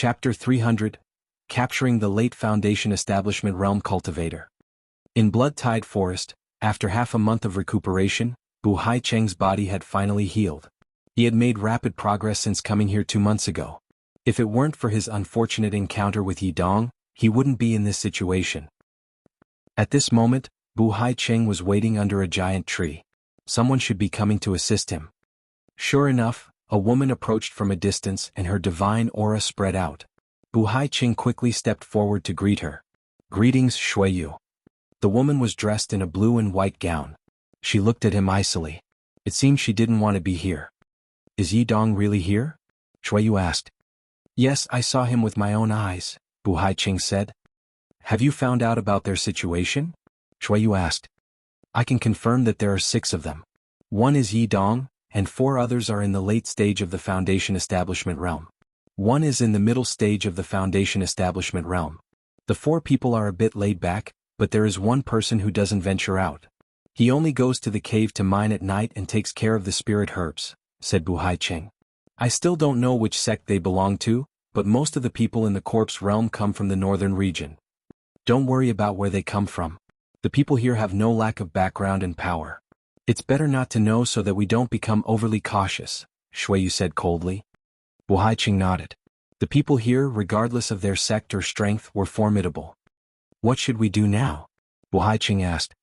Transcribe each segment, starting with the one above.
Chapter 300, Capturing the Late Foundation Establishment Realm Cultivator. In Blood-Tide Forest, after half a month of recuperation, Bu Haicheng's body had finally healed. He had made rapid progress since coming here 2 months ago. If it weren't for his unfortunate encounter with Yi Dong, he wouldn't be in this situation. At this moment, Bu Haicheng was waiting under a giant tree. Someone should be coming to assist him. Sure enough, a woman approached from a distance and her divine aura spread out. Bu Haicheng quickly stepped forward to greet her. "Greetings, Shuiyu." The woman was dressed in a blue and white gown. She looked at him icily. It seemed she didn't want to be here. "Is Yi Dong really here?" Shuiyu asked. "Yes, I saw him with my own eyes," Bu Haicheng said. "Have you found out about their situation?" Shuiyu asked. "I can confirm that there are 6 of them. One is Yi Dong, and 4 others are in the late stage of the Foundation Establishment Realm. One is in the middle stage of the Foundation Establishment Realm. The 4 people are a bit laid back, but there is one person who doesn't venture out. He only goes to the cave to mine at night and takes care of the spirit herbs," said Bu Haicheng. "I still don't know which sect they belong to, but most of the people in the corpse realm come from the northern region. Don't worry about where they come from. The people here have no lack of background and power. It's better not to know so that we don't become overly cautious," Shuiyu said coldly. Bu Haicheng nodded. The people here, regardless of their sect or strength, were formidable. "What should we do now?" Bu Haicheng asked.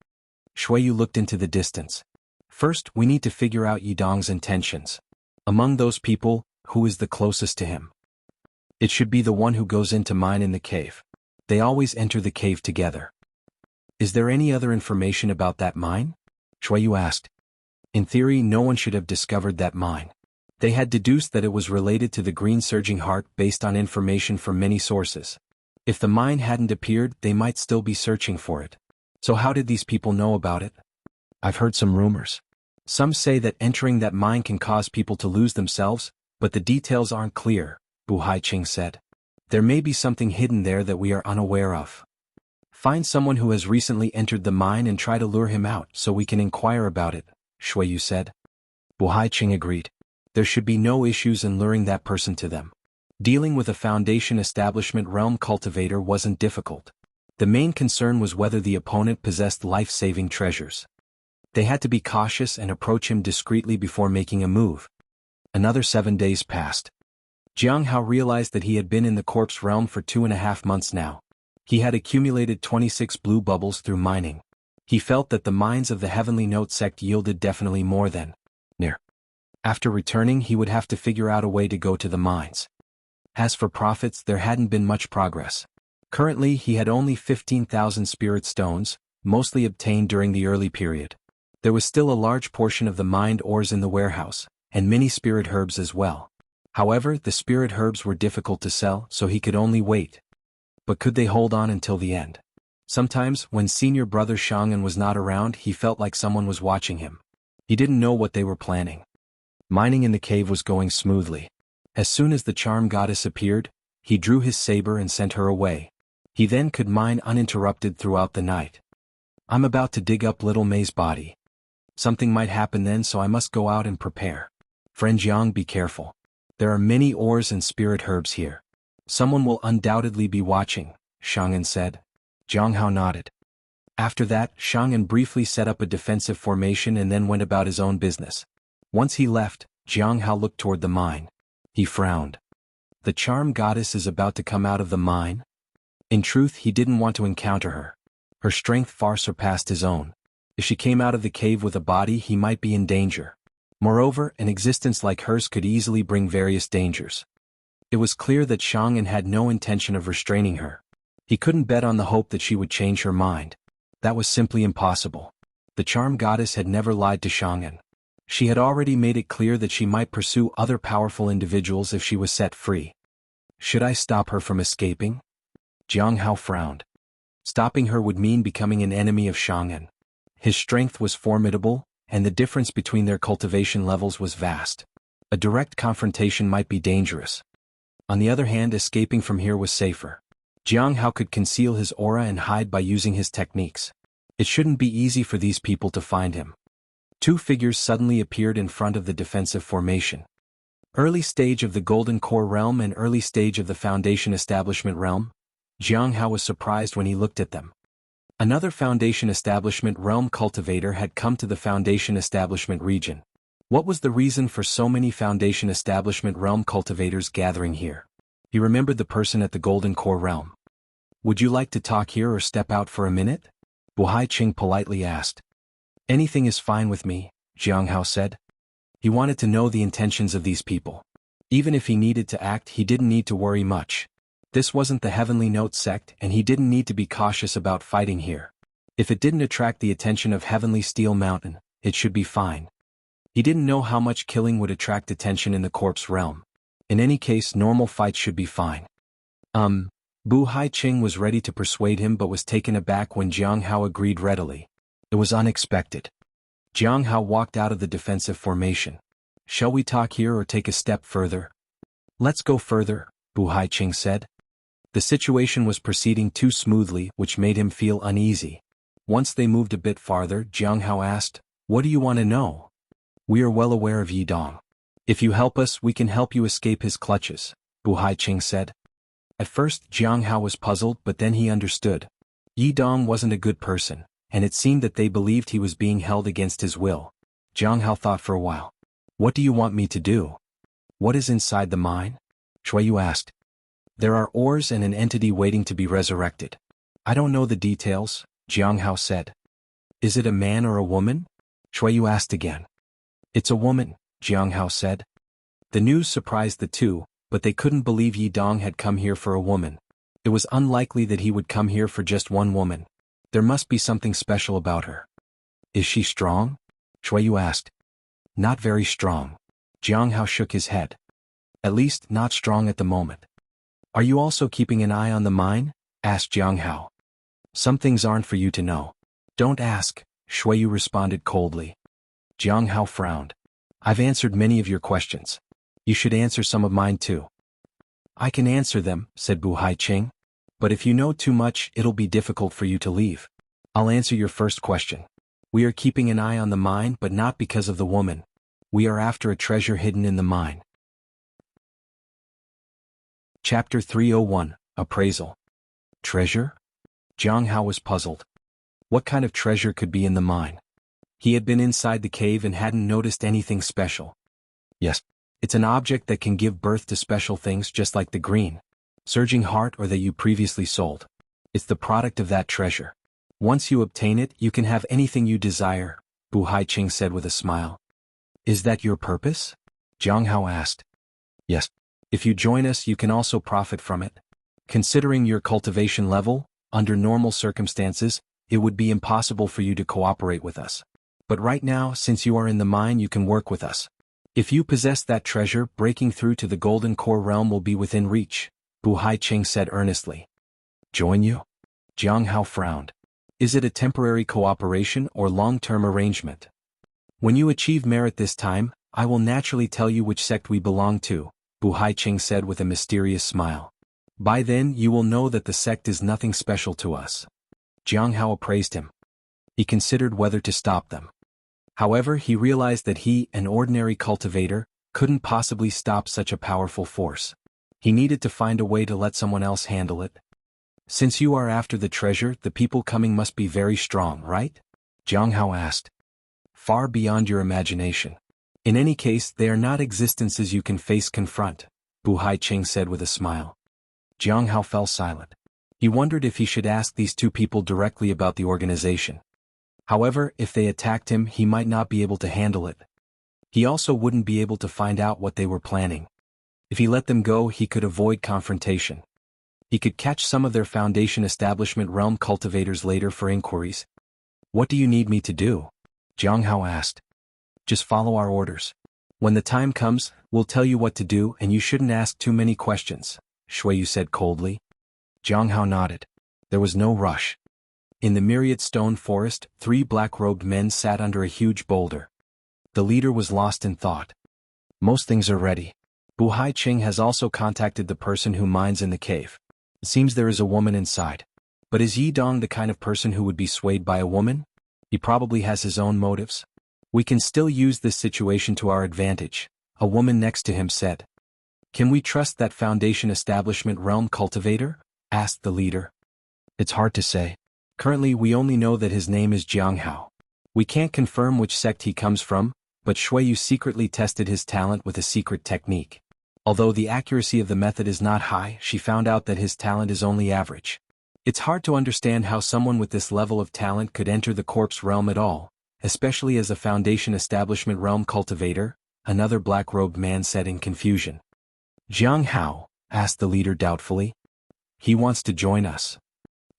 Shuiyu looked into the distance. "First, we need to figure out Yi Dong's intentions. Among those people, who is the closest to him? It should be the one who goes in to mine in the cave. They always enter the cave together." "Is there any other information about that mine?" Shuiyu asked. "In theory, no one should have discovered that mine. They had deduced that it was related to the Green Surging Heart based on information from many sources. If the mine hadn't appeared, they might still be searching for it. So how did these people know about it?" "I've heard some rumors. Some say that entering that mine can cause people to lose themselves, but the details aren't clear," Bu Haicheng said. "There may be something hidden there that we are unaware of. Find someone who has recently entered the mine and try to lure him out so we can inquire about it," Shuiyu said. Bu Haicheng agreed. There should be no issues in luring that person to them. Dealing with a Foundation Establishment Realm cultivator wasn't difficult. The main concern was whether the opponent possessed life-saving treasures. They had to be cautious and approach him discreetly before making a move. Another 7 days passed. Jiang Hao realized that he had been in the corpse realm for 2.5 months now. He had accumulated 26 blue bubbles through mining. He felt that the mines of the Heavenly Note sect yielded definitely more than near. After returning, he would have to figure out a way to go to the mines. As for profits, there hadn't been much progress. Currently, he had only 15,000 spirit stones, mostly obtained during the early period. There was still a large portion of the mined ores in the warehouse, and many spirit herbs as well. However, the spirit herbs were difficult to sell, so he could only wait. But could they hold on until the end? Sometimes, when senior brother Shang'an was not around, he felt like someone was watching him. He didn't know what they were planning. Mining in the cave was going smoothly. As soon as the charm goddess appeared, he drew his saber and sent her away. He then could mine uninterrupted throughout the night. "I'm about to dig up little Mei's body. Something might happen then, so I must go out and prepare. Friend Jiang, be careful. There are many ores and spirit herbs here. Someone will undoubtedly be watching," Shang'an said. Jiang Hao nodded. After that, Shang'an briefly set up a defensive formation and then went about his own business. Once he left, Jiang Hao looked toward the mine. He frowned. The charm goddess is about to come out of the mine? In truth, he didn't want to encounter her. Her strength far surpassed his own. If she came out of the cave with a body, he might be in danger. Moreover, an existence like hers could easily bring various dangers. It was clear that Shang'an had no intention of restraining her. He couldn't bet on the hope that she would change her mind. That was simply impossible. The charm goddess had never lied to Shang'an. She had already made it clear that she might pursue other powerful individuals if she was set free. Should I stop her from escaping? Jiang Hao frowned. Stopping her would mean becoming an enemy of Shang'an. His strength was formidable, and the difference between their cultivation levels was vast. A direct confrontation might be dangerous. On the other hand, escaping from here was safer. Jiang Hao could conceal his aura and hide by using his techniques. It shouldn't be easy for these people to find him. 2 figures suddenly appeared in front of the defensive formation. Early stage of the Golden Core realm and early stage of the Foundation Establishment realm? Jiang Hao was surprised when he looked at them. Another Foundation Establishment realm cultivator had come to the Foundation Establishment region. What was the reason for so many Foundation Establishment realm cultivators gathering here? He remembered the person at the Golden Core realm. Would you like to talk here or step out for a minute? Bu Haiqing politely asked. Anything is fine with me, Jiang Hao said. He wanted to know the intentions of these people. Even if he needed to act, he didn't need to worry much. This wasn't the Heavenly Note sect and he didn't need to be cautious about fighting here. If it didn't attract the attention of Heavenly Steel Mountain, it should be fine. He didn't know how much killing would attract attention in the corpse realm. In any case, normal fights should be fine. Bu Haiqing was ready to persuade him but was taken aback when Jiang Hao agreed readily. It was unexpected. Jiang Hao walked out of the defensive formation. Shall we talk here or take a step further? Let's go further, Bu Haiqing said. The situation was proceeding too smoothly, which made him feel uneasy. Once they moved a bit farther, Jiang Hao asked, What do you want to know? We are well aware of Yi Dong. If you help us, we can help you escape his clutches, Bu Haiqing said. At first, Jiang Hao was puzzled, but then he understood. Yi Dong wasn't a good person, and it seemed that they believed he was being held against his will. Jiang Hao thought for a while. What do you want me to do? What is inside the mine? Shuiyu asked. There are ores and an entity waiting to be resurrected. I don't know the details, Jiang Hao said. Is it a man or a woman? Shuiyu asked again. It's a woman, Jiang Hao said. The news surprised the two, but they couldn't believe Yi Dong had come here for a woman. It was unlikely that he would come here for just one woman. There must be something special about her. Is she strong? Shuiyu asked. Not very strong. Jiang Hao shook his head. At least, not strong at the moment. Are you also keeping an eye on the mine? Asked Jiang Hao. Some things aren't for you to know. Don't ask, Shuiyu responded coldly. Jiang Hao frowned. I've answered many of your questions. You should answer some of mine too. I can answer them, said Bu Haiqing. But if you know too much, it'll be difficult for you to leave. I'll answer your first question. We are keeping an eye on the mine, but not because of the woman. We are after a treasure hidden in the mine. Chapter 301, Appraisal. Treasure? Jiang Hao was puzzled. What kind of treasure could be in the mine? He had been inside the cave and hadn't noticed anything special. Yes, it's an object that can give birth to special things just like the green, surging heart or that you previously sold. It's the product of that treasure. Once you obtain it, you can have anything you desire, Bu Haiqing said with a smile. Is that your purpose? Jiang Hao asked. Yes. If you join us, you can also profit from it. Considering your cultivation level, under normal circumstances, it would be impossible for you to cooperate with us. But right now, since you are in the mine, you can work with us. If you possess that treasure, breaking through to the Golden Core realm will be within reach, Bu Haiqing said earnestly. Join you? Jiang Hao frowned. Is it a temporary cooperation or long-term arrangement? When you achieve merit this time, I will naturally tell you which sect we belong to, Bu Haiqing said with a mysterious smile. By then you will know that the sect is nothing special to us. Jiang Hao appraised him. He considered whether to stop them. However, he realized that he, an ordinary cultivator, couldn't possibly stop such a powerful force. He needed to find a way to let someone else handle it. Since you are after the treasure, the people coming must be very strong, right? Jiang Hao asked. Far beyond your imagination. In any case, they are not existences you can confront, Bu Haiqing said with a smile. Jiang Hao fell silent. He wondered if he should ask these two people directly about the organization. However, if they attacked him, he might not be able to handle it. He also wouldn't be able to find out what they were planning. If he let them go, he could avoid confrontation. He could catch some of their Foundation Establishment realm cultivators later for inquiries. What do you need me to do? Jiang Hao asked. Just follow our orders. When the time comes, we'll tell you what to do and you shouldn't ask too many questions, Shuiyu said coldly. Jiang Hao nodded. There was no rush. In the myriad stone forest, 3 black-robed men sat under a huge boulder. The leader was lost in thought. Most things are ready. Bu Haiqing has also contacted the person who mines in the cave. It seems there is a woman inside. But is Yi Dong the kind of person who would be swayed by a woman? He probably has his own motives. We can still use this situation to our advantage, a woman next to him said. Can we trust that Foundation Establishment Realm Cultivator? Asked the leader. It's hard to say. Currently we only know that his name is Jiang Hao. We can't confirm which sect he comes from, but Shui Yu secretly tested his talent with a secret technique. Although the accuracy of the method is not high, she found out that his talent is only average. It's hard to understand how someone with this level of talent could enter the corpse realm at all, especially as a Foundation Establishment Realm Cultivator, another black-robed man said in confusion. Jiang Hao? Asked the leader doubtfully. He wants to join us.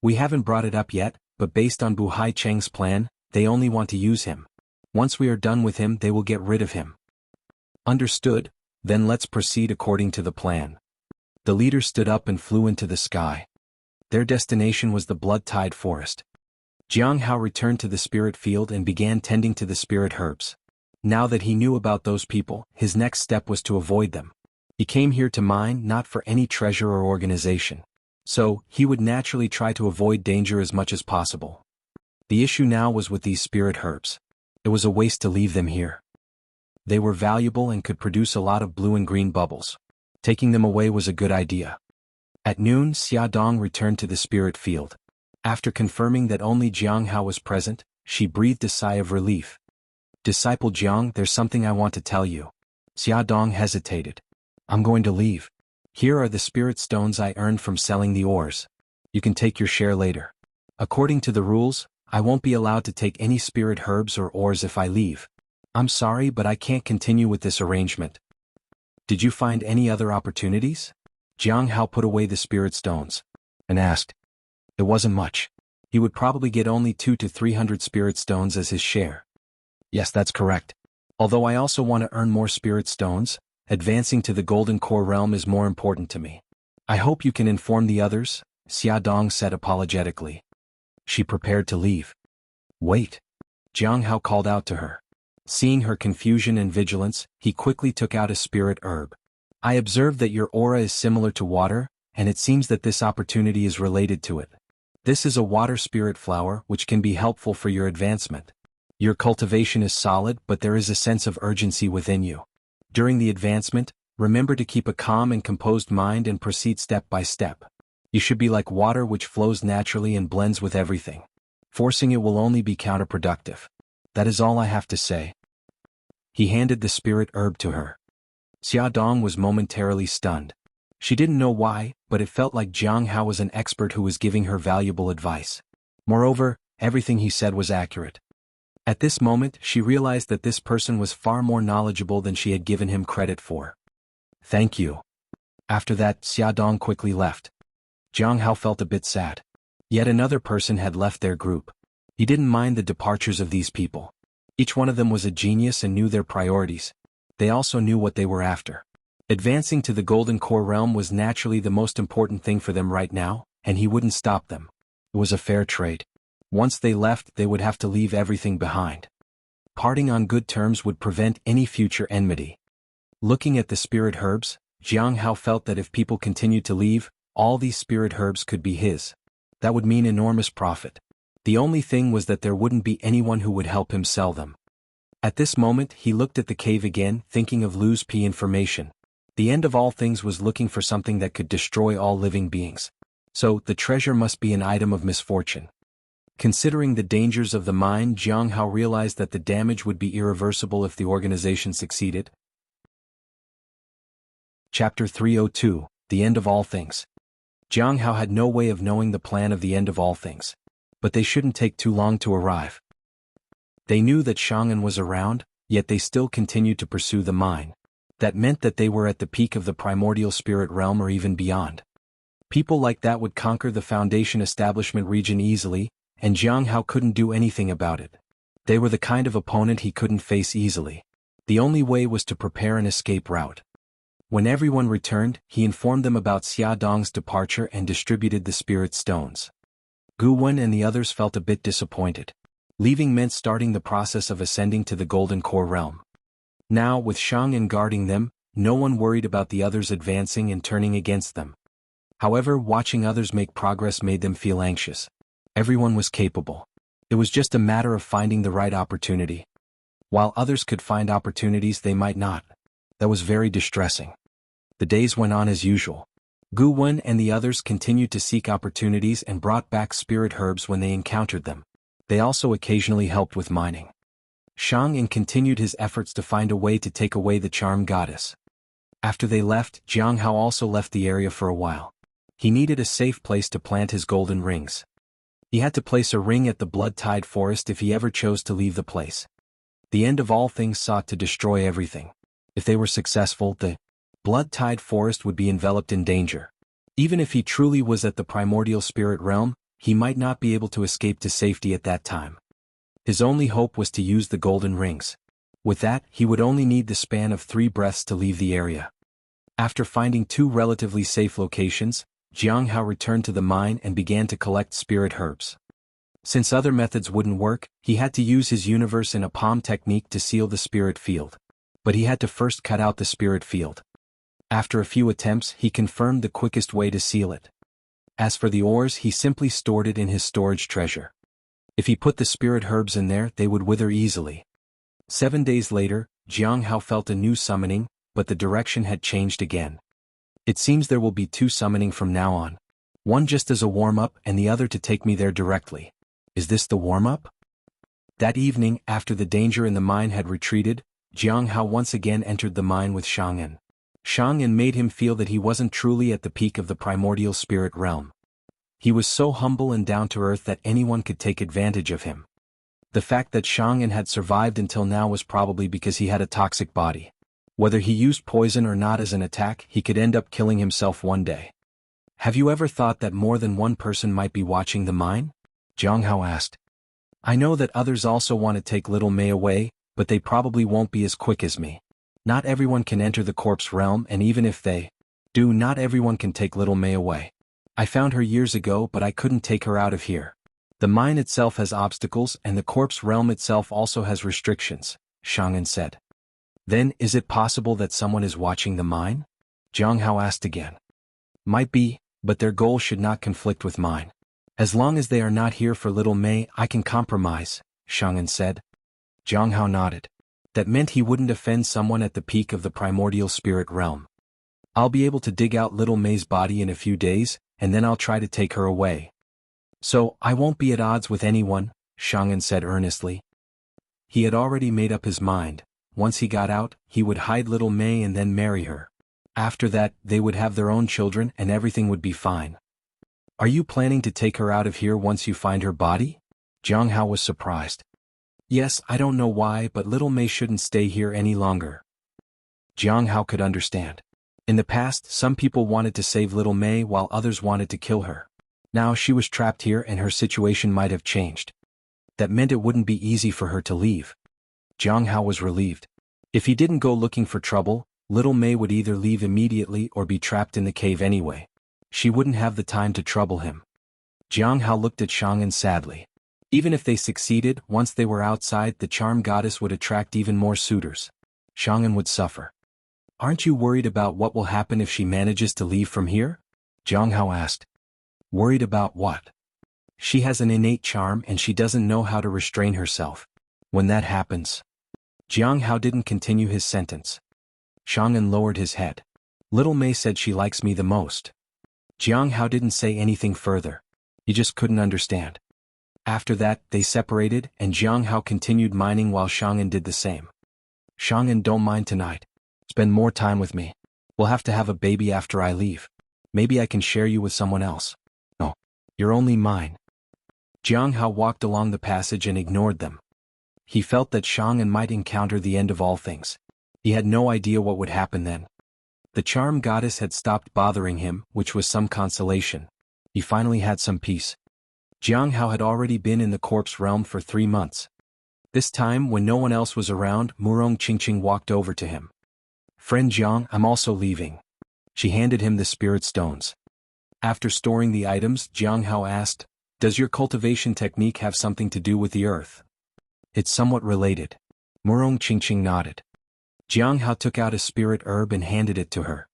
We haven't brought it up yet, but based on Bu Hai Cheng's plan, they only want to use him. Once we are done with him, they will get rid of him. Understood, then let's proceed according to the plan. The leader stood up and flew into the sky. Their destination was the blood-tide forest. Jiang Hao returned to the spirit field and began tending to the spirit herbs. Now that he knew about those people, his next step was to avoid them. He came here to mine not for any treasure or organization. So, he would naturally try to avoid danger as much as possible. The issue now was with these spirit herbs. It was a waste to leave them here. They were valuable and could produce a lot of blue and green bubbles. Taking them away was a good idea. At noon, Xia Dong returned to the spirit field. After confirming that only Jiang Hao was present, she breathed a sigh of relief. Disciple Jiang, there's something I want to tell you. Xia Dong hesitated. I'm going to leave. Here are the spirit stones I earned from selling the ores. You can take your share later. According to the rules, I won't be allowed to take any spirit herbs or ores if I leave. I'm sorry, but I can't continue with this arrangement. Did you find any other opportunities? Jiang Hao put away the spirit stones and asked. It wasn't much. He would probably get only 200 to 300 spirit stones as his share. Yes, that's correct. Although I also want to earn more spirit stones, advancing to the golden core realm is more important to me. I hope you can inform the others, Xia Dong said apologetically. She prepared to leave. Wait. Jiang Hao called out to her. Seeing her confusion and vigilance, he quickly took out a spirit herb. I observed that your aura is similar to water, and it seems that this opportunity is related to it. This is a water spirit flower which can be helpful for your advancement. Your cultivation is solid, but there is a sense of urgency within you. During the advancement, remember to keep a calm and composed mind and proceed step by step. You should be like water which flows naturally and blends with everything. Forcing it will only be counterproductive. That is all I have to say. He handed the spirit herb to her. Xia Dong was momentarily stunned. She didn't know why, but it felt like Jiang Hao was an expert who was giving her valuable advice. Moreover, everything he said was accurate. At this moment, she realized that this person was far more knowledgeable than she had given him credit for. Thank you. After that, Xia Dong quickly left. Jiang Hao felt a bit sad. Yet another person had left their group. He didn't mind the departures of these people. Each one of them was a genius and knew their priorities. They also knew what they were after. Advancing to the golden core realm was naturally the most important thing for them right now, and he wouldn't stop them. It was a fair trade. Once they left, they would have to leave everything behind. Parting on good terms would prevent any future enmity. Looking at the spirit herbs, Jiang Hao felt that if people continued to leave, all these spirit herbs could be his. That would mean enormous profit. The only thing was that there wouldn't be anyone who would help him sell them. At this moment, he looked at the cave again, thinking of Lu's P information. The end of all things was looking for something that could destroy all living beings. So, the treasure must be an item of misfortune. Considering the dangers of the mine, Jiang Hao realized that the damage would be irreversible if the organization succeeded. Chapter 302, The End of All Things. Jiang Hao had no way of knowing the plan of the end of all things. But they shouldn't take too long to arrive. They knew that Shang'an was around, yet they still continued to pursue the mine. That meant that they were at the peak of the primordial spirit realm or even beyond. People like that would conquer the Foundation Establishment region easily, and Jiang Hao couldn't do anything about it. They were the kind of opponent he couldn't face easily. The only way was to prepare an escape route. When everyone returned, he informed them about Xia Dong's departure and distributed the spirit stones. Gu Wen and the others felt a bit disappointed. Leaving meant starting the process of ascending to the golden core realm. Now, with Shang'an guarding them, no one worried about the others advancing and turning against them. However, watching others make progress made them feel anxious. Everyone was capable. It was just a matter of finding the right opportunity. While others could find opportunities, they might not. That was very distressing. The days went on as usual. Gu Wen and the others continued to seek opportunities and brought back spirit herbs when they encountered them. They also occasionally helped with mining. Shang Yin continued his efforts to find a way to take away the charm goddess. After they left, Jiang Hao also left the area for a while. He needed a safe place to plant his golden rings. He had to place a ring at the blood-tide forest if he ever chose to leave the place. The end of all things sought to destroy everything. If they were successful, the blood-tide forest would be enveloped in danger. Even if he truly was at the primordial spirit realm, he might not be able to escape to safety at that time. His only hope was to use the golden rings. With that, he would only need the span of 3 breaths to leave the area. After finding 2 relatively safe locations, Jiang Hao returned to the mine and began to collect spirit herbs. Since other methods wouldn't work, he had to use his universe in a palm technique to seal the spirit field. But he had to first cut out the spirit field. After a few attempts, he confirmed the quickest way to seal it. As for the ores, he simply stored it in his storage treasure. If he put the spirit herbs in there, they would wither easily. 7 days later, Jiang Hao felt a new summoning, but the direction had changed again. It seems there will be 2 summoning from now on. One just as a warm-up and the other to take me there directly. Is this the warm-up? That evening, after the danger in the mine had retreated, Jiang Hao once again entered the mine with Shang Yin. Shang Yin made him feel that he wasn't truly at the peak of the primordial spirit realm. He was so humble and down-to-earth that anyone could take advantage of him. The fact that Shang Yin had survived until now was probably because he had a toxic body. Whether he used poison or not as an attack, he could end up killing himself one day. Have you ever thought that more than one person might be watching the mine? Jiang Hao asked. I know that others also want to take little Mei away, but they probably won't be as quick as me. Not everyone can enter the corpse realm, and even if they do, not everyone can take little Mei away. I found her years ago, but I couldn't take her out of here. The mine itself has obstacles and the corpse realm itself also has restrictions, Shang Yin said. Then, is it possible that someone is watching the mine? Jiang Hao asked again. Might be, but their goal should not conflict with mine. As long as they are not here for little Mei, I can compromise, Shang Yin said. Jiang Hao nodded. That meant he wouldn't offend someone at the peak of the primordial spirit realm. I'll be able to dig out little Mei's body in a few days, and then I'll try to take her away. So, I won't be at odds with anyone, Shang Yin said earnestly. He had already made up his mind. Once he got out, he would hide little Mei and then marry her. After that, they would have their own children and everything would be fine. Are you planning to take her out of here once you find her body? Jiang Hao was surprised. Yes, I don't know why, but little Mei shouldn't stay here any longer. Jiang Hao could understand. In the past, some people wanted to save little Mei while others wanted to kill her. Now she was trapped here and her situation might have changed. That meant it wouldn't be easy for her to leave. Jiang Hao was relieved. If he didn't go looking for trouble, little Mei would either leave immediately or be trapped in the cave anyway. She wouldn't have the time to trouble him. Jiang Hao looked at Shang Yin sadly. Even if they succeeded, once they were outside, the charm goddess would attract even more suitors. Shang Yin would suffer. Aren't you worried about what will happen if she manages to leave from here? Jiang Hao asked. Worried about what? She has an innate charm and she doesn't know how to restrain herself. When that happens... Jiang Hao didn't continue his sentence. Shang Yin lowered his head. Little Mei said she likes me the most. Jiang Hao didn't say anything further. He just couldn't understand. After that, they separated and Jiang Hao continued mining while Shang Yin did the same. Shang Yin, don't mind tonight. Spend more time with me. We'll have to have a baby after I leave. Maybe I can share you with someone else. No. You're only mine. Jiang Hao walked along the passage and ignored them. He felt that Shang Yin might encounter the end of all things. He had no idea what would happen then. The charm goddess had stopped bothering him, which was some consolation. He finally had some peace. Jiang Hao had already been in the corpse realm for 3 months. This time, when no one else was around, Murong Qingqing walked over to him. Friend Jiang, I'm also leaving. She handed him the spirit stones. After storing the items, Jiang Hao asked, Does your cultivation technique have something to do with the earth? It's somewhat related. Murong Qingqing nodded. Jiang Hao took out a spirit herb and handed it to her.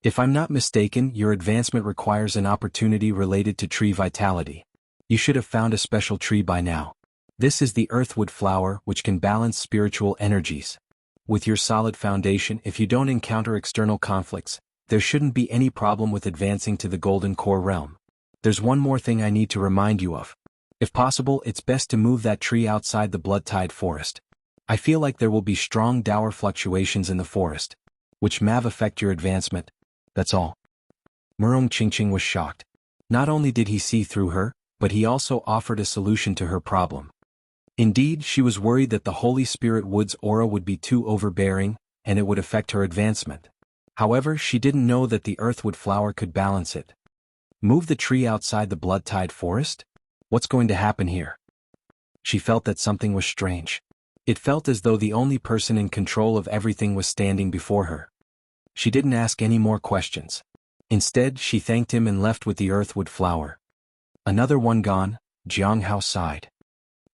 If I'm not mistaken, your advancement requires an opportunity related to tree vitality. You should have found a special tree by now. This is the earthwood flower, which can balance spiritual energies. With your solid foundation, if you don't encounter external conflicts, there shouldn't be any problem with advancing to the Golden Core realm. There's one more thing I need to remind you of. If possible, it's best to move that tree outside the blood-tide forest. I feel like there will be strong dower fluctuations in the forest, which may affect your advancement. That's all. Murong Qingqing was shocked. Not only did he see through her, but he also offered a solution to her problem. Indeed, she was worried that the Holy Spirit Wood's aura would be too overbearing, and it would affect her advancement. However, she didn't know that the Earthwood flower could balance it. Move the tree outside the blood-tide forest? What's going to happen here? She felt that something was strange. It felt as though the only person in control of everything was standing before her. She didn't ask any more questions. Instead, she thanked him and left with the Earthwood flower. Another one gone, Jiang Hao sighed.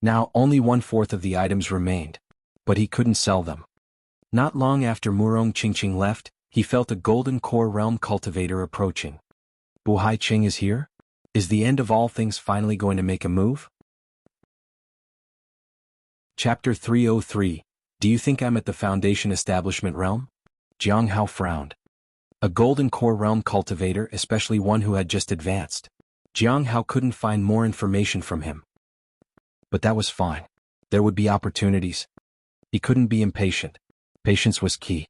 Now only 1/4 of the items remained. But he couldn't sell them. Not long after Murong Qingqing left, he felt a Golden Core Realm cultivator approaching. Bu Haiqing is here? Is the end of all things finally going to make a move? Chapter 303. Do you think I'm at the Foundation Establishment realm? Jiang Hao frowned. A Golden Core Realm cultivator, especially one who had just advanced. Jiang Hao couldn't find more information from him. But that was fine. There would be opportunities. He couldn't be impatient. Patience was key.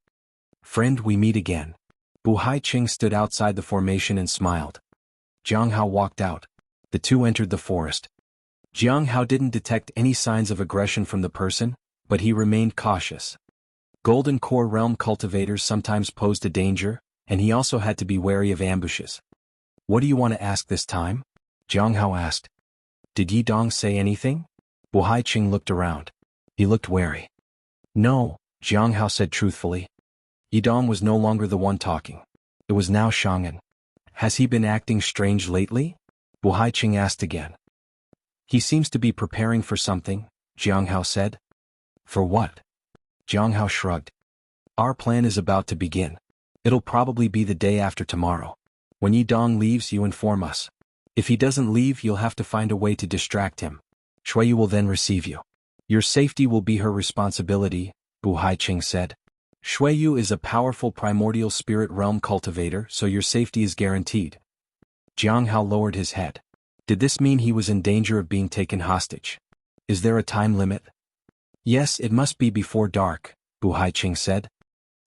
Friend, we meet again. Bu Haiqing stood outside the formation and smiled. Jiang Hao walked out. The two entered the forest. Jiang Hao didn't detect any signs of aggression from the person, but he remained cautious. Golden Core Realm cultivators sometimes posed a danger, and he also had to be wary of ambushes. What do you want to ask this time? Jiang Hao asked. Did Yidong say anything? Bu Haiqing looked around. He looked wary. No, Jiang Hao said truthfully. Yidong was no longer the one talking. It was now Shang'an. Has he been acting strange lately? Bu Haiqing asked again. He seems to be preparing for something, Jiang Hao said. For what? Jiang Hao shrugged. Our plan is about to begin. It'll probably be the day after tomorrow. When Yidong leaves, you inform us. If he doesn't leave, you'll have to find a way to distract him. Shuiyu will then receive you. Your safety will be her responsibility, Bu Haiqing said. Shuiyu is a powerful primordial spirit realm cultivator, so your safety is guaranteed. Jiang Hao lowered his head. Did this mean he was in danger of being taken hostage? Is there a time limit? Yes, it must be before dark, Bu Haiqing said.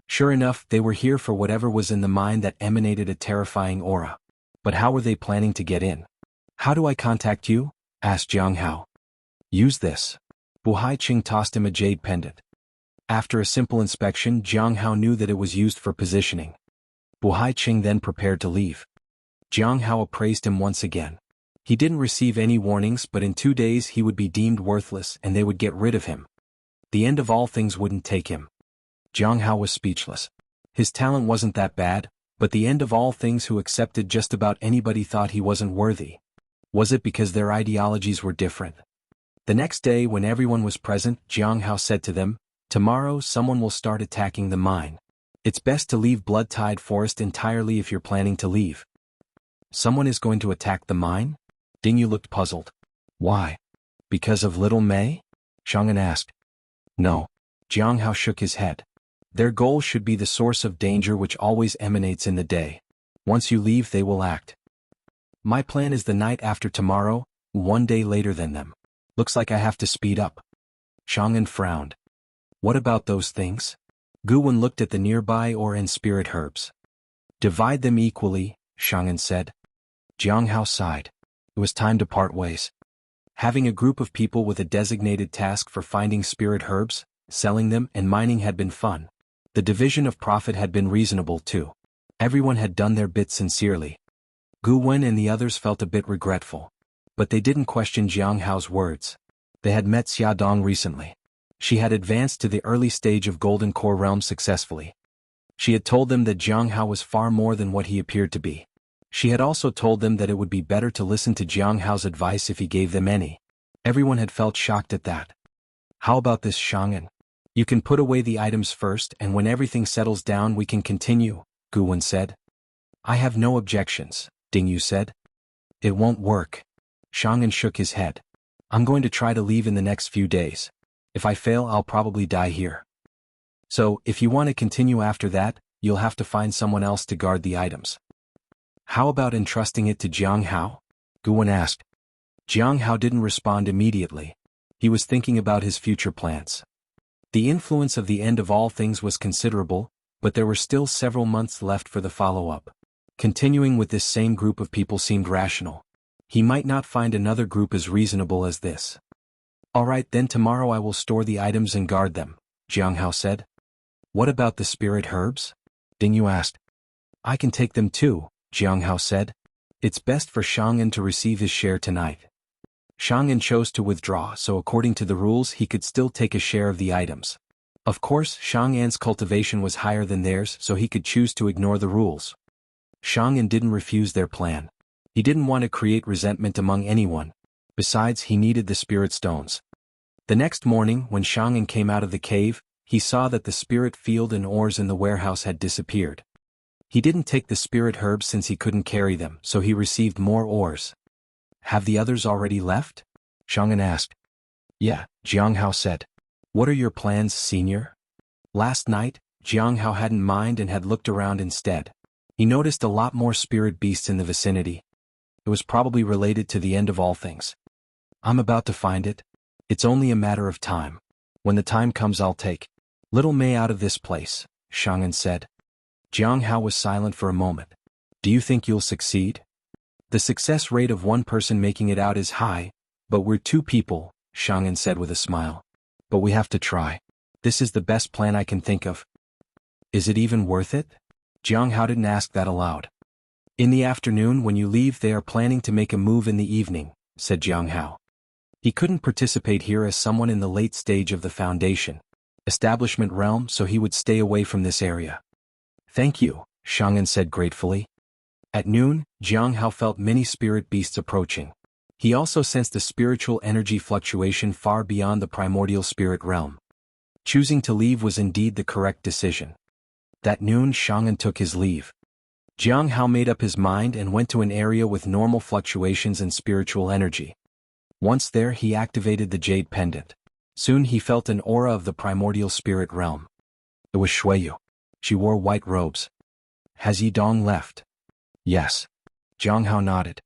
Sure enough, they were here for whatever was in the mine that emanated a terrifying aura. But how were they planning to get in? How do I contact you? Asked Jiang Hao. Use this. Bu Haiqing tossed him a jade pendant. After a simple inspection, Jiang Hao knew that it was used for positioning. Bu Haiqing then prepared to leave. Jiang Hao appraised him once again. He didn't receive any warnings, but in 2 days he would be deemed worthless and they would get rid of him. The end of all things wouldn't take him. Jiang Hao was speechless. His talent wasn't that bad, but the end of all things who accepted just about anybody thought he wasn't worthy. Was it because their ideologies were different? The next day when everyone was present, Jiang Hao said to them, tomorrow someone will start attacking the mine. It's best to leave Blood-Tide Forest entirely if you're planning to leave. Someone is going to attack the mine? Dingyu looked puzzled. Why? Because of Little Mei? Shang'an asked. No. Jiang Hao shook his head. Their goal should be the source of danger which always emanates in the day. Once you leave, they will act. My plan is the night after tomorrow, 1 day later than them. Looks like I have to speed up. Shang'an frowned. What about those things? Guwen looked at the nearby ore and spirit herbs. Divide them equally, Shang'an said. Jiang Hao sighed. It was time to part ways. Having a group of people with a designated task for finding spirit herbs, selling them, and mining had been fun. The division of profit had been reasonable too. Everyone had done their bit sincerely. Guwen and the others felt a bit regretful. But they didn't question Jiang Hao's words. They had met Xia Dong recently. She had advanced to the early stage of Golden Core Realm successfully. She had told them that Jiang Hao was far more than what he appeared to be. She had also told them that it would be better to listen to Jiang Hao's advice if he gave them any. Everyone had felt shocked at that. How about this, Shang'an? You can put away the items first, and when everything settles down we can continue, Guwen said. I have no objections, Dingyu said. It won't work. Shang'an shook his head. I'm going to try to leave in the next few days. If I fail, I'll probably die here. So, if you want to continue after that, you'll have to find someone else to guard the items. How about entrusting it to Jiang Hao? Guwen asked. Jiang Hao didn't respond immediately. He was thinking about his future plans. The influence of the end of all things was considerable, but there were still several months left for the follow-up. Continuing with this same group of people seemed rational. He might not find another group as reasonable as this. Alright, then tomorrow I will store the items and guard them, Jiang Hao said. What about the spirit herbs? Ding Yu asked. I can take them too, Jiang Hao said. It's best for Shang'an to receive his share tonight. Shang'an chose to withdraw, so according to the rules he could still take a share of the items. Of course, Shang'an's cultivation was higher than theirs, so he could choose to ignore the rules. Shang'an didn't refuse their plan. He didn't want to create resentment among anyone. Besides, he needed the spirit stones. The next morning, when Shang'an came out of the cave, he saw that the spirit field and ores in the warehouse had disappeared. He didn't take the spirit herbs since he couldn't carry them, so he received more ores. Have the others already left? Shang'an asked. Yeah, Jiang Hao said. What are your plans, senior? Last night, Jiang Hao hadn't minded and had looked around instead. He noticed a lot more spirit beasts in the vicinity. It was probably related to the end of all things. I'm about to find it. It's only a matter of time. When the time comes, I'll take Little Mei out of this place, Shang'an said. Jiang Hao was silent for a moment. Do you think you'll succeed? The success rate of one person making it out is high, but we're two people, Shang'an said with a smile. But we have to try. This is the best plan I can think of. Is it even worth it? Jiang Hao didn't ask that aloud. In the afternoon when you leave they are planning to make a move in the evening, said Jiang Hao. He couldn't participate here as someone in the late stage of the Foundation establishment realm, so he would stay away from this area. Thank you, Shang'an said gratefully. At noon, Jiang Hao felt many spirit beasts approaching. He also sensed a spiritual energy fluctuation far beyond the primordial spirit realm. Choosing to leave was indeed the correct decision. That noon Shang'an took his leave. Jiang Hao made up his mind and went to an area with normal fluctuations in spiritual energy. Once there he activated the jade pendant. Soon he felt an aura of the primordial spirit realm. It was Shuiyu. She wore white robes. Has Yidong left? Yes. Jiang Hao nodded.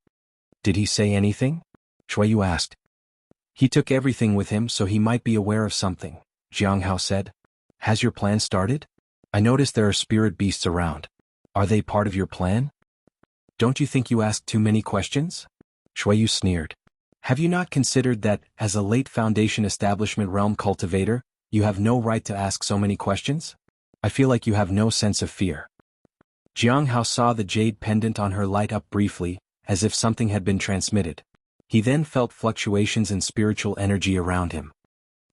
Did he say anything? Shuiyu asked. He took everything with him so he might be aware of something, Jiang Hao said. Has your plan started? I noticed there are spirit beasts around. Are they part of your plan? Don't you think you asked too many questions? Shuiyu sneered. Have you not considered that, as a late Foundation establishment realm cultivator, you have no right to ask so many questions? I feel like you have no sense of fear. Jiang Hao saw the jade pendant on her light up briefly, as if something had been transmitted. He then felt fluctuations in spiritual energy around him.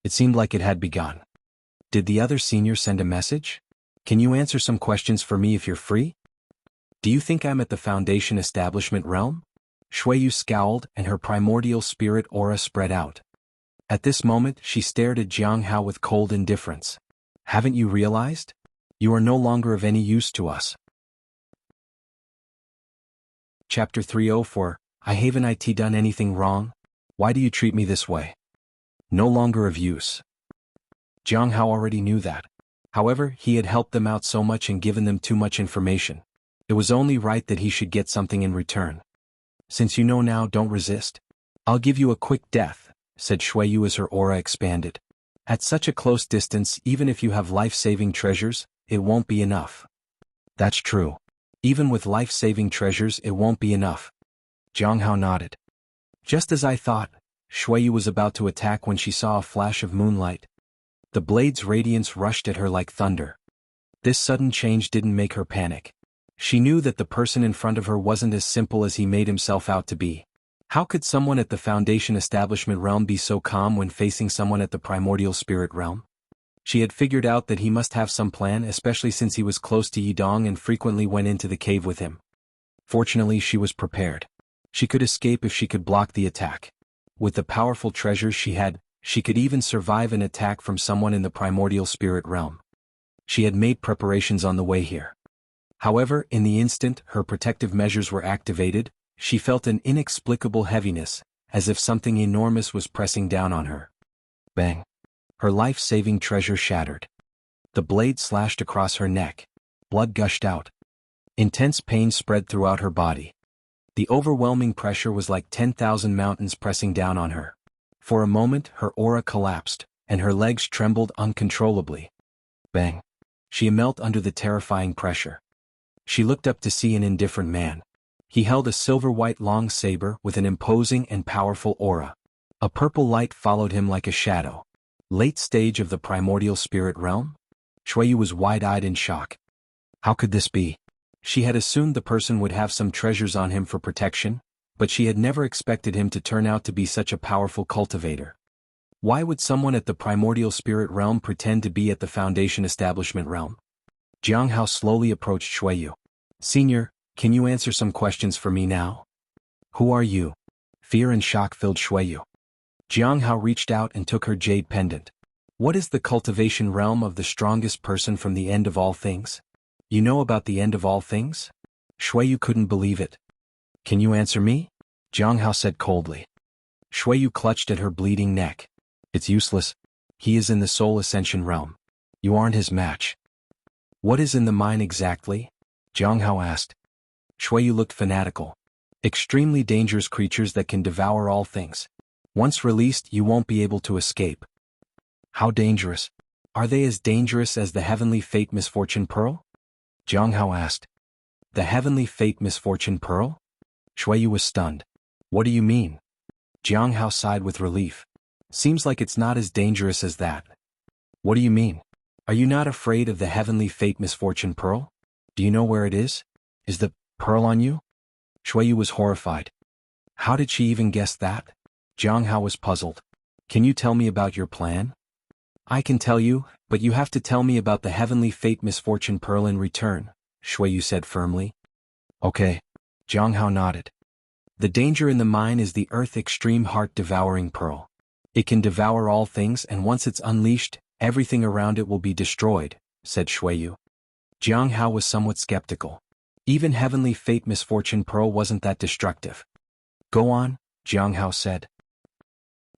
It seemed like it had begun. Did the other senior send a message? Can you answer some questions for me if you're free? Do you think I'm at the Foundation establishment realm? Shuiyu scowled and her primordial spirit aura spread out. At this moment she stared at Jiang Hao with cold indifference. Haven't you realized? You are no longer of any use to us. Chapter 304, I haven't done anything wrong? Why do you treat me this way? No longer of use. Jiang Hao already knew that. However, he had helped them out so much and given them too much information. It was only right that he should get something in return. Since you know now, don't resist. I'll give you a quick death, said Shuiyu as her aura expanded. At such a close distance, even if you have life-saving treasures, it won't be enough. That's true. Even with life-saving treasures, it won't be enough. Jiang Hao nodded. Just as I thought, Shuiyu was about to attack when she saw a flash of moonlight. The blade's radiance rushed at her like thunder. This sudden change didn't make her panic. She knew that the person in front of her wasn't as simple as he made himself out to be. How could someone at the Foundation establishment realm be so calm when facing someone at the primordial spirit realm? She had figured out that he must have some plan, especially since he was close to Yidong and frequently went into the cave with him. Fortunately, she was prepared. She could escape if she could block the attack. With the powerful treasures she had, she could even survive an attack from someone in the primordial spirit realm. She had made preparations on the way here. However, in the instant her protective measures were activated, she felt an inexplicable heaviness, as if something enormous was pressing down on her. Bang! Her life-saving treasure shattered. The blade slashed across her neck. Blood gushed out. Intense pain spread throughout her body. The overwhelming pressure was like 10,000 mountains pressing down on her. For a moment, her aura collapsed, and her legs trembled uncontrollably. Bang! She knelt under the terrifying pressure. She looked up to see an indifferent man. He held a silver-white long saber with an imposing and powerful aura. A purple light followed him like a shadow. Late stage of the primordial spirit realm? Shuiyu was wide-eyed in shock. How could this be? She had assumed the person would have some treasures on him for protection, but she had never expected him to turn out to be such a powerful cultivator. Why would someone at the primordial spirit realm pretend to be at the foundation establishment realm? Jiang Hao slowly approached Shuiyu. Senior, can you answer some questions for me now? Who are you? Fear and shock filled Shuiyu. Jiang Hao reached out and took her jade pendant. What is the cultivation realm of the strongest person from the end of all things? You know about the end of all things? Shuiyu couldn't believe it. Can you answer me? Jiang Hao said coldly. Shuiyu clutched at her bleeding neck. It's useless. He is in the soul ascension realm. You aren't his match. What is in the mine exactly? Jiang Hao asked. Shuiyu looked fanatical. Extremely dangerous creatures that can devour all things. Once released, you won't be able to escape. How dangerous? Are they as dangerous as the heavenly fate misfortune pearl? Jiang Hao asked. The heavenly fate misfortune pearl? Shuiyu was stunned. What do you mean? Jiang Hao sighed with relief. Seems like it's not as dangerous as that. What do you mean? Are you not afraid of the heavenly fate misfortune pearl? Do you know where it is? Is the pearl on you? Shuiyu was horrified. How did she even guess that? Jiang Hao was puzzled. Can you tell me about your plan? I can tell you, but you have to tell me about the heavenly fate misfortune pearl in return, Shuiyu said firmly. Okay. Jiang Hao nodded. The danger in the mine is the earth extreme heart-devouring pearl. It can devour all things, and once it's unleashed, everything around it will be destroyed, said Shuiyu. Jiang Hao was somewhat skeptical. Even heavenly fate misfortune pearl wasn't that destructive. Go on, Jiang Hao said.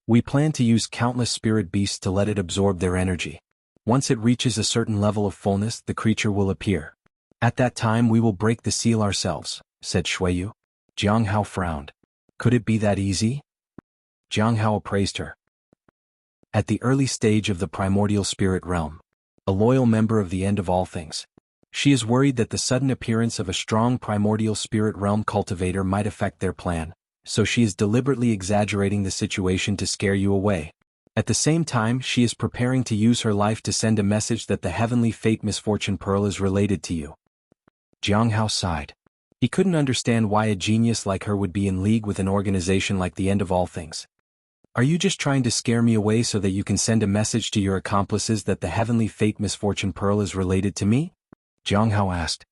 We plan to use countless spirit beasts to let it absorb their energy. Once it reaches a certain level of fullness, the creature will appear. At that time we will break the seal ourselves, said Shuiyu. Jiang Hao frowned. Could it be that easy? Jiang Hao appraised her. At the early stage of the primordial spirit realm, a loyal member of the end of all things. She is worried that the sudden appearance of a strong primordial spirit realm cultivator might affect their plan, so she is deliberately exaggerating the situation to scare you away. At the same time, she is preparing to use her life to send a message that the heavenly fate misfortune pearl is related to you. Jiang Hao sighed. He couldn't understand why a genius like her would be in league with an organization like the end of all things. Are you just trying to scare me away so that you can send a message to your accomplices that the heavenly fate misfortune pearl is related to me? Jiang Hao asked.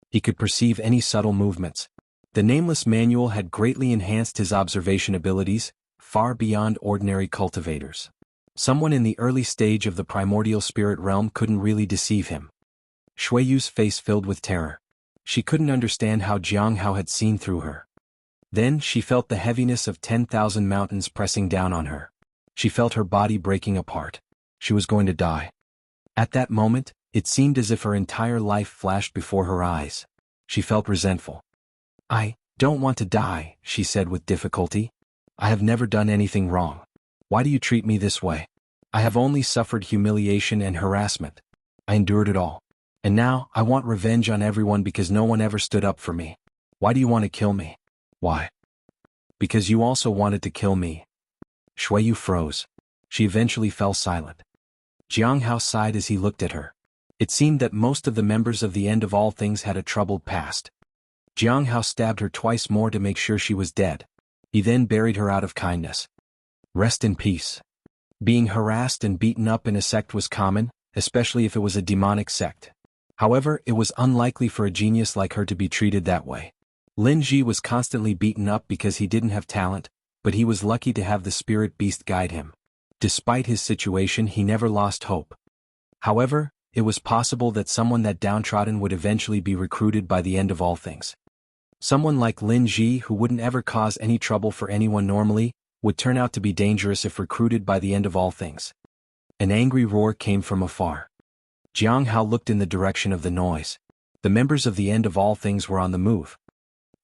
He could perceive any subtle movements. The nameless manual had greatly enhanced his observation abilities, far beyond ordinary cultivators. Someone in the early stage of the primordial spirit realm couldn't really deceive him. Shuiyu's face filled with terror. She couldn't understand how Jiang Hao had seen through her. Then she felt the heaviness of 10,000 mountains pressing down on her. She felt her body breaking apart. She was going to die. At that moment, it seemed as if her entire life flashed before her eyes. She felt resentful. I don't want to die, she said with difficulty. I have never done anything wrong. Why do you treat me this way? I have only suffered humiliation and harassment. I endured it all. And now, I want revenge on everyone because no one ever stood up for me. Why do you want to kill me? Why? Because you also wanted to kill me. Shuiyu froze. She eventually fell silent. Jiang Hao sighed as he looked at her. It seemed that most of the members of the end of all things had a troubled past. Jiang Hao stabbed her twice more to make sure she was dead. He then buried her out of kindness. Rest in peace. Being harassed and beaten up in a sect was common, especially if it was a demonic sect. However, it was unlikely for a genius like her to be treated that way. Lin Ji was constantly beaten up because he didn't have talent, but he was lucky to have the spirit beast guide him. Despite his situation, he never lost hope. However, it was possible that someone that downtrodden would eventually be recruited by the end of all things. Someone like Lin Ji, who wouldn't ever cause any trouble for anyone normally, would turn out to be dangerous if recruited by the end of all things. An angry roar came from afar. Jiang Hao looked in the direction of the noise. The members of the End of All Things were on the move.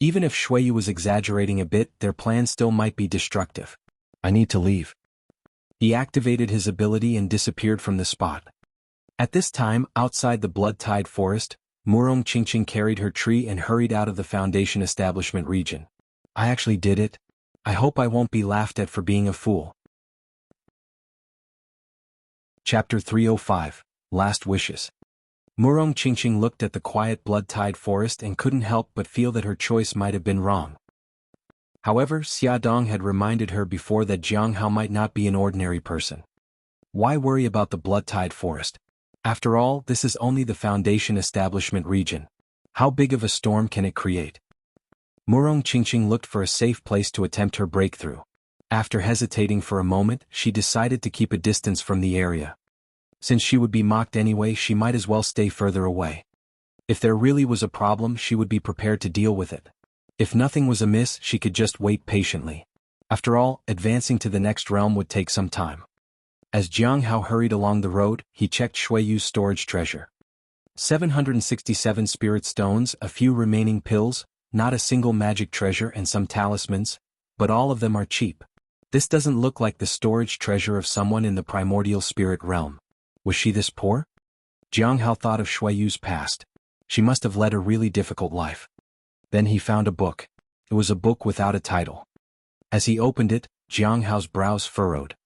Even if Shuiyu was exaggerating a bit, their plan still might be destructive. I need to leave. He activated his ability and disappeared from the spot. At this time, outside the blood-tied forest, Murong Qingqing carried her tree and hurried out of the Foundation establishment region. I actually did it. I hope I won't be laughed at for being a fool. Chapter 305, Last Wishes. Murong Qingqing looked at the quiet blood-tied forest and couldn't help but feel that her choice might have been wrong. However, Xia Dong had reminded her before that Jiang Hao might not be an ordinary person. Why worry about the blood-tied forest? After all, this is only the Foundation establishment region. How big of a storm can it create? Murong Qingqing looked for a safe place to attempt her breakthrough. After hesitating for a moment, she decided to keep a distance from the area. Since she would be mocked anyway, she might as well stay further away. If there really was a problem, she would be prepared to deal with it. If nothing was amiss, she could just wait patiently. After all, advancing to the next realm would take some time. As Jiang Hao hurried along the road, he checked Shuiyu's storage treasure. 767 spirit stones, a few remaining pills, not a single magic treasure and some talismans, but all of them are cheap. This doesn't look like the storage treasure of someone in the primordial spirit realm. Was she this poor? Jiang Hao thought of Shuiyu's past. She must have led a really difficult life. Then he found a book. It was a book without a title. As he opened it, Jiang Hao's brows furrowed.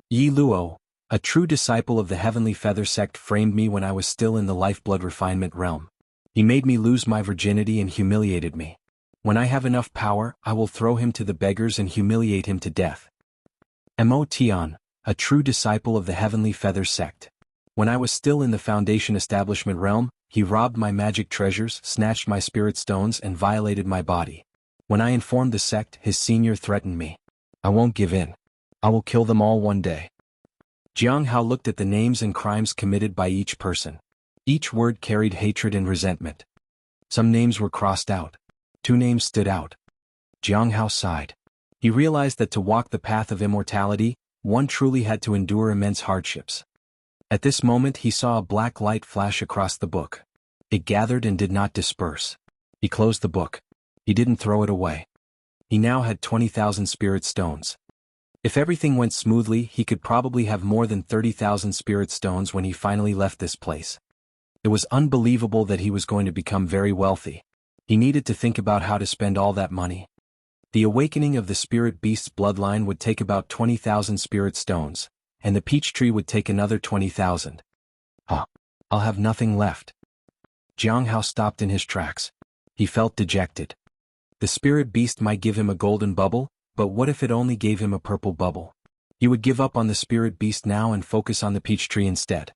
Yi Luo, a true disciple of the Heavenly Feather sect, framed me when I was still in the lifeblood refinement realm. He made me lose my virginity and humiliated me. When I have enough power, I will throw him to the beggars and humiliate him to death. Mo Tian, a true disciple of the Heavenly Feather sect. When I was still in the Foundation establishment realm, he robbed my magic treasures, snatched my spirit stones and violated my body. When I informed the sect, his senior threatened me. I won't give in. I will kill them all one day. Jiang Hao looked at the names and crimes committed by each person. Each word carried hatred and resentment. Some names were crossed out. 2 names stood out. Jiang Hao sighed. He realized that to walk the path of immortality, one truly had to endure immense hardships. At this moment he saw a black light flash across the book. It gathered and did not disperse. He closed the book. He didn't throw it away. He now had 20,000 spirit stones. If everything went smoothly, he could probably have more than 30,000 spirit stones when he finally left this place. It was unbelievable that he was going to become very wealthy. He needed to think about how to spend all that money. The awakening of the spirit beast's bloodline would take about 20,000 spirit stones, and the peach tree would take another 20,000. I'll have nothing left. Jiang Hao stopped in his tracks. He felt dejected. The spirit beast might give him a golden bubble, but what if it only gave him a purple bubble? He would give up on the spirit beast now and focus on the peach tree instead.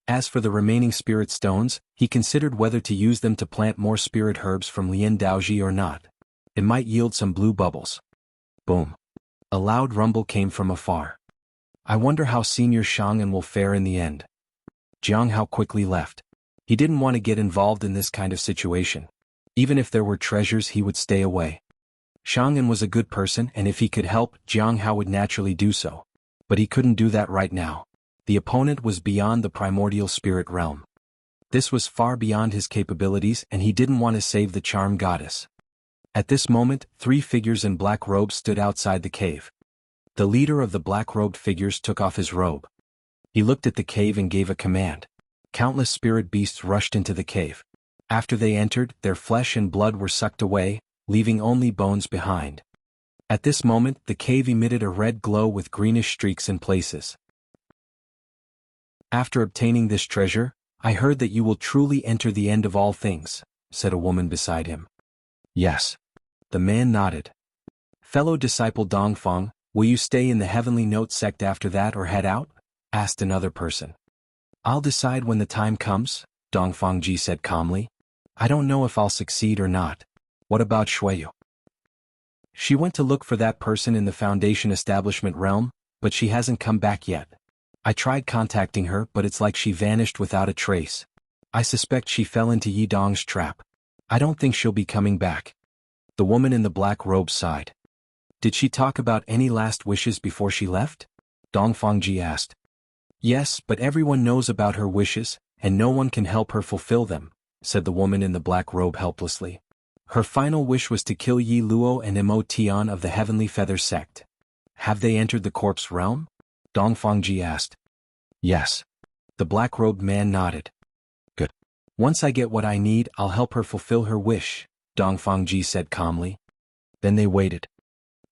As for the remaining spirit stones, he considered whether to use them to plant more spirit herbs from Lian Daoji or not. It might yield some blue bubbles. Boom. A loud rumble came from afar. I wonder how Senior Shang'an will fare in the end. Jiang Hao quickly left. He didn't want to get involved in this kind of situation. Even if there were treasures, he would stay away. Shang'an was a good person, and if he could help, Jiang Hao would naturally do so. But he couldn't do that right now. The opponent was beyond the primordial spirit realm. This was far beyond his capabilities, and he didn't want to save the charm goddess. At this moment, 3 figures in black robes stood outside the cave. The leader of the black-robed figures took off his robe. He looked at the cave and gave a command. Countless spirit beasts rushed into the cave. After they entered, their flesh and blood were sucked away, leaving only bones behind. At this moment, the cave emitted a red glow with greenish streaks in places. After obtaining this treasure, I heard that you will truly enter the end of all things, said a woman beside him. Yes. The man nodded. Fellow disciple Dongfang, will you stay in the Heavenly Note sect after that or head out? Asked another person. I'll decide when the time comes, Dongfang Ji said calmly. I don't know if I'll succeed or not. What about Shuiyu? She went to look for that person in the Foundation establishment realm, but she hasn't come back yet. I tried contacting her, but it's like she vanished without a trace. I suspect she fell into Yi Dong's trap. I don't think she'll be coming back. The woman in the black robe sighed. Did she talk about any last wishes before she left? Dongfang Ji asked. Yes, but everyone knows about her wishes, and no one can help her fulfill them," said the woman in the black robe helplessly. Her final wish was to kill Yi Luo and Mo Tian of the Heavenly Feather sect. "Have they entered the corpse realm?" Dongfangji asked. "Yes." The black-robed man nodded. "Good. Once I get what I need, I'll help her fulfill her wish," Dongfangji said calmly. Then they waited.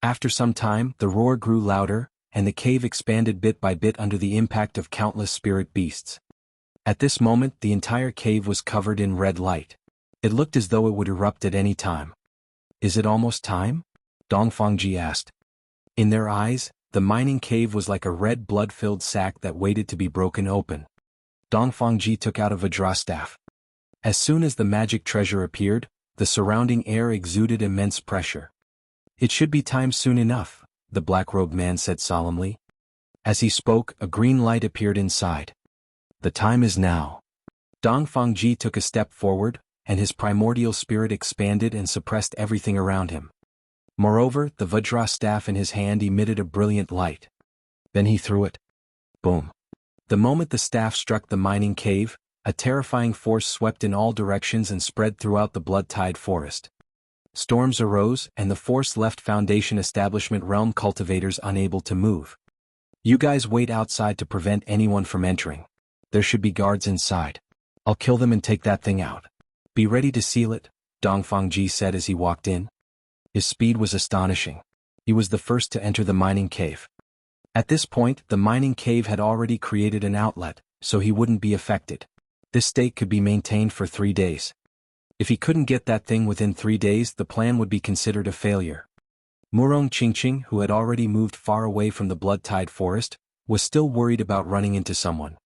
After some time, the roar grew louder, and the cave expanded bit by bit under the impact of countless spirit beasts. At this moment, the entire cave was covered in red light. It looked as though it would erupt at any time. "Is it almost time?" Dongfangji asked. In their eyes, the mining cave was like a red blood-filled sack that waited to be broken open. Dongfangji took out a Vajra staff. As soon as the magic treasure appeared, the surrounding air exuded immense pressure. "It should be time soon enough," the black-robed man said solemnly. As he spoke, a green light appeared inside. "The time is now." Dongfangji took a step forward, and his primordial spirit expanded and suppressed everything around him. Moreover, the Vajra staff in his hand emitted a brilliant light. Then he threw it. Boom. The moment the staff struck the mining cave, a terrifying force swept in all directions and spread throughout the blood-tide forest. Storms arose, and the force left Foundation Establishment Realm cultivators unable to move. "You guys wait outside to prevent anyone from entering. There should be guards inside. I'll kill them and take that thing out. Be ready to seal it," Dongfangji said as he walked in. His speed was astonishing. He was the first to enter the mining cave. At this point, the mining cave had already created an outlet, so he wouldn't be affected. This state could be maintained for 3 days. If he couldn't get that thing within 3 days, the plan would be considered a failure. Murong Qingqing, who had already moved far away from the blood-tide forest, was still worried about running into someone.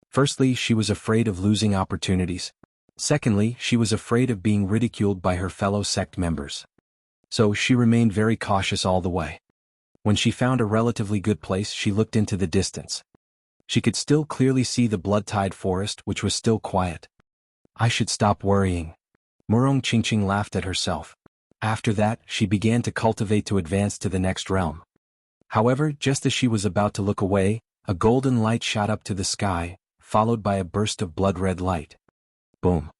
Firstly, she was afraid of losing opportunities. Secondly, she was afraid of being ridiculed by her fellow sect members. So she remained very cautious all the way. When she found a relatively good place, she looked into the distance. She could still clearly see the blood-tide forest, which was still quiet. "I should stop worrying." Murong Qingqing laughed at herself. After that, she began to cultivate to advance to the next realm. However, just as she was about to look away, a golden light shot up to the sky, followed by a burst of blood-red light. Boom.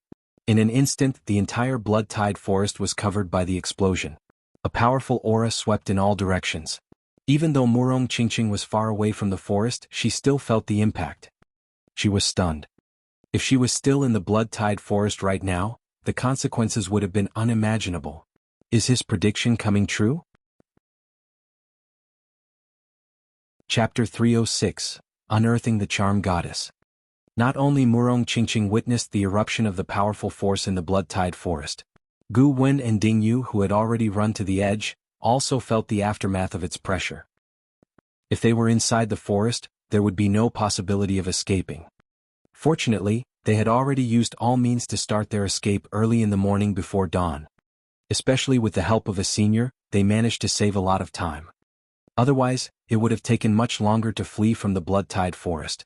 In an instant, the entire blood-tide forest was covered by the explosion. A powerful aura swept in all directions. Even though Murong Qingqing was far away from the forest, she still felt the impact. She was stunned. If she was still in the blood-tide forest right now, the consequences would have been unimaginable. Is his prediction coming true? Chapter 306, Unearthing the Charm Goddess. Not only Murong Qingqing witnessed the eruption of the powerful force in the blood-tide forest. Gu Wen and Ding Yu, who had already run to the edge, also felt the aftermath of its pressure. If they were inside the forest, there would be no possibility of escaping. Fortunately, they had already used all means to start their escape early in the morning before dawn. Especially with the help of a senior, they managed to save a lot of time. Otherwise, it would have taken much longer to flee from the blood-tide forest.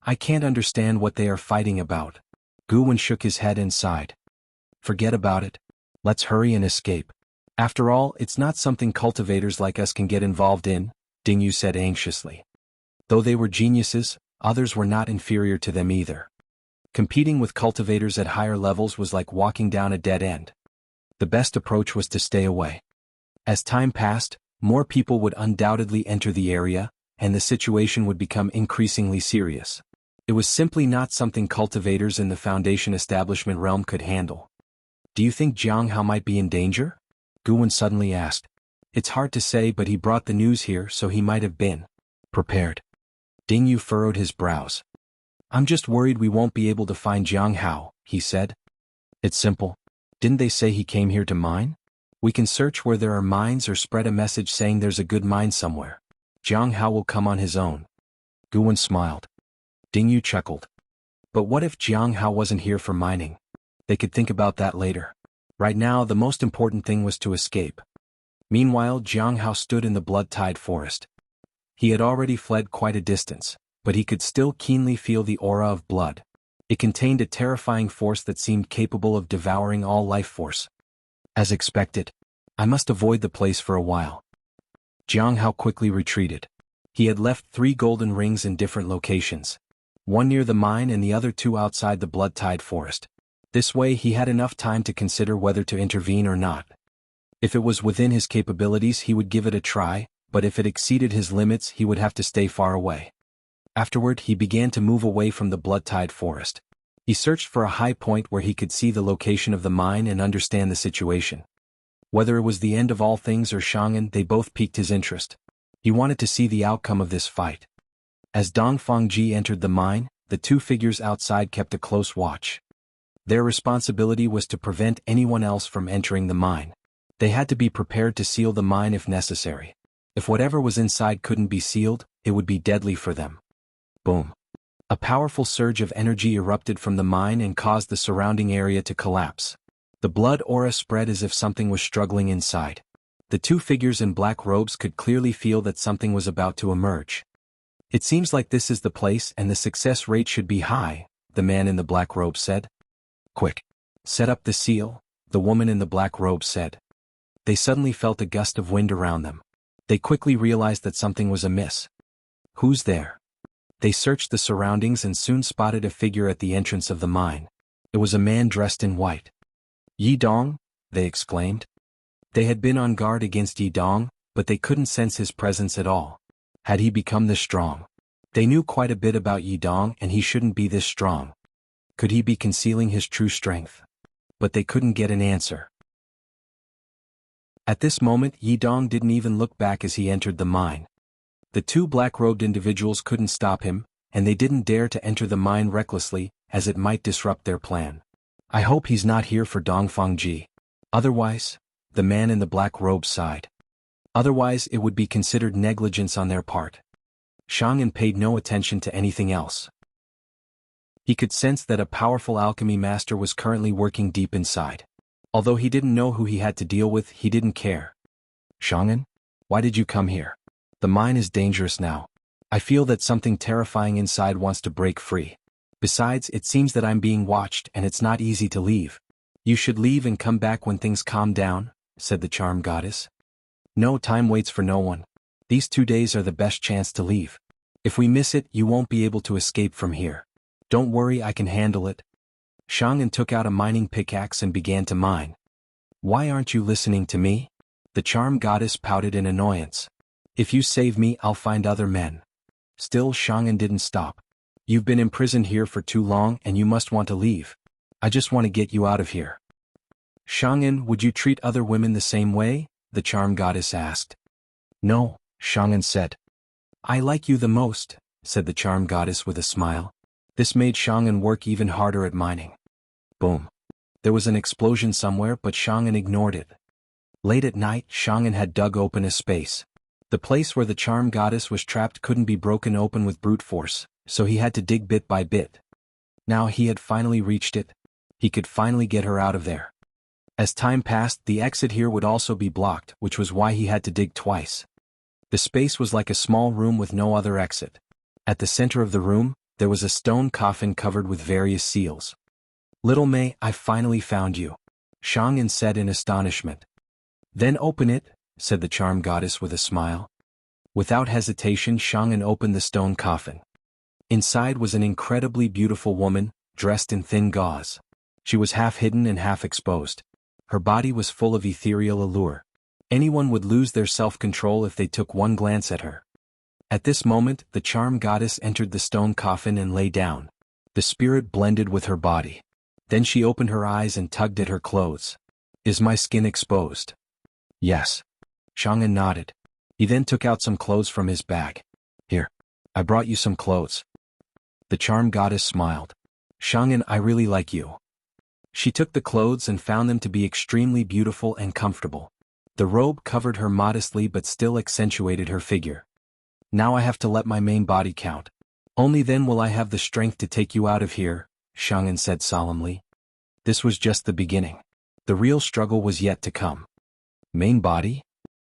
"I can't understand what they are fighting about." Gu Wen shook his head and sighed. "Forget about it. Let's hurry and escape. After all, it's not something cultivators like us can get involved in," Ding Yu said anxiously. Though they were geniuses, others were not inferior to them either. Competing with cultivators at higher levels was like walking down a dead end. The best approach was to stay away. As time passed, more people would undoubtedly enter the area, and the situation would become increasingly serious. It was simply not something cultivators in the Foundation Establishment realm could handle. "Do you think Jiang Hao might be in danger?" Gu Wen suddenly asked. "It's hard to say, but he brought the news here, so he might have been prepared." Ding Yu furrowed his brows. "I'm just worried we won't be able to find Jiang Hao," he said. "It's simple. Didn't they say he came here to mine? We can search where there are mines or spread a message saying there's a good mine somewhere. Jiang Hao will come on his own." Gu Wen smiled. Ding Yu chuckled. "But what if Jiang Hao wasn't here for mining? They could think about that later. Right now, the most important thing was to escape." Meanwhile, Jiang Hao stood in the blood-tide forest. He had already fled quite a distance, but he could still keenly feel the aura of blood. It contained a terrifying force that seemed capable of devouring all life force. As expected, I must avoid the place for a while. Jiang Hao quickly retreated. He had left 3 golden rings in different locations. one near the mine and the other two outside the blood-tide forest. This way he had enough time to consider whether to intervene or not. If it was within his capabilities he would give it a try, but if it exceeded his limits he would have to stay far away. Afterward he began to move away from the blood-tide forest. He searched for a high point where he could see the location of the mine and understand the situation. Whether it was the end of all things or Shang'an, they both piqued his interest. He wanted to see the outcome of this fight. As Dong Fengji entered the mine, the two figures outside kept a close watch. Their responsibility was to prevent anyone else from entering the mine. They had to be prepared to seal the mine if necessary. If whatever was inside couldn't be sealed, it would be deadly for them. Boom. A powerful surge of energy erupted from the mine and caused the surrounding area to collapse. The blood aura spread as if something was struggling inside. The two figures in black robes could clearly feel that something was about to emerge. It seems like this is the place and the success rate should be high, the man in the black robe said. Quick. Set up the seal, the woman in the black robe said. They suddenly felt a gust of wind around them. They quickly realized that something was amiss. Who's there? They searched the surroundings and soon spotted a figure at the entrance of the mine. It was a man dressed in white. Yi Dong, they exclaimed. They had been on guard against Yi Dong, but they couldn't sense his presence at all. Had he become this strong? They knew quite a bit about Yi Dong and he shouldn't be this strong. Could he be concealing his true strength? But they couldn't get an answer. At this moment Yi Dong didn't even look back as he entered the mine. The two black-robed individuals couldn't stop him, and they didn't dare to enter the mine recklessly, as it might disrupt their plan. I hope he's not here for Dong Fengji. Otherwise, the man in the black robe sighed. Otherwise it would be considered negligence on their part. Shang'an paid no attention to anything else. He could sense that a powerful alchemy master was currently working deep inside. Although he didn't know who he had to deal with, he didn't care. Shang'an, why did you come here? The mine is dangerous now. I feel that something terrifying inside wants to break free. Besides, it seems that I'm being watched and it's not easy to leave. You should leave and come back when things calm down, said the charm goddess. No, time waits for no one. These 2 days are the best chance to leave. If we miss it, you won't be able to escape from here. Don't worry, I can handle it. Shang'an took out a mining pickaxe and began to mine. Why aren't you listening to me? The charm goddess pouted in annoyance. If you save me, I'll find other men. Still, Shang'an didn't stop. You've been imprisoned here for too long and you must want to leave. I just want to get you out of here. Shang'an, would you treat other women the same way? The charm goddess asked. No, Shang'an said. I like you the most, said the charm goddess with a smile. This made Shang'an work even harder at mining. Boom. There was an explosion somewhere, but Shang'an ignored it. Late at night, Shang'an had dug open a space. The place where the charm goddess was trapped couldn't be broken open with brute force, so he had to dig bit by bit. Now he had finally reached it. He could finally get her out of there. As time passed, the exit here would also be blocked, which was why he had to dig twice. The space was like a small room with no other exit. At the center of the room, there was a stone coffin covered with various seals. Little May, I finally found you, Shang'an said in astonishment. Then open it, said the charm goddess with a smile. Without hesitation, Shang'an opened the stone coffin. Inside was an incredibly beautiful woman, dressed in thin gauze. She was half hidden and half exposed. Her body was full of ethereal allure. Anyone would lose their self-control if they took one glance at her. At this moment, the charm goddess entered the stone coffin and lay down. The spirit blended with her body. Then she opened her eyes and tugged at her clothes. Is my skin exposed? Yes. Shang'an nodded. He then took out some clothes from his bag. Here. I brought you some clothes. The charm goddess smiled. Shang'an, I really like you. She took the clothes and found them to be extremely beautiful and comfortable. The robe covered her modestly but still accentuated her figure. Now I have to let my main body count. Only then will I have the strength to take you out of here, Shang'an said solemnly. This was just the beginning. The real struggle was yet to come. Main body?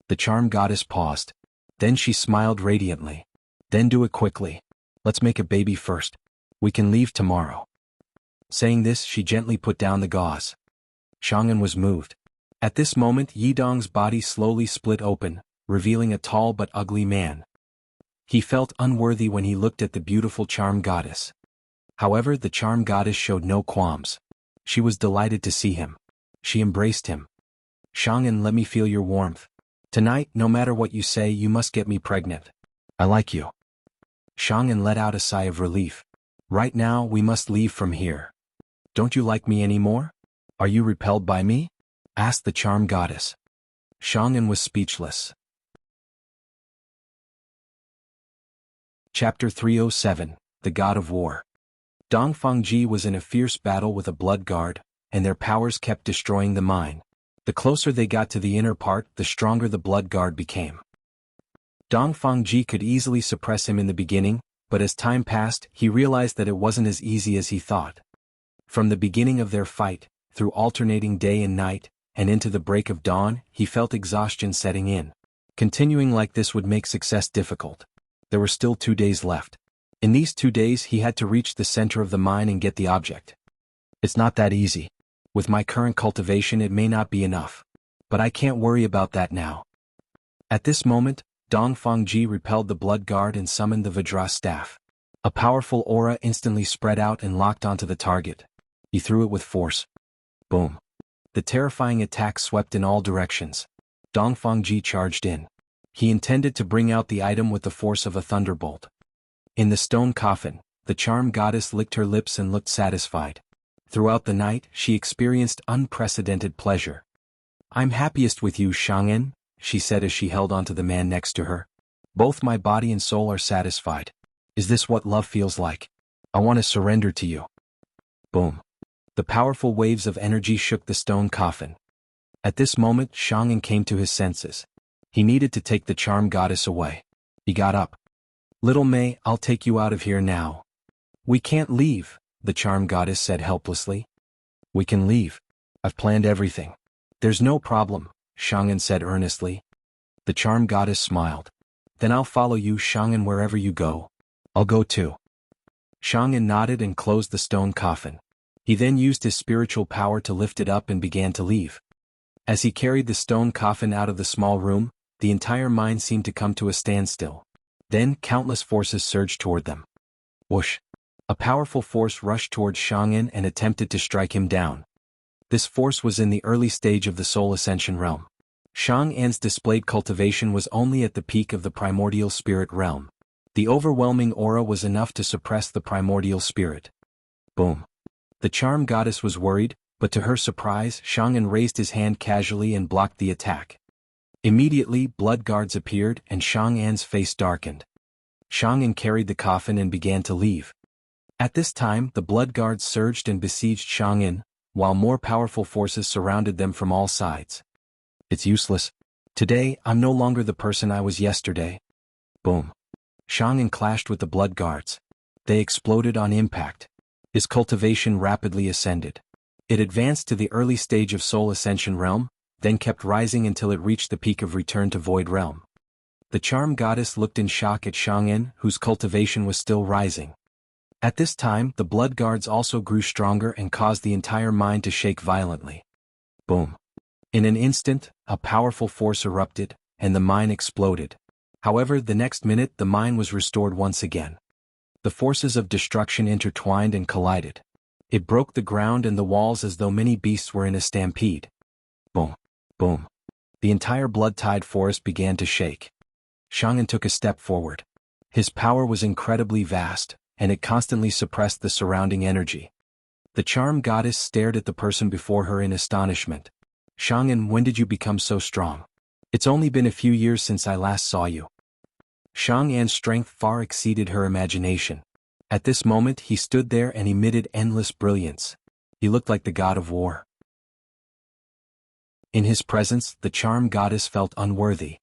The charm goddess paused. Then she smiled radiantly. Then do it quickly. Let's make a baby first. We can leave tomorrow. Saying this, she gently put down the gauze. Shang'an was moved. At this moment, Yi Dong's body slowly split open, revealing a tall but ugly man. He felt unworthy when he looked at the beautiful charm goddess. However, the charm goddess showed no qualms. She was delighted to see him. She embraced him. Shang'an, let me feel your warmth. Tonight, no matter what you say, you must get me pregnant. I like you. Shang'an let out a sigh of relief. Right now, we must leave from here. Don't you like me anymore? Are you repelled by me? Asked the charm goddess. Shang'an was speechless. Chapter 307, The God of War. Dongfangji was in a fierce battle with a blood guard, and their powers kept destroying the mine. The closer they got to the inner part, the stronger the blood guard became. Dongfangji could easily suppress him in the beginning, but as time passed, he realized that it wasn't as easy as he thought. From the beginning of their fight, through alternating day and night, and into the break of dawn, he felt exhaustion setting in. Continuing like this would make success difficult. There were still 2 days left. In these 2 days he had to reach the center of the mine and get the object. It's not that easy. With my current cultivation it may not be enough. But I can't worry about that now. At this moment, Dongfangji repelled the blood guard and summoned the Vajra staff. A powerful aura instantly spread out and locked onto the target. He threw it with force. Boom. The terrifying attack swept in all directions. Dongfangji charged in. He intended to bring out the item with the force of a thunderbolt. In the stone coffin, the charm goddess licked her lips and looked satisfied. Throughout the night, she experienced unprecedented pleasure. I'm happiest with you, Shang'an, she said as she held onto the man next to her. Both my body and soul are satisfied. Is this what love feels like? I want to surrender to you. Boom. The powerful waves of energy shook the stone coffin. At this moment, Shang'an came to his senses. He needed to take the charm goddess away. He got up. Little May, I'll take you out of here now. We can't leave, the charm goddess said helplessly. We can leave. I've planned everything. There's no problem, Shang'an said earnestly. The charm goddess smiled. Then I'll follow you, Shang'an, wherever you go. I'll go too. Shang'an nodded and closed the stone coffin. He then used his spiritual power to lift it up and began to leave. As he carried the stone coffin out of the small room, the entire mine seemed to come to a standstill. Then countless forces surged toward them. Whoosh! A powerful force rushed towards Shang'an and attempted to strike him down. This force was in the early stage of the soul ascension realm. Shang'an's displayed cultivation was only at the peak of the primordial spirit realm. The overwhelming aura was enough to suppress the primordial spirit. Boom! The charm goddess was worried, but to her surprise, Shang'an raised his hand casually and blocked the attack. Immediately, blood guards appeared and Shang'an's face darkened. Shang'an carried the coffin and began to leave. At this time, the blood guards surged and besieged Shang'an, while more powerful forces surrounded them from all sides. It's useless. Today, I'm no longer the person I was yesterday. Boom. Shang'an clashed with the blood guards. They exploded on impact. His cultivation rapidly ascended. It advanced to the early stage of soul ascension realm, then kept rising until it reached the peak of return to void realm. The charm goddess looked in shock at Shang'an, whose cultivation was still rising. At this time, the blood guards also grew stronger and caused the entire mine to shake violently. Boom. In an instant, a powerful force erupted, and the mine exploded. However, the next minute the mine was restored once again. The forces of destruction intertwined and collided. It broke the ground and the walls as though many beasts were in a stampede. Boom. Boom. The entire blood-tide forest began to shake. Shang'an took a step forward. His power was incredibly vast, and it constantly suppressed the surrounding energy. The charm goddess stared at the person before her in astonishment. Shang'an, when did you become so strong? It's only been a few years since I last saw you. Shang'an's strength far exceeded her imagination. At this moment he stood there and emitted endless brilliance. He looked like the god of war. In his presence, the charm goddess felt unworthy.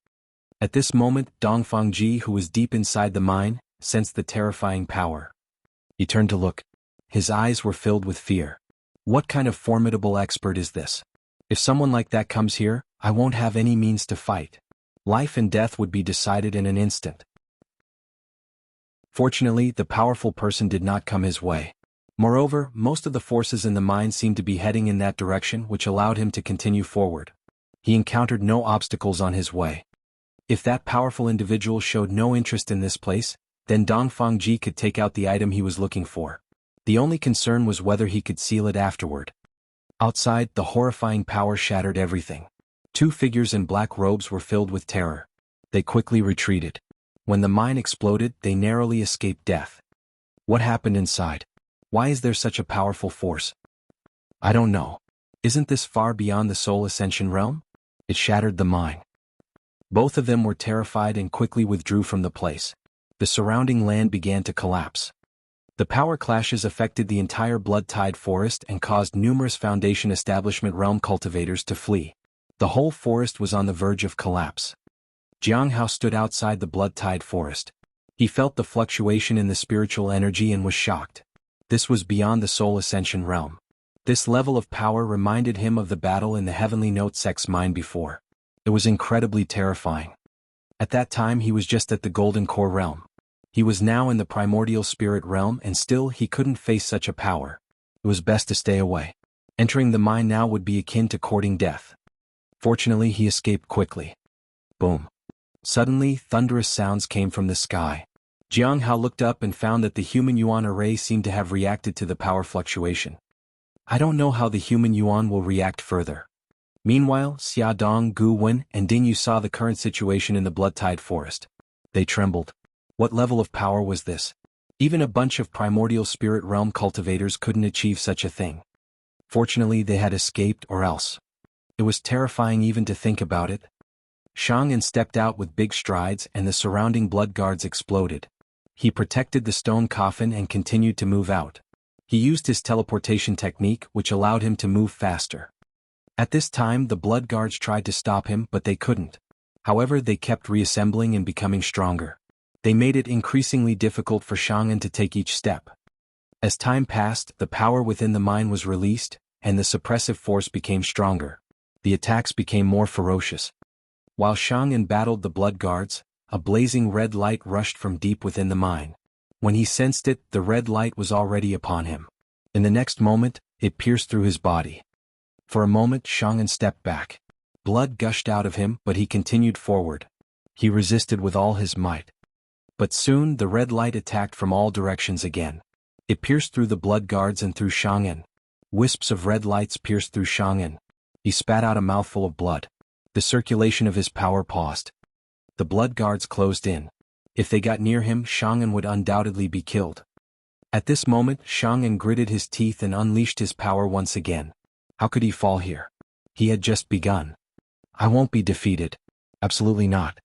At this moment, Dongfangji, who was deep inside the mine, sensed the terrifying power. He turned to look. His eyes were filled with fear. What kind of formidable expert is this? If someone like that comes here, I won't have any means to fight. Life and death would be decided in an instant. Fortunately, the powerful person did not come his way. Moreover, most of the forces in the mine seemed to be heading in that direction, which allowed him to continue forward. He encountered no obstacles on his way. If that powerful individual showed no interest in this place, then Dongfangji could take out the item he was looking for. The only concern was whether he could seal it afterward. Outside, the horrifying power shattered everything. Two figures in black robes were filled with terror. They quickly retreated. When the mine exploded, they narrowly escaped death. What happened inside? Why is there such a powerful force? I don't know. Isn't this far beyond the soul ascension realm? It shattered the mine. Both of them were terrified and quickly withdrew from the place. The surrounding land began to collapse. The power clashes affected the entire blood-tide forest and caused numerous Foundation Establishment realm cultivators to flee. The whole forest was on the verge of collapse. Jiang Hao stood outside the blood-tide forest. He felt the fluctuation in the spiritual energy and was shocked. This was beyond the soul ascension realm. This level of power reminded him of the battle in the Heavenly Note Sex mine before. It was incredibly terrifying. At that time he was just at the Golden Core realm. He was now in the primordial spirit realm and still he couldn't face such a power. It was best to stay away. Entering the mine now would be akin to courting death. Fortunately he escaped quickly. Boom. Suddenly, thunderous sounds came from the sky. Jiang Hao looked up and found that the human yuan array seemed to have reacted to the power fluctuation. I don't know how the human yuan will react further. Meanwhile, Xia Dong, Gu Wen, and Ding Yu saw the current situation in the blood-tide forest. They trembled. What level of power was this? Even a bunch of primordial spirit realm cultivators couldn't achieve such a thing. Fortunately, they had escaped or else. It was terrifying even to think about it. Shang'an stepped out with big strides and the surrounding blood guards exploded. He protected the stone coffin and continued to move out. He used his teleportation technique which allowed him to move faster. At this time the blood guards tried to stop him but they couldn't. However, they kept reassembling and becoming stronger. They made it increasingly difficult for Shang'an to take each step. As time passed, the power within the mine was released, and the suppressive force became stronger. The attacks became more ferocious. While Shang'an battled the blood guards, a blazing red light rushed from deep within the mine. When he sensed it, the red light was already upon him. In the next moment, it pierced through his body. For a moment Shang'an stepped back. Blood gushed out of him but he continued forward. He resisted with all his might. But soon the red light attacked from all directions again. It pierced through the blood guards and through Shang'an. Wisps of red lights pierced through Shang'an. He spat out a mouthful of blood. The circulation of his power paused. The blood guards closed in. If they got near him, Shang'an would undoubtedly be killed. At this moment, Shang'an gritted his teeth and unleashed his power once again. How could he fall here? He had just begun. I won't be defeated. Absolutely not.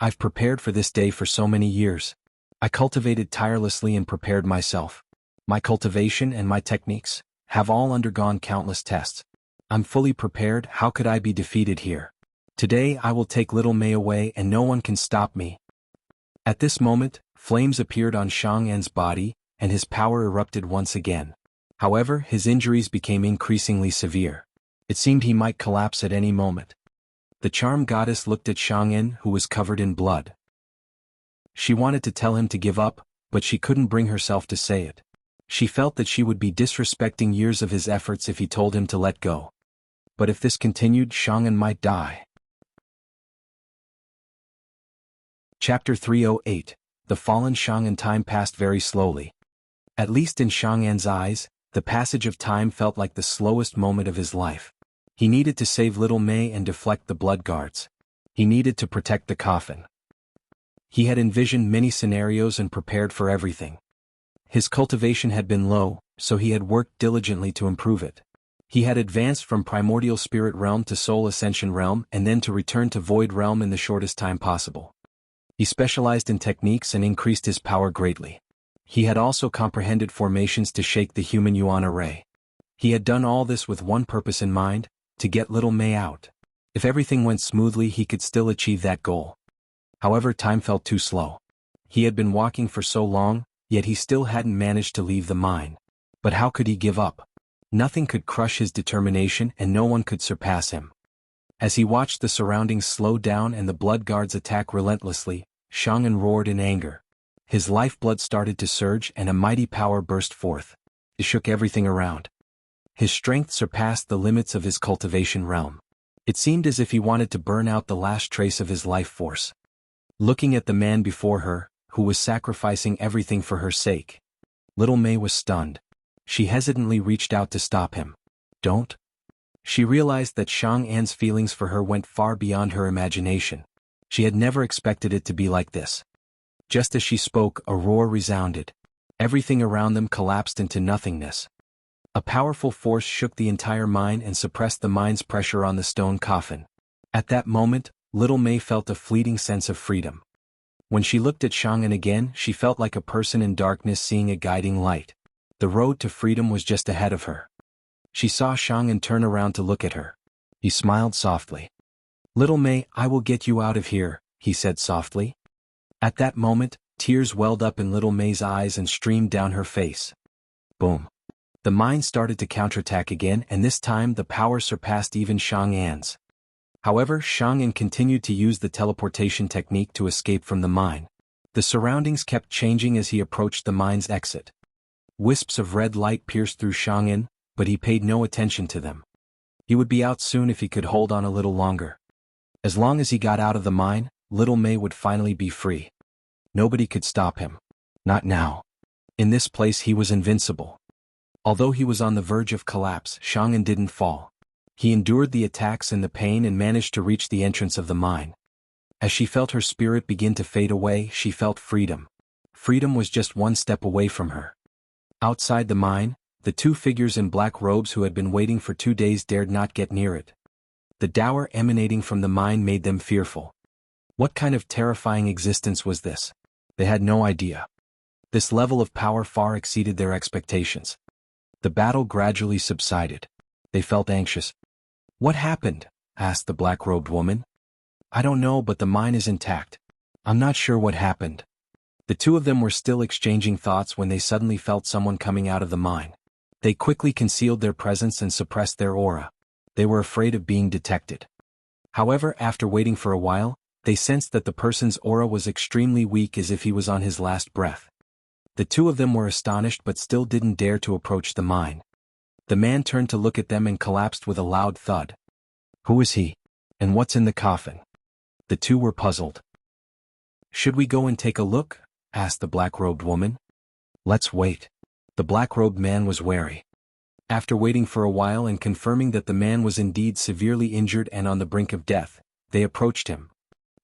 I've prepared for this day for so many years. I cultivated tirelessly and prepared myself. My cultivation and my techniques have all undergone countless tests. I'm fully prepared. How could I be defeated here? Today I will take little Mei away and no one can stop me. At this moment, flames appeared on Shang'an's body, and his power erupted once again. However, his injuries became increasingly severe. It seemed he might collapse at any moment. The charm goddess looked at Shang'an, who was covered in blood. She wanted to tell him to give up, but she couldn't bring herself to say it. She felt that she would be disrespecting years of his efforts if he told him to let go. But if this continued, Shang'an might die. Chapter 308. The Fallen Shang'an. Time passed very slowly. At least in Shang'an's eyes, the passage of time felt like the slowest moment of his life. He needed to save little Mei and deflect the blood guards. He needed to protect the coffin. He had envisioned many scenarios and prepared for everything. His cultivation had been low, so he had worked diligently to improve it. He had advanced from primordial spirit realm to soul ascension realm and then to return to void realm in the shortest time possible. He specialized in techniques and increased his power greatly. He had also comprehended formations to shake the human yuan array. He had done all this with one purpose in mind, to get little Mei out. If everything went smoothly he could still achieve that goal. However, time felt too slow. He had been walking for so long, yet he still hadn't managed to leave the mine. But how could he give up? Nothing could crush his determination and no one could surpass him. As he watched the surroundings slow down and the blood guards attack relentlessly, Shang'an roared in anger. His lifeblood started to surge and a mighty power burst forth. It shook everything around. His strength surpassed the limits of his cultivation realm. It seemed as if he wanted to burn out the last trace of his life force. Looking at the man before her, who was sacrificing everything for her sake, little Mei was stunned. She hesitantly reached out to stop him. Don't. She realized that Xiang An's feelings for her went far beyond her imagination. She had never expected it to be like this. Just as she spoke, a roar resounded. Everything around them collapsed into nothingness. A powerful force shook the entire mine and suppressed the mine's pressure on the stone coffin. At that moment, little Mei felt a fleeting sense of freedom. When she looked at Xiang An again, she felt like a person in darkness seeing a guiding light. The road to freedom was just ahead of her. She saw Xiang An turn around to look at her. He smiled softly. "Little Mei, I will get you out of here," he said softly. At that moment, tears welled up in little Mei's eyes and streamed down her face. Boom. The mine started to counterattack again, and this time the power surpassed even Xiang An's. However, Xiang An continued to use the teleportation technique to escape from the mine. The surroundings kept changing as he approached the mine's exit. Wisps of red light pierced through Xiang An, but he paid no attention to them. He would be out soon if he could hold on a little longer. As long as he got out of the mine, little Mei would finally be free. Nobody could stop him. Not now. In this place he was invincible. Although he was on the verge of collapse, Xiang An didn't fall. He endured the attacks and the pain and managed to reach the entrance of the mine. As she felt her spirit begin to fade away, she felt freedom. Freedom was just one step away from her. Outside the mine, the two figures in black robes who had been waiting for 2 days dared not get near it. The dower emanating from the mine made them fearful. What kind of terrifying existence was this? They had no idea. This level of power far exceeded their expectations. The battle gradually subsided. They felt anxious. "What happened?" asked the black-robed woman. "I don't know, but the mine is intact. I'm not sure what happened." The two of them were still exchanging thoughts when they suddenly felt someone coming out of the mine. They quickly concealed their presence and suppressed their aura. They were afraid of being detected. However, after waiting for a while, they sensed that the person's aura was extremely weak, as if he was on his last breath. The two of them were astonished but still didn't dare to approach the mine. The man turned to look at them and collapsed with a loud thud. Who is he? And what's in the coffin? The two were puzzled. "Should we go and take a look?" asked the black-robed woman. "Let's wait." The black-robed man was wary. After waiting for a while and confirming that the man was indeed severely injured and on the brink of death, they approached him.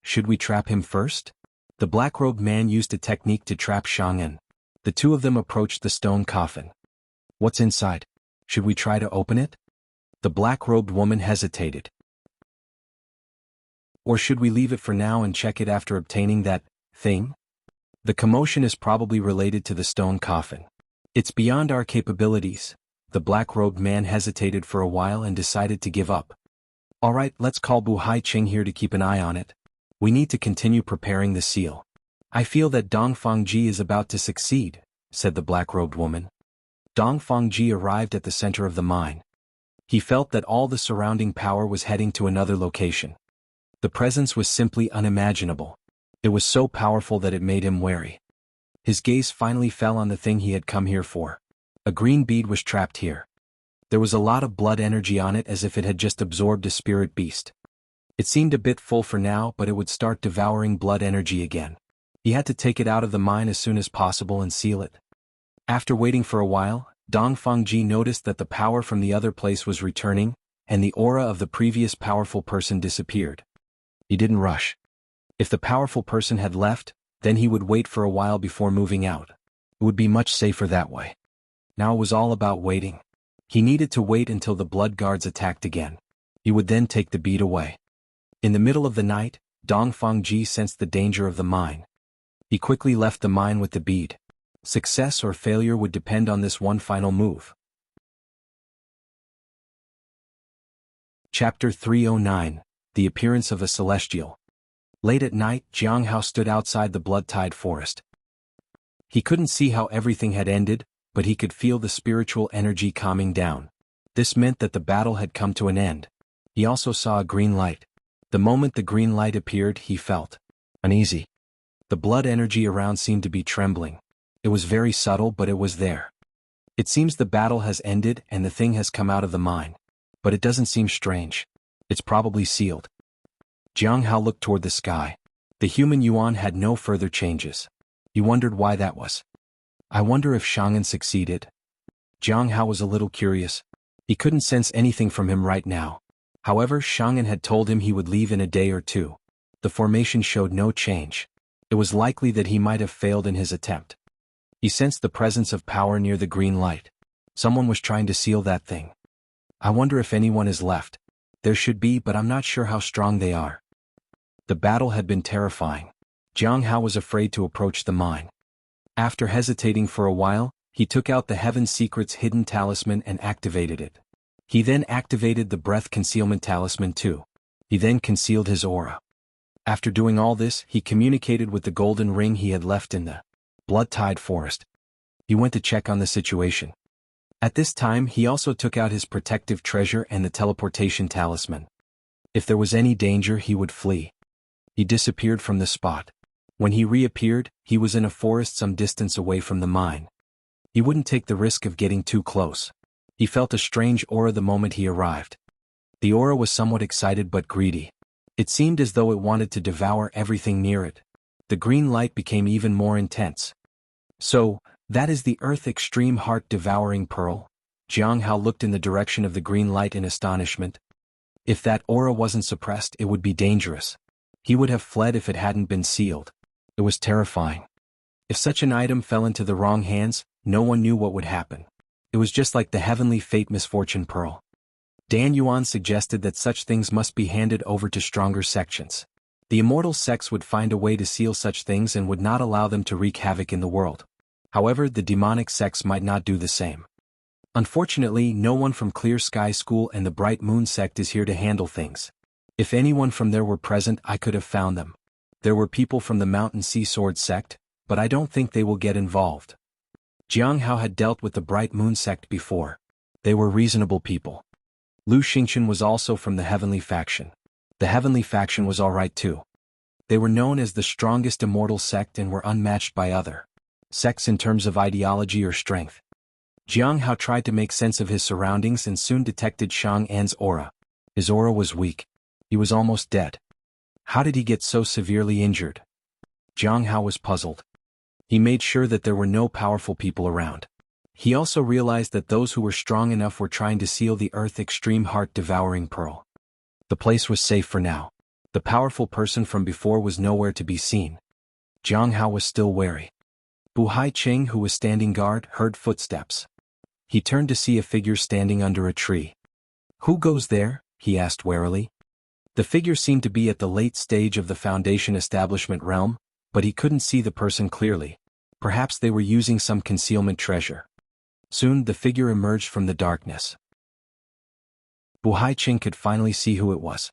"Should we trap him first?" The black-robed man used a technique to trap Xiang An. The two of them approached the stone coffin. "What's inside? Should we try to open it?" The black-robed woman hesitated. "Or should we leave it for now and check it after obtaining that thing? The commotion is probably related to the stone coffin. It's beyond our capabilities." The black-robed man hesitated for a while and decided to give up. "All right, let's call Bu Haiqing here to keep an eye on it. We need to continue preparing the seal." "I feel that Dongfangji is about to succeed," said the black-robed woman. Dongfangji arrived at the center of the mine. He felt that all the surrounding power was heading to another location. The presence was simply unimaginable. It was so powerful that it made him wary. His gaze finally fell on the thing he had come here for. A green bead was trapped here. There was a lot of blood energy on it, as if it had just absorbed a spirit beast. It seemed a bit full for now, but it would start devouring blood energy again. He had to take it out of the mine as soon as possible and seal it. After waiting for a while, Dongfangji noticed that the power from the other place was returning, and the aura of the previous powerful person disappeared. He didn't rush. If the powerful person had left, then he would wait for a while before moving out. It would be much safer that way. Now it was all about waiting. He needed to wait until the blood guards attacked again. He would then take the bead away. In the middle of the night, Dongfangji sensed the danger of the mine. He quickly left the mine with the bead. Success or failure would depend on this one final move. Chapter 309: The Appearance of a Celestial. Late at night, Jiang Hao stood outside the blood-tied forest. He couldn't see how everything had ended, but he could feel the spiritual energy calming down. This meant that the battle had come to an end. He also saw a green light. The moment the green light appeared, he felt uneasy. The blood energy around seemed to be trembling. It was very subtle, but it was there. It seems the battle has ended and the thing has come out of the mine. But it doesn't seem strange. It's probably sealed. Jiang Hao looked toward the sky. The human yuan had no further changes. He wondered why that was. "I wonder if Xiang An succeeded." Jiang Hao was a little curious. He couldn't sense anything from him right now. However, Shang'an had told him he would leave in a day or two. The formation showed no change. It was likely that he might have failed in his attempt. He sensed the presence of power near the green light. Someone was trying to seal that thing. I wonder if anyone is left. There should be, but I'm not sure how strong they are. The battle had been terrifying. Jiang Hao was afraid to approach the mine. After hesitating for a while, he took out the Heaven Secret's hidden talisman and activated it. He then activated the breath concealment talisman too. He then concealed his aura. After doing all this, he communicated with the golden ring he had left in the blood-tide forest. He went to check on the situation. At this time, he also took out his protective treasure and the teleportation talisman. If there was any danger, he would flee. He disappeared from the spot. When he reappeared, he was in a forest some distance away from the mine. He wouldn't take the risk of getting too close. He felt a strange aura the moment he arrived. The aura was somewhat excited but greedy. It seemed as though it wanted to devour everything near it. The green light became even more intense. So, that is the Earth Extreme Heart-Devouring Pearl? Jiang Hao looked in the direction of the green light in astonishment. If that aura wasn't suppressed, it would be dangerous. He would have fled if it hadn't been sealed. It was terrifying. If such an item fell into the wrong hands, no one knew what would happen. It was just like the Heavenly Fate Misfortune Pearl. Dan Yuan suggested that such things must be handed over to stronger sections. The immortal sects would find a way to seal such things and would not allow them to wreak havoc in the world. However, the demonic sects might not do the same. Unfortunately, no one from Clear Sky School and the Bright Moon sect is here to handle things. If anyone from there were present, I could have found them. There were people from the Mountain Sea Sword sect, but I don't think they will get involved. Jiang Hao had dealt with the Bright Moon sect before. They were reasonable people. Lu Xingchen was also from the Heavenly faction. The Heavenly faction was alright too. They were known as the strongest immortal sect and were unmatched by other sects in terms of ideology or strength. Jiang Hao tried to make sense of his surroundings and soon detected Shang-An's aura. His aura was weak. He was almost dead. How did he get so severely injured? Jiang Hao was puzzled. He made sure that there were no powerful people around. He also realized that those who were strong enough were trying to seal the Earth Extreme Heart-Devouring Pearl. The place was safe for now. The powerful person from before was nowhere to be seen. Jiang Hao was still wary. Bu Haiqing, who was standing guard, heard footsteps. He turned to see a figure standing under a tree. "Who goes there?" he asked warily. The figure seemed to be at the late stage of the Foundation establishment realm, but he couldn't see the person clearly. Perhaps they were using some concealment treasure. Soon the figure emerged from the darkness. Bu Haiqing could finally see who it was.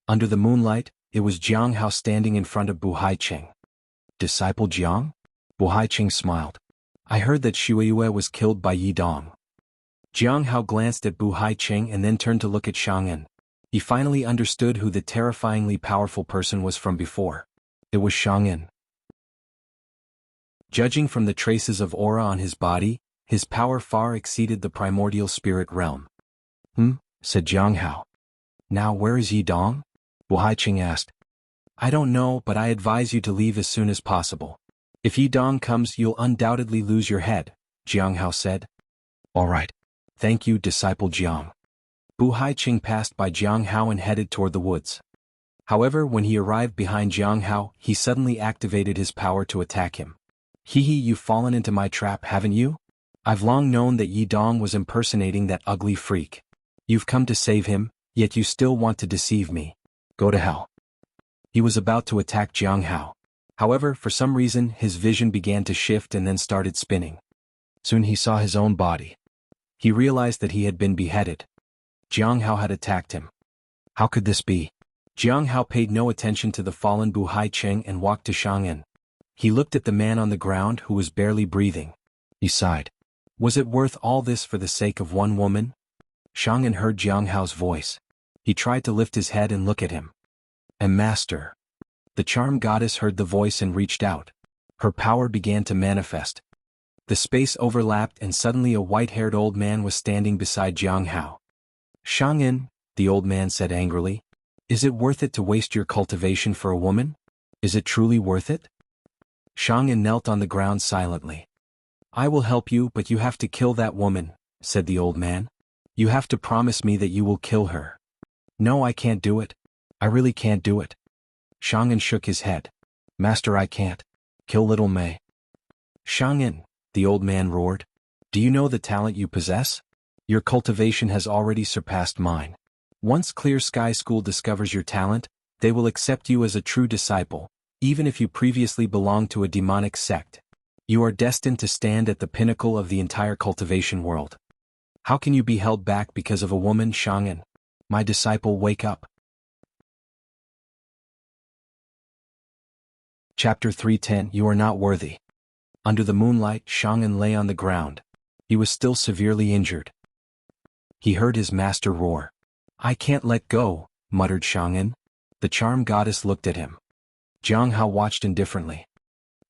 Under the moonlight, it was Jiang Hao standing in front of Bu Haiqing. "Disciple Jiang?" Bu Haiqing smiled. "I heard that Xueyue was killed by Yi Dong." Jiang Hao glanced at Bu Haiqing and then turned to look at Shang'an. He finally understood who the terrifyingly powerful person was from before. It was Shang'an. Judging from the traces of aura on his body, his power far exceeded the primordial spirit realm. Said Jiang Hao. "Now where is Yi Dong?" Bu Haiqing asked. "I don't know, but I advise you to leave as soon as possible. If Yi Dong comes, you'll undoubtedly lose your head," Jiang Hao said. "All right. Thank you, Disciple Jiang." Bu Haiqing passed by Jiang Hao and headed toward the woods. However, when he arrived behind Jiang Hao, he suddenly activated his power to attack him. You've fallen into my trap, haven't you? I've long known that Yi Dong was impersonating that ugly freak. You've come to save him, yet you still want to deceive me. Go to hell." He was about to attack Jiang Hao. However, for some reason, his vision began to shift and then started spinning. Soon he saw his own body. He realized that he had been beheaded. Jiang Hao had attacked him. How could this be? Jiang Hao paid no attention to the fallen Bu Haiqing and walked to Shang'an. He looked at the man on the ground who was barely breathing. He sighed. Was it worth all this for the sake of one woman? Shang'an heard Jiang Hao's voice. He tried to lift his head and look at him. Master. The charm goddess heard the voice and reached out. Her power began to manifest. The space overlapped and suddenly a white-haired old man was standing beside Jiang Hao. "Shang'an," the old man said angrily, "is it worth it to waste your cultivation for a woman? Is it truly worth it?" Shang'an knelt on the ground silently. "I will help you, but you have to kill that woman," said the old man. You have to promise me that you will kill her. No, I can't do it. I really can't do it. Shang'an shook his head. Master, I can't. Kill little Mei. Shang'an, the old man roared. Do you know the talent you possess? Your cultivation has already surpassed mine. Once Clear Sky School discovers your talent, they will accept you as a true disciple, even if you previously belonged to a demonic sect. You are destined to stand at the pinnacle of the entire cultivation world. How can you be held back because of a woman, Shang'an? My disciple, wake up. Chapter 310. You are not worthy. Under the moonlight, Shang'an lay on the ground. He was still severely injured. He heard his master roar. I can't let go, muttered Shang'an. The charm goddess looked at him. Jiang Hao watched indifferently.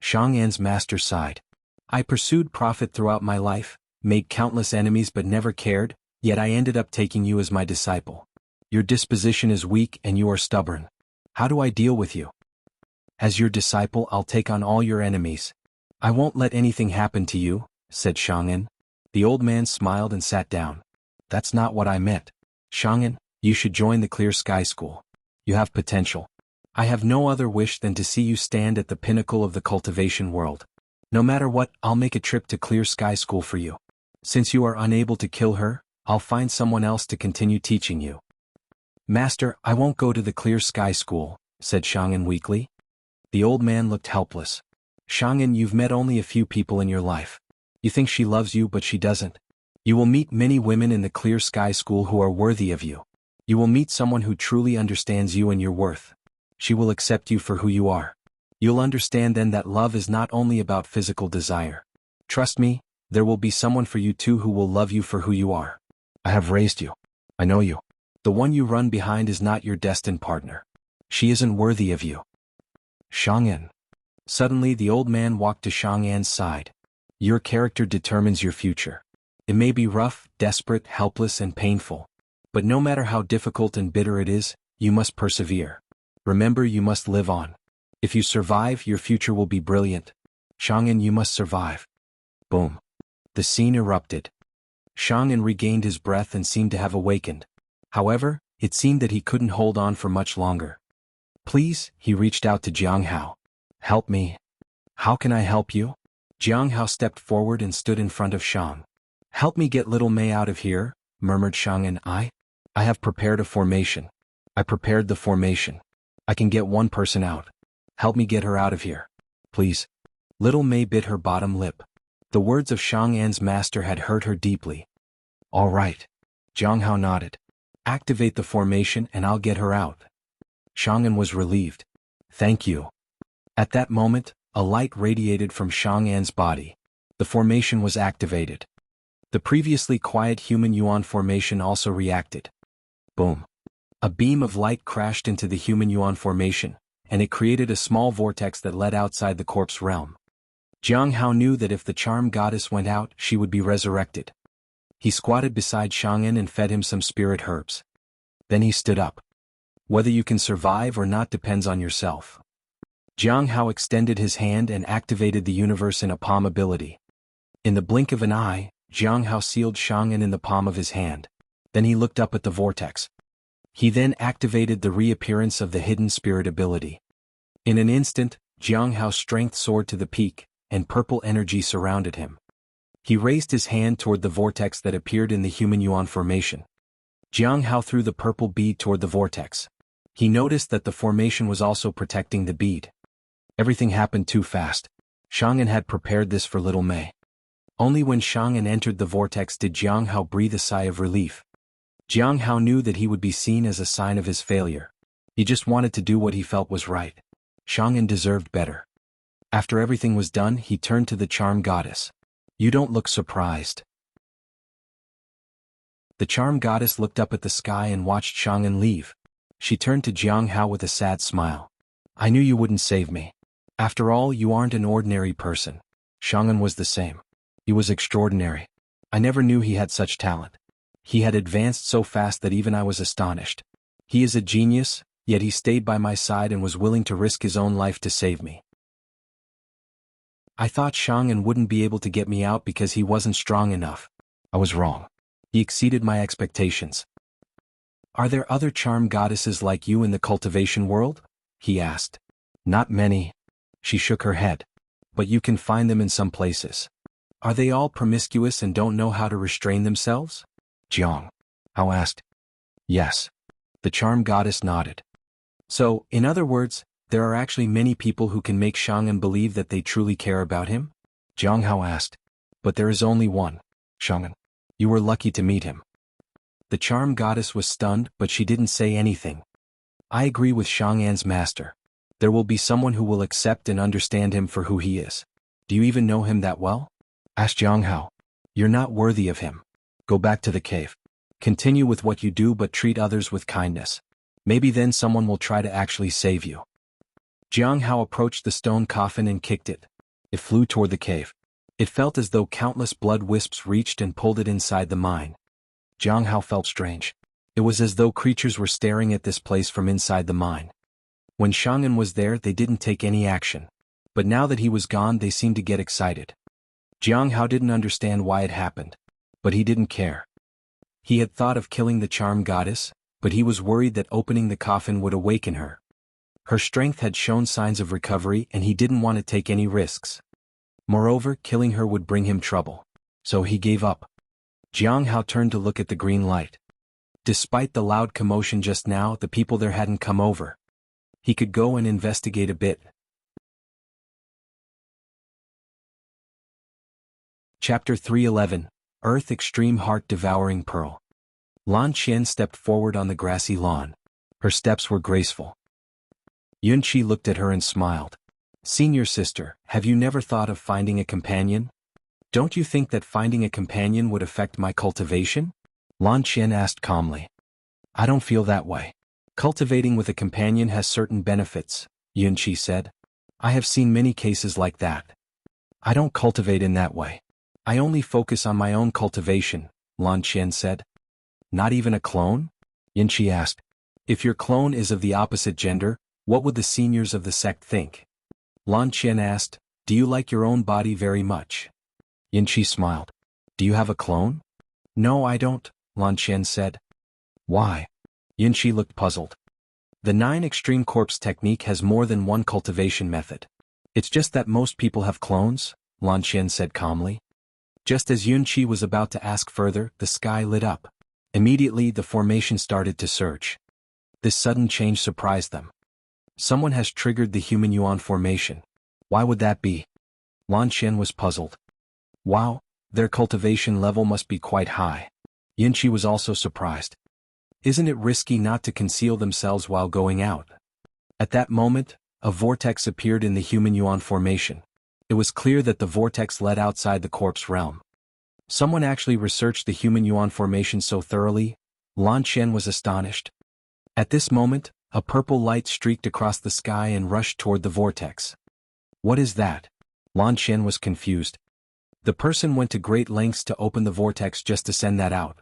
Shang'an's master sighed. I pursued profit throughout my life, made countless enemies but never cared, yet I ended up taking you as my disciple. Your disposition is weak and you are stubborn. How do I deal with you? As your disciple, I'll take on all your enemies. I won't let anything happen to you, said Shang'an. The old man smiled and sat down. That's not what I meant. Shang'an, you should join the Clear Sky School. You have potential. I have no other wish than to see you stand at the pinnacle of the cultivation world. No matter what, I'll make a trip to Clear Sky School for you. Since you are unable to kill her, I'll find someone else to continue teaching you. Master, I won't go to the Clear Sky School, said Shang'an weakly. The old man looked helpless. Shang'an, you've met only a few people in your life. You think she loves you, but she doesn't. You will meet many women in the Clear Sky School who are worthy of you. You will meet someone who truly understands you and your worth. She will accept you for who you are. You'll understand then that love is not only about physical desire. Trust me, there will be someone for you too who will love you for who you are. I have raised you. I know you. The one you run behind is not your destined partner. She isn't worthy of you. Shang'an. Suddenly the old man walked to Shang'an's side. Your character determines your future. It may be rough, desperate, helpless and painful. But no matter how difficult and bitter it is, you must persevere. Remember, you must live on. If you survive, your future will be brilliant. Shang'an, you must survive. Boom. The scene erupted. Shang'an regained his breath and seemed to have awakened. However, it seemed that he couldn't hold on for much longer. Please, he reached out to Jiang Hao. Help me. How can I help you? Jiang Hao stepped forward and stood in front of Shang. Help me get little Mei out of here, murmured Shang'an. I have prepared a formation. I prepared the formation. I can get one person out. Help me get her out of here. Please. Little Mei bit her bottom lip. The words of Shang'an's master had hurt her deeply. All right. Jiang Hao nodded. Activate the formation and I'll get her out. Shang'an was relieved. Thank you. At that moment, a light radiated from Shang'an's body. The formation was activated. The previously quiet human yuan formation also reacted. Boom. A beam of light crashed into the human yuan formation, and it created a small vortex that led outside the corpse realm. Jiang Hao knew that if the charm goddess went out, she would be resurrected. He squatted beside Shang'an and fed him some spirit herbs. Then he stood up. Whether you can survive or not depends on yourself. Jiang Hao extended his hand and activated the universe in a palm ability. In the blink of an eye, Jiang Hao sealed Shang'an in the palm of his hand. Then he looked up at the vortex. He then activated the reappearance of the hidden spirit ability. In an instant, Jiang Hao's strength soared to the peak, and purple energy surrounded him. He raised his hand toward the vortex that appeared in the human yuan formation. Jiang Hao threw the purple bead toward the vortex. He noticed that the formation was also protecting the bead. Everything happened too fast. Shang'an had prepared this for little Mei. Only when Shang'an entered the vortex did Jiang Hao breathe a sigh of relief. Jiang Hao knew that he would be seen as a sign of his failure. He just wanted to do what he felt was right. Shang'an deserved better. After everything was done, he turned to the charm goddess. You don't look surprised. The charm goddess looked up at the sky and watched Shang'an leave. She turned to Jiang Hao with a sad smile. I knew you wouldn't save me. After all, you aren't an ordinary person. Shang'an was the same. He was extraordinary. I never knew he had such talent. He had advanced so fast that even I was astonished. He is a genius, yet he stayed by my side and was willing to risk his own life to save me. I thought Shang'an wouldn't be able to get me out because he wasn't strong enough. I was wrong. He exceeded my expectations. Are there other charm goddesses like you in the cultivation world? He asked. Not many. She shook her head. But you can find them in some places. Are they all promiscuous and don't know how to restrain themselves? Jiang Hao asked. Yes. The charm goddess nodded. So, in other words, there are actually many people who can make Shang'an believe that they truly care about him? Jiang Hao asked. But there is only one. Shang'an. You were lucky to meet him. The charm goddess was stunned, but she didn't say anything. I agree with Shang'an's master. There will be someone who will accept and understand him for who he is. Do you even know him that well? Asked Jiang Hao. You're not worthy of him. Go back to the cave. Continue with what you do but treat others with kindness. Maybe then someone will try to actually save you. Jiang Hao approached the stone coffin and kicked it. It flew toward the cave. It felt as though countless blood wisps reached and pulled it inside the mine. Jiang Hao felt strange. It was as though creatures were staring at this place from inside the mine. When Shang'an was there, they didn't take any action. But now that he was gone, they seemed to get excited. Jiang Hao didn't understand why it happened. But he didn't care. He had thought of killing the charm goddess, but he was worried that opening the coffin would awaken her. Her strength had shown signs of recovery and he didn't want to take any risks. Moreover, killing her would bring him trouble. So he gave up. Jiang Hao turned to look at the green light. Despite the loud commotion just now, the people there hadn't come over. He could go and investigate a bit. Chapter 311, Earth Extreme Heart Devouring Pearl. Lan Qian stepped forward on the grassy lawn. Her steps were graceful. Yunqi looked at her and smiled. Senior sister, have you never thought of finding a companion? Don't you think that finding a companion would affect my cultivation? Lan Qian asked calmly. I don't feel that way. Cultivating with a companion has certain benefits, Yunqi said. I have seen many cases like that. I don't cultivate in that way. I only focus on my own cultivation, Lan Qian said. Not even a clone? Yunqi asked. If your clone is of the opposite gender, what would the seniors of the sect think? Lan Qian asked, do you like your own body very much? Yunqi smiled. Do you have a clone? No, I don't, Lan Qian said. Why? Yunqi looked puzzled. The 9 extreme corpse technique has more than one cultivation method. It's just that most people have clones, Lan Qian said calmly. Just as Yunqi was about to ask further, the sky lit up. Immediately the formation started to surge. This sudden change surprised them. Someone has triggered the human yuan formation. Why would that be? Lan Qian was puzzled. Wow, their cultivation level must be quite high. Yunqi was also surprised. Isn't it risky not to conceal themselves while going out? At that moment, a vortex appeared in the human yuan formation. It was clear that the vortex led outside the corpse realm. Someone actually researched the human yuan formation so thoroughly, Lan Qian was astonished. At this moment, a purple light streaked across the sky and rushed toward the vortex. What is that? Lan Qian was confused. The person went to great lengths to open the vortex just to send that out.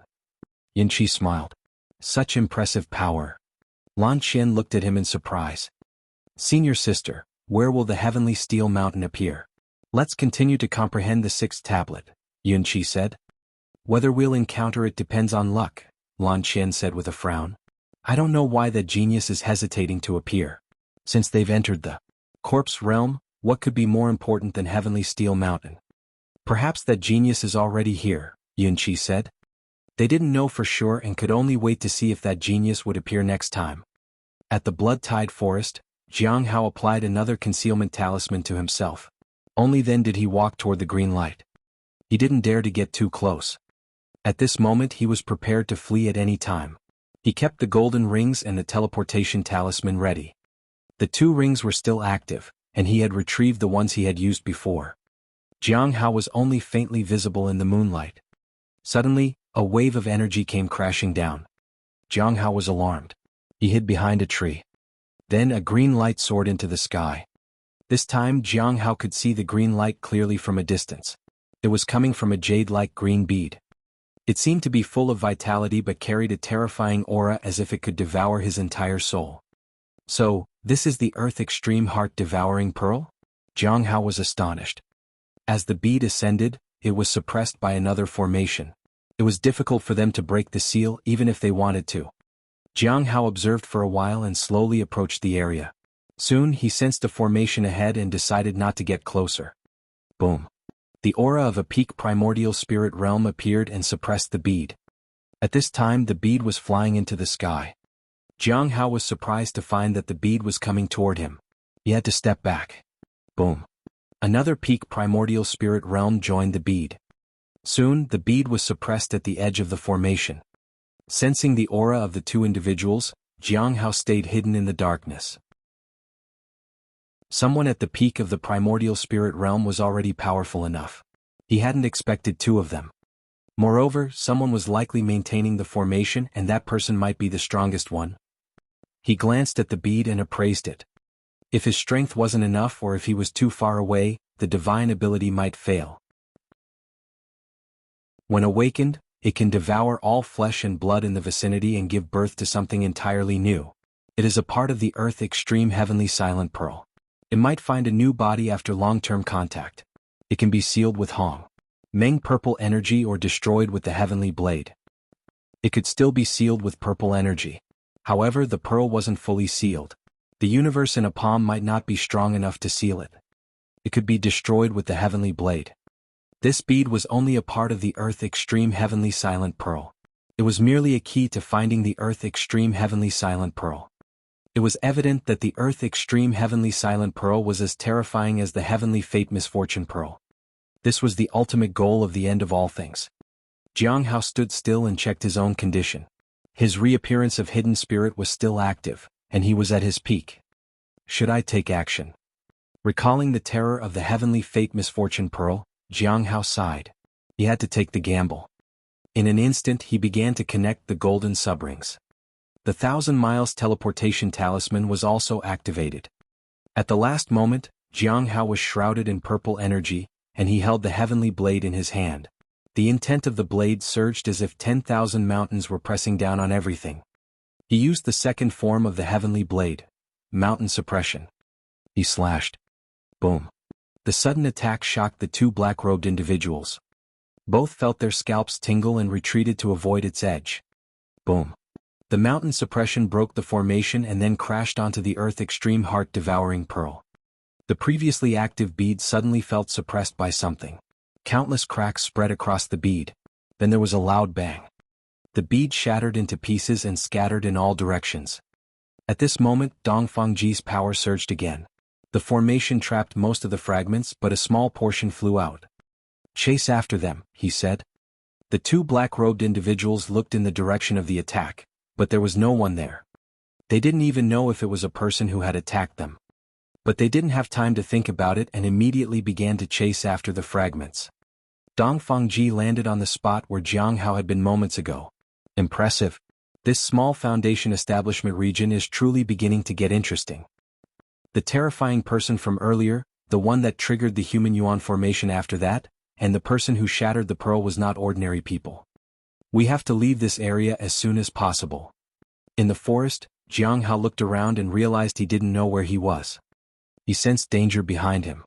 Yunqi smiled. Such impressive power. Lan Qian looked at him in surprise. Senior sister, where will the heavenly steel mountain appear? Let's continue to comprehend the 6th tablet, Yunqi said. Whether we'll encounter it depends on luck, Lan Qian said with a frown. I don't know why that genius is hesitating to appear. Since they've entered the corpse realm, what could be more important than heavenly steel mountain? Perhaps that genius is already here, Yunqi said. They didn't know for sure and could only wait to see if that genius would appear next time. At the blood-tide forest, Jiang Hao applied another concealment talisman to himself. Only then did he walk toward the green light. He didn't dare to get too close. At this moment he was prepared to flee at any time. He kept the golden rings and the teleportation talisman ready. The 2 rings were still active, and he had retrieved the ones he had used before. Jiang Hao was only faintly visible in the moonlight. Suddenly, a wave of energy came crashing down. Jiang Hao was alarmed. He hid behind a tree. Then a green light soared into the sky. This time Jiang Hao could see the green light clearly from a distance. It was coming from a jade-like green bead. It seemed to be full of vitality but carried a terrifying aura as if it could devour his entire soul. So, this is the Earth Extreme Heart Devouring Pearl? Jiang Hao was astonished. As the bead ascended, it was suppressed by another formation. It was difficult for them to break the seal even if they wanted to. Jiang Hao observed for a while and slowly approached the area. Soon he sensed a formation ahead and decided not to get closer. Boom. The aura of a peak primordial spirit realm appeared and suppressed the bead. At this time the bead was flying into the sky. Jiang Hao was surprised to find that the bead was coming toward him. He had to step back. Boom. Another peak primordial spirit realm joined the bead. Soon the bead was suppressed at the edge of the formation. Sensing the aura of the two individuals, Jiang Hao stayed hidden in the darkness. Someone at the peak of the primordial spirit realm was already powerful enough. He hadn't expected two of them. Moreover, someone was likely maintaining the formation and that person might be the strongest one. He glanced at the bead and appraised it. If his strength wasn't enough or if he was too far away, the divine ability might fail. When awakened, it can devour all flesh and blood in the vicinity and give birth to something entirely new. It is a part of the Earth Extreme Heavenly Silent Pearl. It might find a new body after long-term contact. It can be sealed with Hong Meng purple energy or destroyed with the Heavenly Blade. It could still be sealed with purple energy. However, the pearl wasn't fully sealed. The universe in a palm might not be strong enough to seal it. It could be destroyed with the Heavenly Blade. This bead was only a part of the Earth Extreme Heavenly Silent Pearl. It was merely a key to finding the Earth Extreme Heavenly Silent Pearl. It was evident that the Earth Extreme Heavenly Silent Pearl was as terrifying as the Heavenly Fate Misfortune Pearl. This was the ultimate goal of the end of all things. Jiang Hao stood still and checked his own condition. His reappearance of hidden spirit was still active, and he was at his peak. Should I take action? Recalling the terror of the Heavenly Fate Misfortune Pearl, Jiang Hao sighed. He had to take the gamble. In an instant he began to connect the golden subrings. The 1,000 miles teleportation talisman was also activated. At the last moment, Jiang Hao was shrouded in purple energy, and he held the Heavenly Blade in his hand. The intent of the blade surged as if 10,000 mountains were pressing down on everything. He used the second form of the Heavenly Blade, Mountain Suppression. He slashed. Boom. The sudden attack shocked the two black-robed individuals. Both felt their scalps tingle and retreated to avoid its edge. Boom. The mountain suppression broke the formation and then crashed onto the Earth Extreme Heart-devouring Pearl. The previously active bead suddenly felt suppressed by something. Countless cracks spread across the bead. Then there was a loud bang. The bead shattered into pieces and scattered in all directions. At this moment, Dongfangji's power surged again. The formation trapped most of the fragments, but a small portion flew out. "Chase after them," he said. The two black-robed individuals looked in the direction of the attack, but there was no one there. They didn't even know if it was a person who had attacked them. But they didn't have time to think about it and immediately began to chase after the fragments. Dongfangji landed on the spot where Jiang Hao had been moments ago. Impressive. This small foundation establishment region is truly beginning to get interesting. The terrifying person from earlier, the one that triggered the human yuan formation after that, and the person who shattered the pearl was not ordinary people. We have to leave this area as soon as possible. In the forest, Jiang Hao looked around and realized he didn't know where he was. He sensed danger behind him.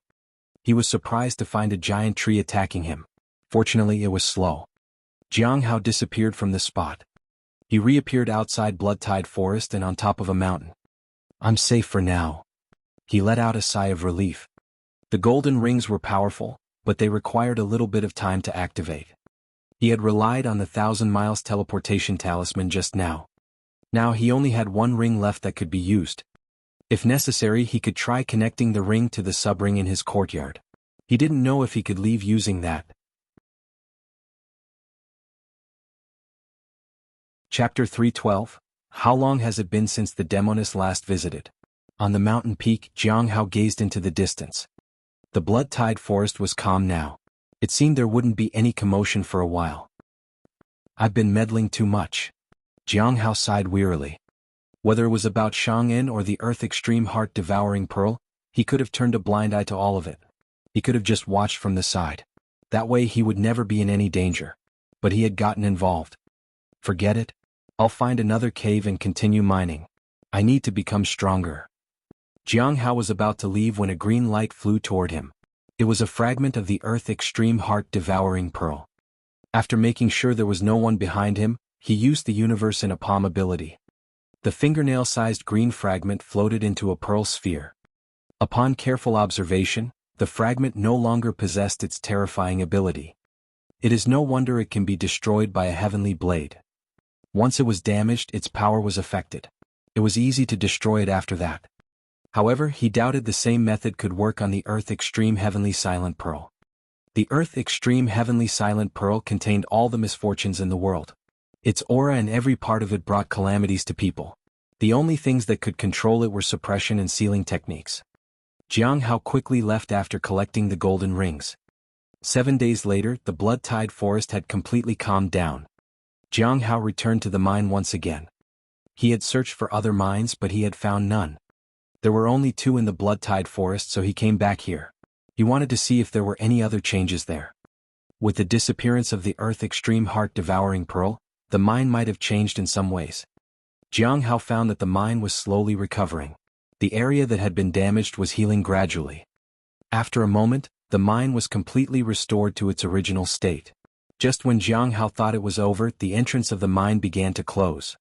He was surprised to find a giant tree attacking him. Fortunately, it was slow. Jiang Hao disappeared from the spot. He reappeared outside Blood-Tide Forest and on top of a mountain. "I'm safe for now." He let out a sigh of relief. The golden rings were powerful, but they required a little bit of time to activate. He had relied on the 1,000 miles teleportation talisman just now. Now he only had one ring left that could be used. If necessary, he could try connecting the ring to the subring in his courtyard. He didn't know if he could leave using that. Chapter 312. How long has it been since the Demoness last visited? On the mountain peak, Jiang Hao gazed into the distance. The Blood-Tide Forest was calm now. It seemed there wouldn't be any commotion for a while. "I've been meddling too much." Jiang Hao sighed wearily. Whether it was about Shang'en or the Earth Extreme Heart-devouring Pearl, he could have turned a blind eye to all of it. He could have just watched from the side. That way he would never be in any danger. But he had gotten involved. Forget it. I'll find another cave and continue mining. I need to become stronger. Jiang Hao was about to leave when a green light flew toward him. It was a fragment of the Earth Extreme Heart-devouring Pearl. After making sure there was no one behind him, he used the universe in a palm ability. The fingernail-sized green fragment floated into a pearl sphere. Upon careful observation, the fragment no longer possessed its terrifying ability. It is no wonder it can be destroyed by a heavenly blade. Once it was damaged, its power was affected. It was easy to destroy it after that. However, he doubted the same method could work on the Earth Extreme Heavenly Silent Pearl. The Earth Extreme Heavenly Silent Pearl contained all the misfortunes in the world. Its aura and every part of it brought calamities to people. The only things that could control it were suppression and sealing techniques. Jiang Hao quickly left after collecting the golden rings. 7 days later, the blood-tide forest had completely calmed down. Jiang Hao returned to the mine once again. He had searched for other mines, but he had found none. There were only 2 in the blood-tide forest, so he came back here. He wanted to see if there were any other changes there. With the disappearance of the Earth Extreme Heart-Devouring Pearl, the mine might have changed in some ways. Jiang Hao found that the mine was slowly recovering. The area that had been damaged was healing gradually. After a moment, the mine was completely restored to its original state. Just when Jiang Hao thought it was over, the entrance of the mine began to close.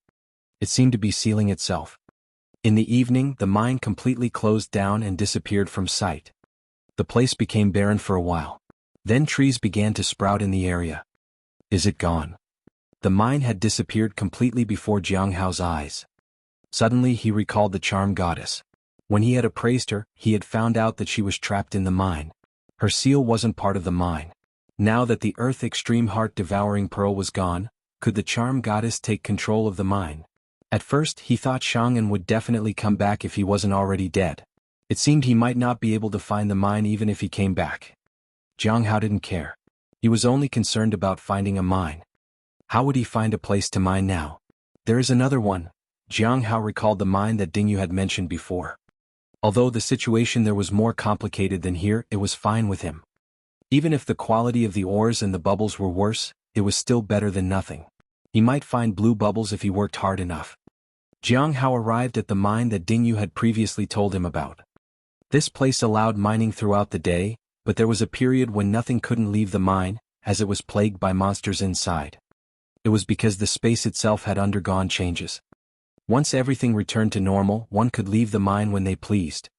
It seemed to be sealing itself. In the evening, the mine completely closed down and disappeared from sight. The place became barren for a while. Then trees began to sprout in the area. Is it gone? The mine had disappeared completely before Jiang Hao's eyes. Suddenly he recalled the charm goddess. When he had appraised her, he had found out that she was trapped in the mine. Her seal wasn't part of the mine. Now that the Earth Extreme Heart-Devouring Pearl was gone, could the charm goddess take control of the mine? At first he thought Shang'an would definitely come back if he wasn't already dead. It seemed he might not be able to find the mine even if he came back. Jiang Hao didn't care. He was only concerned about finding a mine. How would he find a place to mine now? There is another one. Jiang Hao recalled the mine that Ding Yu had mentioned before. Although the situation there was more complicated than here, it was fine with him. Even if the quality of the ores and the bubbles were worse, it was still better than nothing. He might find blue bubbles if he worked hard enough. Jiang Hao arrived at the mine that Ding Yu had previously told him about. This place allowed mining throughout the day, but there was a period when nothing couldn't leave the mine, as it was plagued by monsters inside. It was because the space itself had undergone changes. Once everything returned to normal, one could leave the mine when they pleased.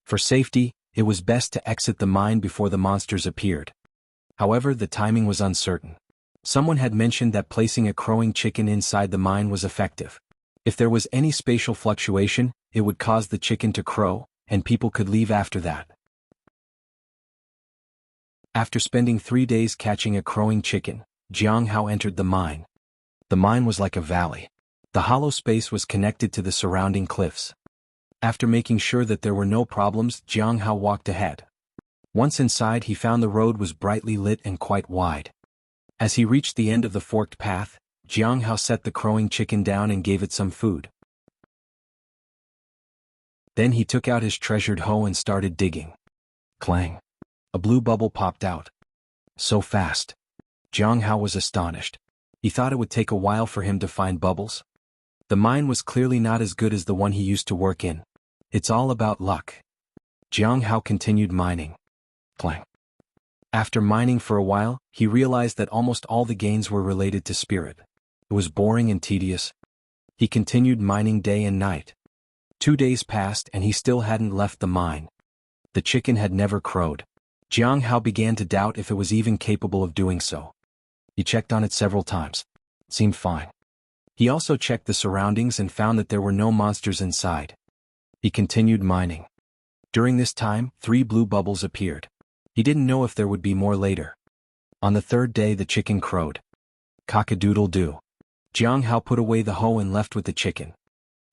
For safety, it was best to exit the mine before the monsters appeared. However, the timing was uncertain. Someone had mentioned that placing a crowing chicken inside the mine was effective. If there was any spatial fluctuation, it would cause the chicken to crow, and people could leave after that. After spending 3 days catching a crowing chicken, Jiang Hao entered the mine. The mine was like a valley. The hollow space was connected to the surrounding cliffs. After making sure that there were no problems, Jiang Hao walked ahead. Once inside, he found the road was brightly lit and quite wide. As he reached the end of the forked path, Jiang Hao set the crowing chicken down and gave it some food. Then he took out his treasured hoe and started digging. Clang! A blue bubble popped out. So fast. Jiang Hao was astonished. He thought it would take a while for him to find bubbles. The mine was clearly not as good as the one he used to work in. It's all about luck. Jiang Hao continued mining. Clang. After mining for a while, he realized that almost all the gains were related to spirit. It was boring and tedious. He continued mining day and night. 2 days passed and he still hadn't left the mine. The chicken had never crowed. Jiang Hao began to doubt if it was even capable of doing so. He checked on it several times. It seemed fine. He also checked the surroundings and found that there were no monsters inside. He continued mining. During this time, 3 blue bubbles appeared. He didn't know if there would be more later. On the 3rd day, the chicken crowed. Cock-a-doodle-doo. Jiang Hao put away the hoe and left with the chicken.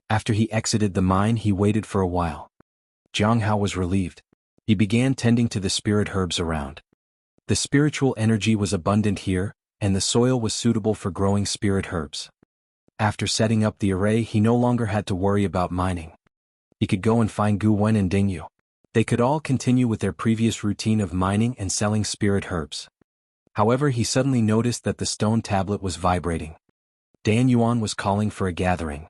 After he exited the mine, he waited for a while. Jiang Hao was relieved. He began tending to the spirit herbs around. The spiritual energy was abundant here, and the soil was suitable for growing spirit herbs. After setting up the array, he no longer had to worry about mining. He could go and find Gu Wen and Ding Yu. They could all continue with their previous routine of mining and selling spirit herbs. However, he suddenly noticed that the stone tablet was vibrating. Dan Yuan was calling for a gathering.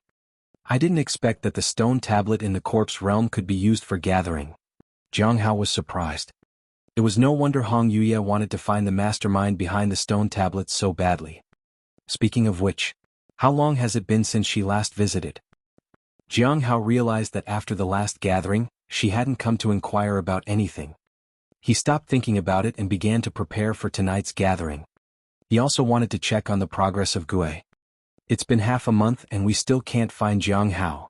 I didn't expect that the stone tablet in the corpse realm could be used for gathering. Jiang Hao was surprised. It was no wonder Hong Yuya wanted to find the mastermind behind the stone tablets so badly. Speaking of which, how long has it been since she last visited? Jiang Hao realized that after the last gathering, she hadn't come to inquire about anything. He stopped thinking about it and began to prepare for tonight's gathering. He also wanted to check on the progress of Gue. It's been half a month and we still can't find Jiang Hao.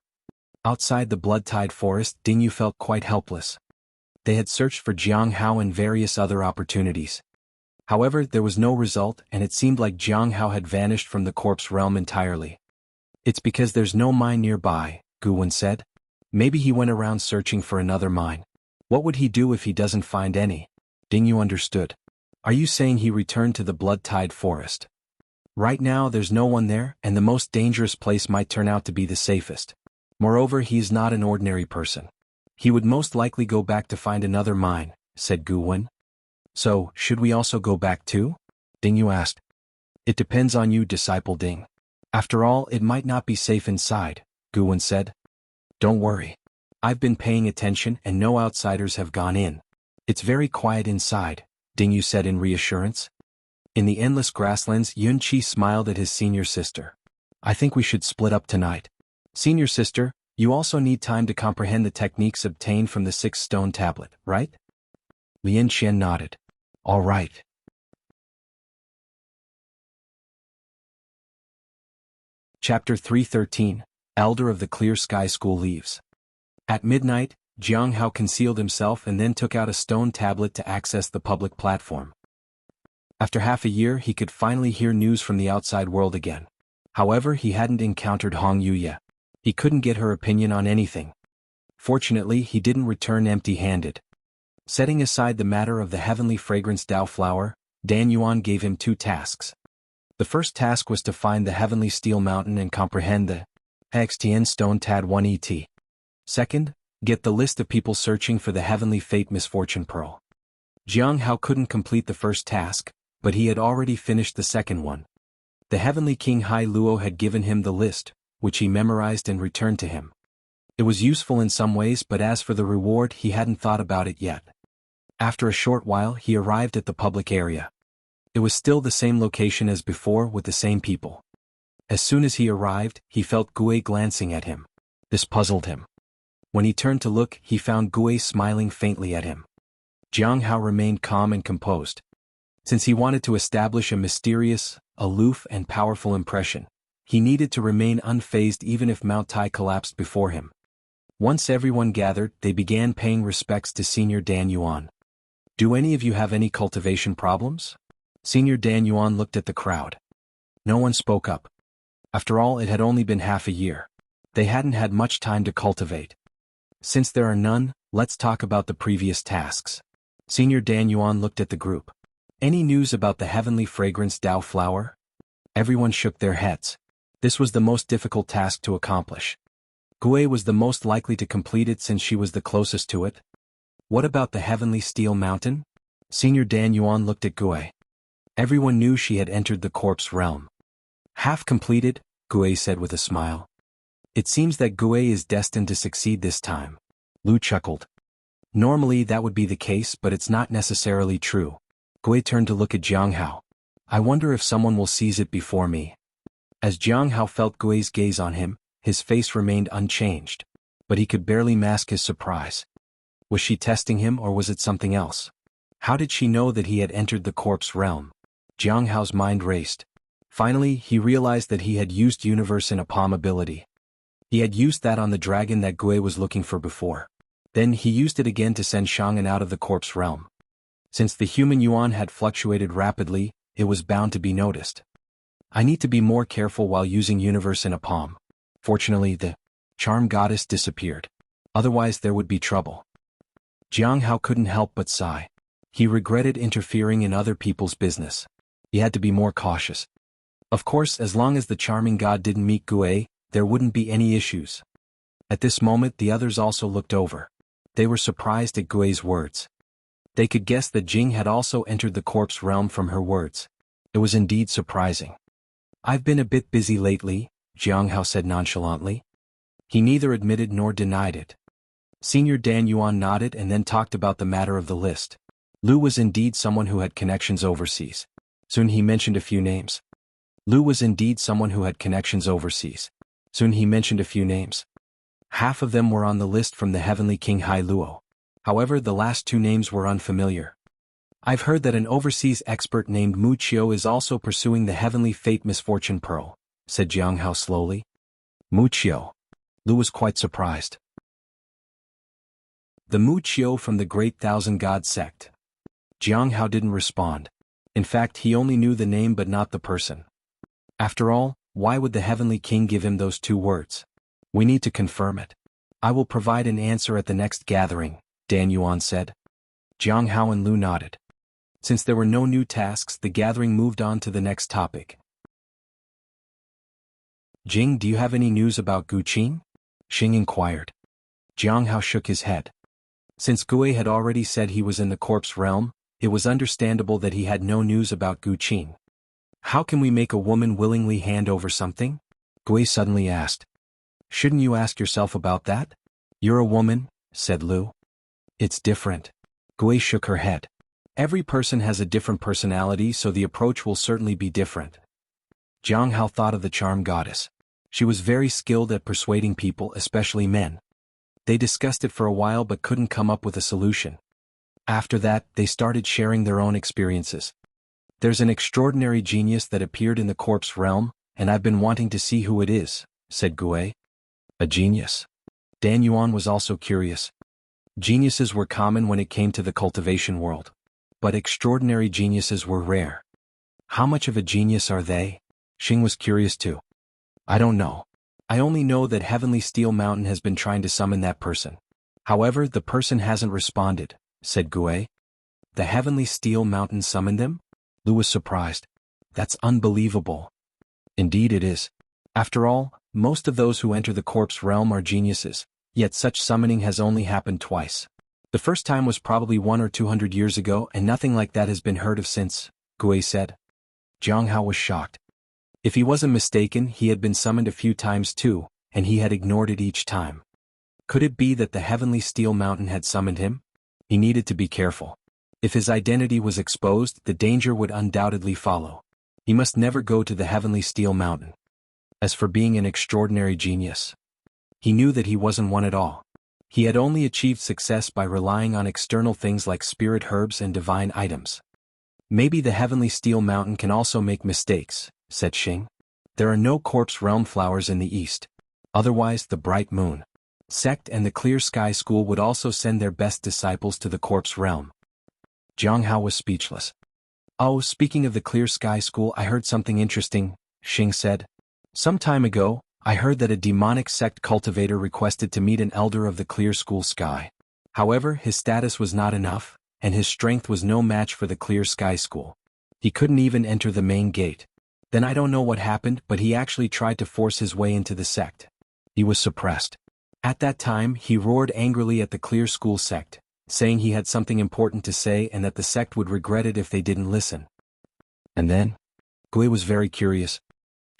Outside the blood-tied forest, Dingyu felt quite helpless. They had searched for Jiang Hao and various other opportunities. However, there was no result and it seemed like Jiang Hao had vanished from the corpse realm entirely. It's because there's no mine nearby, Guwen said. Maybe he went around searching for another mine. What would he do if he doesn't find any? Dingyu understood. Are you saying he returned to the blood-tied forest? Right now there's no one there and the most dangerous place might turn out to be the safest. Moreover, he's not an ordinary person. He would most likely go back to find another mine, said Guwen. So, should we also go back too? Dingyu asked. It depends on you, disciple Ding. After all, it might not be safe inside, Guwen said. Don't worry. I've been paying attention and no outsiders have gone in. It's very quiet inside, Dingyu said in reassurance. In the endless grasslands, Yunqi smiled at his senior sister. I think we should split up tonight. Senior sister, you also need time to comprehend the techniques obtained from the 6th stone tablet, right? Lian Xian nodded. All right. Chapter 313, Elder of the Clear Sky School leaves. At midnight, Jiang Hao concealed himself and then took out a stone tablet to access the public platform. After half a year, he could finally hear news from the outside world again. However, he hadn't encountered Hong Yuya. He couldn't get her opinion on anything. Fortunately, he didn't return empty-handed. Setting aside the matter of the heavenly fragrance Dao flower, Dan Yuan gave him 2 tasks. The first task was to find the heavenly steel mountain and comprehend the Xtian stone Tad 1 ET. Second, get the list of people searching for the heavenly fate misfortune pearl. Jiang Hao couldn't complete the first task, but he had already finished the second one. The heavenly king Hai Luo had given him the list, which he memorized and returned to him. It was useful in some ways, but as for the reward, he hadn't thought about it yet. After a short while, he arrived at the public area. It was still the same location as before with the same people. As soon as he arrived, he felt Gue glancing at him. This puzzled him. When he turned to look, he found Gue smiling faintly at him. Jiang Hao remained calm and composed. Since he wanted to establish a mysterious, aloof and powerful impression, he needed to remain unfazed even if Mount Tai collapsed before him. Once everyone gathered, they began paying respects to Senior Dan Yuan. Do any of you have any cultivation problems? Senior Dan Yuan looked at the crowd. No one spoke up. After all, it had only been half a year. They hadn't had much time to cultivate. Since there are none, let's talk about the previous tasks. Senior Dan Yuan looked at the group. Any news about the heavenly fragrance Dao flower? Everyone shook their heads. This was the most difficult task to accomplish. Gue was the most likely to complete it since she was the closest to it. What about the heavenly steel mountain? Senior Dan Yuan looked at Gue. Everyone knew she had entered the corpse realm. Half completed, Gue said with a smile. It seems that Gue is destined to succeed this time. Lu chuckled. Normally that would be the case, but it's not necessarily true. Gue turned to look at Jiang Hao. I wonder if someone will seize it before me. As Jiang Hao felt Gui's gaze on him, his face remained unchanged. But he could barely mask his surprise. Was she testing him or was it something else? How did she know that he had entered the corpse realm? Jiang Hao's mind raced. Finally, he realized that he had used Universe in a palm ability. He had used that on the dragon that Gue was looking for before. Then he used it again to send Shang'an out of the corpse realm. Since the human yuan had fluctuated rapidly, it was bound to be noticed. I need to be more careful while using Universe in a palm. Fortunately, the charm goddess disappeared. Otherwise there would be trouble. Jiang Hao couldn't help but sigh. He regretted interfering in other people's business. He had to be more cautious. Of course, as long as the charming god didn't meet Gue, there wouldn't be any issues. At this moment the others also looked over. They were surprised at Gui's words. They could guess that Jing had also entered the corpse realm from her words. It was indeed surprising. I've been a bit busy lately, Jiang Hao said nonchalantly. He neither admitted nor denied it. Senior Dan Yuan nodded and then talked about the matter of the list. Lu was indeed someone who had connections overseas. Soon he mentioned a few names. Lu was indeed someone who had connections overseas. Soon he mentioned a few names. Half of them were on the list from the Heavenly King Hai Luo. However, the last two names were unfamiliar. I've heard that an overseas expert named Wuxia is also pursuing the Heavenly Fate Misfortune Pearl, said Jiang Hao slowly. Wuxia. Lu was quite surprised. The Wuxia from the Great Thousand God sect. Jiang Hao didn't respond. In fact, he only knew the name but not the person. After all, why would the Heavenly King give him those two words? We need to confirm it. I will provide an answer at the next gathering, Dan Yuan said. Jiang Hao and Lu nodded. Since there were no new tasks, the gathering moved on to the next topic. Jing, do you have any news about Gu Qin? Xing inquired. Jiang Hao shook his head. Since Gue had already said he was in the corpse realm, it was understandable that he had no news about Gu Qin. How can we make a woman willingly hand over something? Gue suddenly asked. Shouldn't you ask yourself about that? You're a woman, said Lu. It's different. Gue shook her head. Every person has a different personality, so the approach will certainly be different. Jiang Hao thought of the charm goddess. She was very skilled at persuading people, especially men. They discussed it for a while but couldn't come up with a solution. After that, they started sharing their own experiences. There's an extraordinary genius that appeared in the corpse realm, and I've been wanting to see who it is, said Gue. A genius? Dan Yuan was also curious. Geniuses were common when it came to the cultivation world. But extraordinary geniuses were rare. How much of a genius are they? Xing was curious too. I don't know. I only know that Heavenly Steel Mountain has been trying to summon that person. However, the person hasn't responded, said Gue. The Heavenly Steel Mountain summoned them? Lu was surprised. That's unbelievable. Indeed it is. After all, most of those who enter the corpse realm are geniuses, yet such summoning has only happened twice. The first time was probably 100 or 200 years ago and nothing like that has been heard of since, Gue said. Jiang Hao was shocked. If he wasn't mistaken, he had been summoned a few times too, and he had ignored it each time. Could it be that the Heavenly Steel Mountain had summoned him? He needed to be careful. If his identity was exposed, the danger would undoubtedly follow. He must never go to the Heavenly Steel Mountain. As for being an extraordinary genius, he knew that he wasn't one at all. He had only achieved success by relying on external things like spirit herbs and divine items. Maybe the Heavenly Steel Mountain can also make mistakes, said Xing. There are no corpse realm flowers in the east. Otherwise, the Bright Moon Sect and the Clear Sky School would also send their best disciples to the corpse realm. Jiang Hao was speechless. Oh, speaking of the Clear Sky School, I heard something interesting, Xing said. Some time ago, I heard that a demonic sect cultivator requested to meet an elder of the Clear School Sky. However, his status was not enough, and his strength was no match for the Clear Sky School. He couldn't even enter the main gate. Then I don't know what happened, but he actually tried to force his way into the sect. He was suppressed. At that time, he roared angrily at the Clear School sect, saying he had something important to say and that the sect would regret it if they didn't listen. And then? Gue was very curious.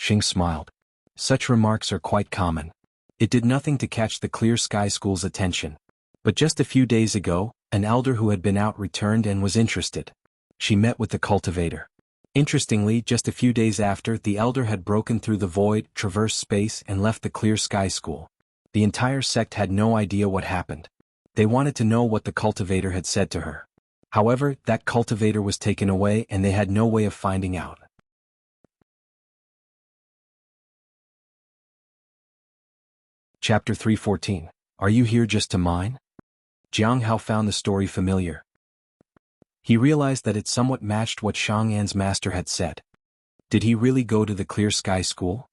Xing smiled. Such remarks are quite common. It did nothing to catch the Clear Sky School's attention. But just a few days ago, an elder who had been out returned and was interested. She met with the cultivator. Interestingly, just a few days after, the elder had broken through the void, traversed space, and left the Clear Sky School. The entire sect had no idea what happened. They wanted to know what the cultivator had said to her. However, that cultivator was taken away and they had no way of finding out. Chapter 314. Are you here just to mine? Jiang Hao found the story familiar. He realized that it somewhat matched what Shang-An's master had said. Did he really go to the Clear Sky School?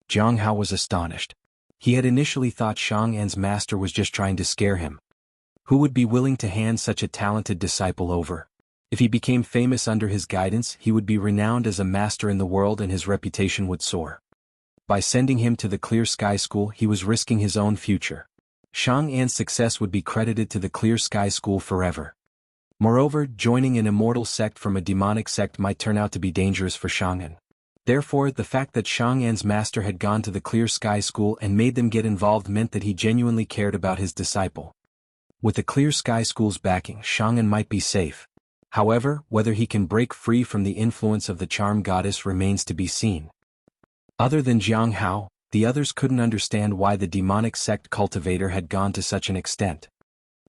Jiang Hao was astonished. He had initially thought Shang-An's master was just trying to scare him. Who would be willing to hand such a talented disciple over? If he became famous under his guidance, he would be renowned as a master in the world and his reputation would soar. By sending him to the Clear Sky School, he was risking his own future. Shang-An's success would be credited to the Clear Sky School forever. Moreover, joining an immortal sect from a demonic sect might turn out to be dangerous for Shang-An. Therefore, the fact that Shang-An's master had gone to the Clear Sky School and made them get involved meant that he genuinely cared about his disciple. With the Clear Sky School's backing, Shang-An might be safe. However, whether he can break free from the influence of the charm goddess remains to be seen. Other than Jiang Hao, the others couldn't understand why the demonic sect cultivator had gone to such an extent.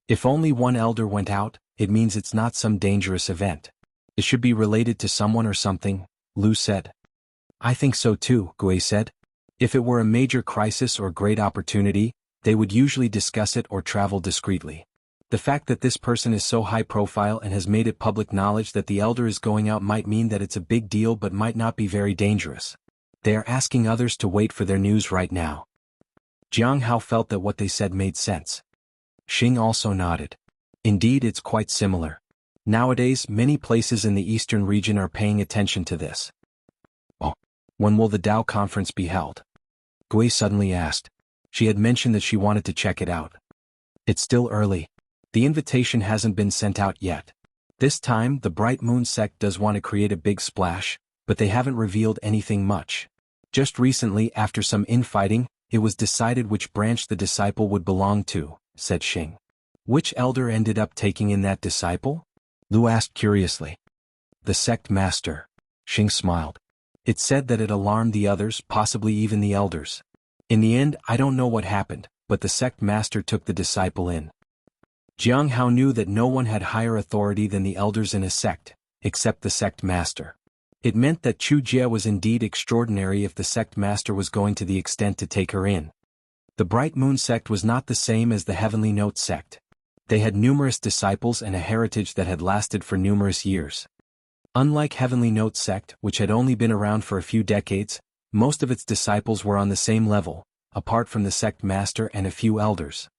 If only one elder went out, it means it's not some dangerous event. It should be related to someone or something, Lu said. I think so too, Gui said. If it were a major crisis or great opportunity, they would usually discuss it or travel discreetly. The fact that this person is so high profile and has made it public knowledge that the elder is going out might mean that it's a big deal but might not be very dangerous. They are asking others to wait for their news right now. Jiang Hao felt that what they said made sense. Xing also nodded. Indeed, it's quite similar. Nowadays, many places in the eastern region are paying attention to this. Oh, when will the Dao conference be held? Gui suddenly asked. She had mentioned that she wanted to check it out. It's still early. The invitation hasn't been sent out yet. This time, the Bright Moon sect does want to create a big splash, but they haven't revealed anything much. Just recently, after some infighting, it was decided which branch the disciple would belong to, said Xing. Which elder ended up taking in that disciple? Lu asked curiously. The sect master. Xing smiled. It said that it alarmed the others, possibly even the elders. In the end, I don't know what happened, but the sect master took the disciple in. Jiang Hao knew that no one had higher authority than the elders in a sect, except the sect master. It meant that Chu Jie was indeed extraordinary if the sect master was going to the extent to take her in. The Bright Moon sect was not the same as the Heavenly Note sect. They had numerous disciples and a heritage that had lasted for numerous years. Unlike Heavenly Note sect, which had only been around for a few decades, most of its disciples were on the same level, apart from the sect master and a few elders.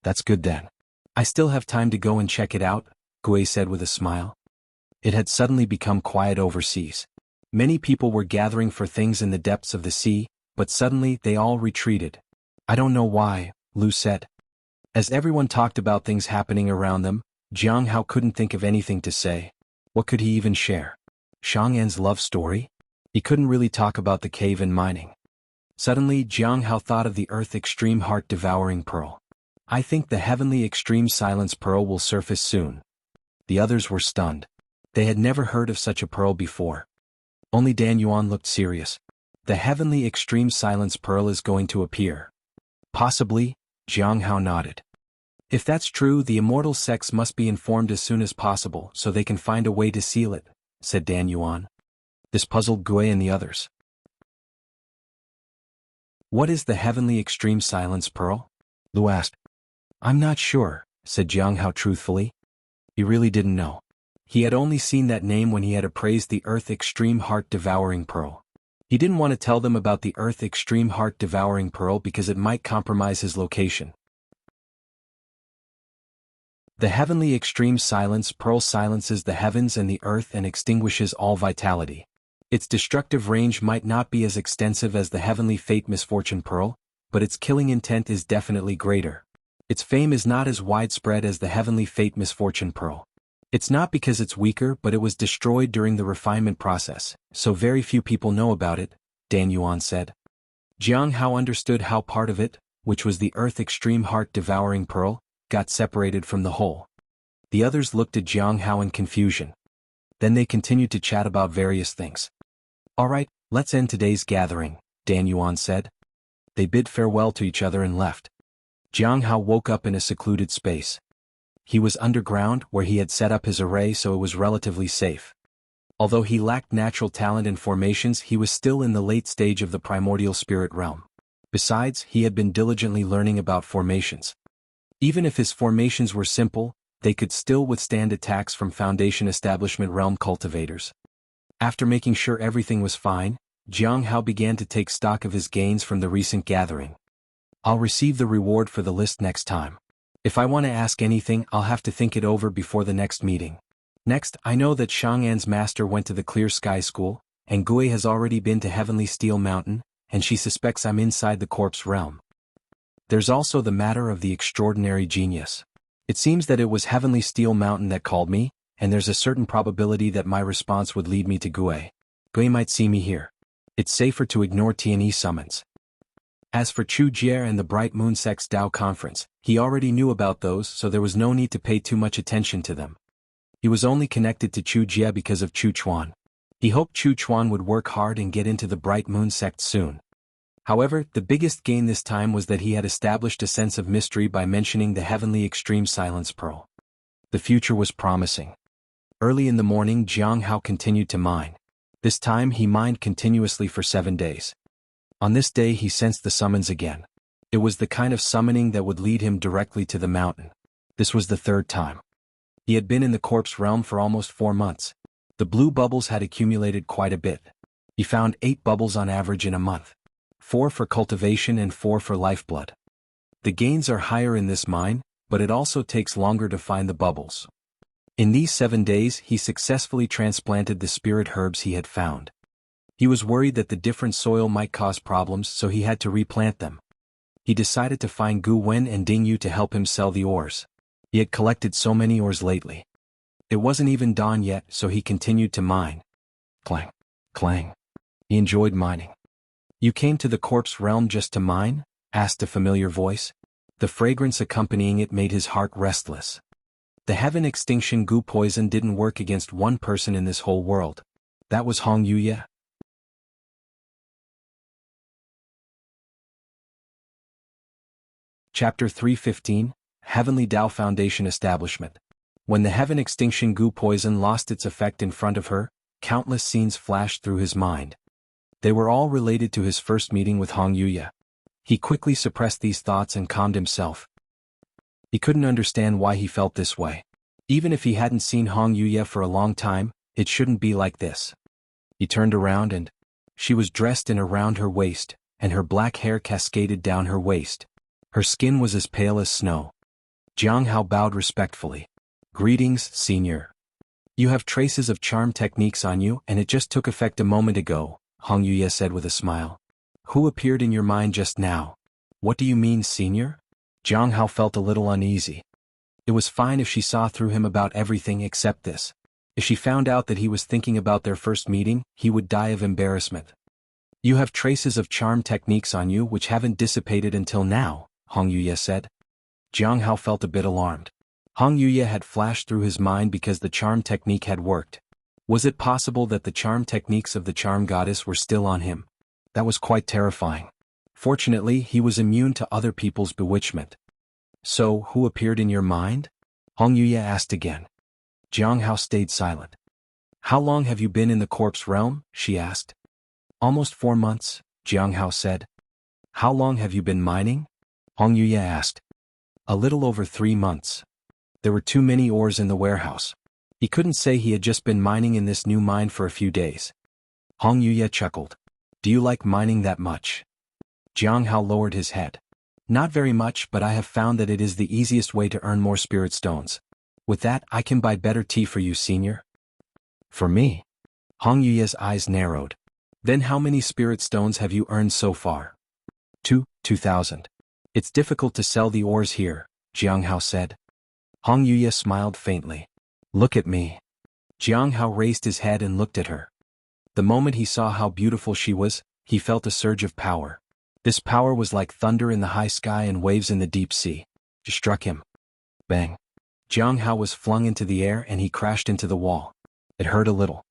That's good then. I still have time to go and check it out, Gui said with a smile. It had suddenly become quiet overseas. Many people were gathering for things in the depths of the sea, but suddenly they all retreated. I don't know why, Lu said. As everyone talked about things happening around them, Jiang Hao couldn't think of anything to say. What could he even share? Shang'an's love story? He couldn't really talk about the cave and mining. Suddenly Jiang Hao thought of the Earth Extreme Heart Devouring Pearl. I think the Heavenly Extreme Silence Pearl will surface soon. The others were stunned. They had never heard of such a pearl before. Only Dan Yuan looked serious. The Heavenly Extreme Silence Pearl is going to appear. Possibly, Jiang Hao nodded. If that's true, the immortal sects must be informed as soon as possible so they can find a way to seal it, said Dan Yuan. This puzzled Gui and the others. What is the Heavenly Extreme Silence Pearl? Lu asked. I'm not sure, said Jiang Hao truthfully. He really didn't know. He had only seen that name when he had appraised the Earth Extreme Heart Devouring Pearl. He didn't want to tell them about the Earth Extreme Heart Devouring Pearl because it might compromise his location. The Heavenly Extreme Silence Pearl silences the heavens and the earth and extinguishes all vitality. Its destructive range might not be as extensive as the Heavenly Fate Misfortune Pearl, but its killing intent is definitely greater. Its fame is not as widespread as the Heavenly Fate Misfortune Pearl. It's not because it's weaker, but it was destroyed during the refinement process, so very few people know about it, Dan Yuan said. Jiang Hao understood how part of it, which was the Earth Extreme Heart Devouring Pearl, got separated from the whole. The others looked at Jiang Hao in confusion. Then they continued to chat about various things. All right, let's end today's gathering, Dan Yuan said. They bid farewell to each other and left. Jiang Hao woke up in a secluded space. He was underground where he had set up his array, so it was relatively safe. Although he lacked natural talent and formations, he was still in the late stage of the primordial spirit realm. Besides, he had been diligently learning about formations. Even if his formations were simple, they could still withstand attacks from Foundation Establishment realm cultivators. After making sure everything was fine, Jiang Hao began to take stock of his gains from the recent gathering. I'll receive the reward for the list next time. If I want to ask anything, I'll have to think it over before the next meeting. Next, I know that Shang'an's master went to the Clear Sky School, and Gui has already been to Heavenly Steel Mountain, and she suspects I'm inside the corpse realm. There's also the matter of the extraordinary genius. It seems that it was Heavenly Steel Mountain that called me, and there's a certain probability that my response would lead me to Gui. Gui might see me here. It's safer to ignore T&E summons. As for Chu Jie and the Bright Moon Sect's Dao Conference, he already knew about those, so there was no need to pay too much attention to them. He was only connected to Chu Jie because of Chu Chuan. He hoped Chu Chuan would work hard and get into the Bright Moon sect soon. However, the biggest gain this time was that he had established a sense of mystery by mentioning the heavenly extreme silence pearl. The future was promising. Early in the morning, Jiang Hao continued to mine. This time he mined continuously for 7 days. On this day he sensed the summons again. It was the kind of summoning that would lead him directly to the mountain. This was the 3rd time. He had been in the corpse realm for almost 4 months. The blue bubbles had accumulated quite a bit. He found 8 bubbles on average in a month. 4 for cultivation and 4 for lifeblood. The gains are higher in this mine, but it also takes longer to find the bubbles. In these 7 days he successfully transplanted the spirit herbs he had found. He was worried that the different soil might cause problems, so he had to replant them. He decided to find Gu Wen and Ding Yu to help him sell the ores. He had collected so many ores lately. It wasn't even dawn yet, so he continued to mine. Clang, clang. He enjoyed mining. "You came to the corpse realm just to mine?" asked a familiar voice. The fragrance accompanying it made his heart restless. The heaven extinction goo poison didn't work against one person in this whole world. That was Hong Yuye. Chapter 315, Heavenly Tao Foundation Establishment. When the heaven extinction goo poison lost its effect in front of her, countless scenes flashed through his mind. They were all related to his first meeting with Hong Yuye. He quickly suppressed these thoughts and calmed himself. He couldn't understand why he felt this way. Even if he hadn't seen Hong Yuye for a long time, it shouldn't be like this. He turned around and she was dressed in around her waist, and her black hair cascaded down her waist. Her skin was as pale as snow. Jiang Hao bowed respectfully. "Greetings, senior. You have traces of charm techniques on you, and it just took effect a moment ago," Hong Yuye said with a smile. "Who appeared in your mind just now?" "What do you mean, senior?" Jiang Hao felt a little uneasy. It was fine if she saw through him about everything except this. If she found out that he was thinking about their first meeting, he would die of embarrassment. "You have traces of charm techniques on you which haven't dissipated until now," Hong Yuye said. Jiang Hao felt a bit alarmed. Hong Yuye had flashed through his mind because the charm technique had worked. Was it possible that the charm techniques of the charm goddess were still on him? That was quite terrifying. Fortunately, he was immune to other people's bewitchment. "So, who appeared in your mind?" Hong Yuye asked again. Jiang Hao stayed silent. "How long have you been in the corpse realm?" she asked. "Almost 4 months, Jiang Hao said. "How long have you been mining?" Hong Yuye asked. "A little over 3 months. There were too many ores in the warehouse." He couldn't say he had just been mining in this new mine for a few days. Hong Yuye chuckled. "Do you like mining that much?" Jiang Hao lowered his head. "Not very much, but I have found that it is the easiest way to earn more spirit stones. With that, I can buy better tea for you, senior." "For me?" Hong Yuye's eyes narrowed. "Then how many spirit stones have you earned so far?" 2,000. "It's difficult to sell the ores here," Jiang Hao said. Hong Yuye smiled faintly. "Look at me." Jiang Hao raised his head and looked at her. The moment he saw how beautiful she was, he felt a surge of power. This power was like thunder in the high sky and waves in the deep sea. It struck him. Bang. Jiang Hao was flung into the air and he crashed into the wall. It hurt a little.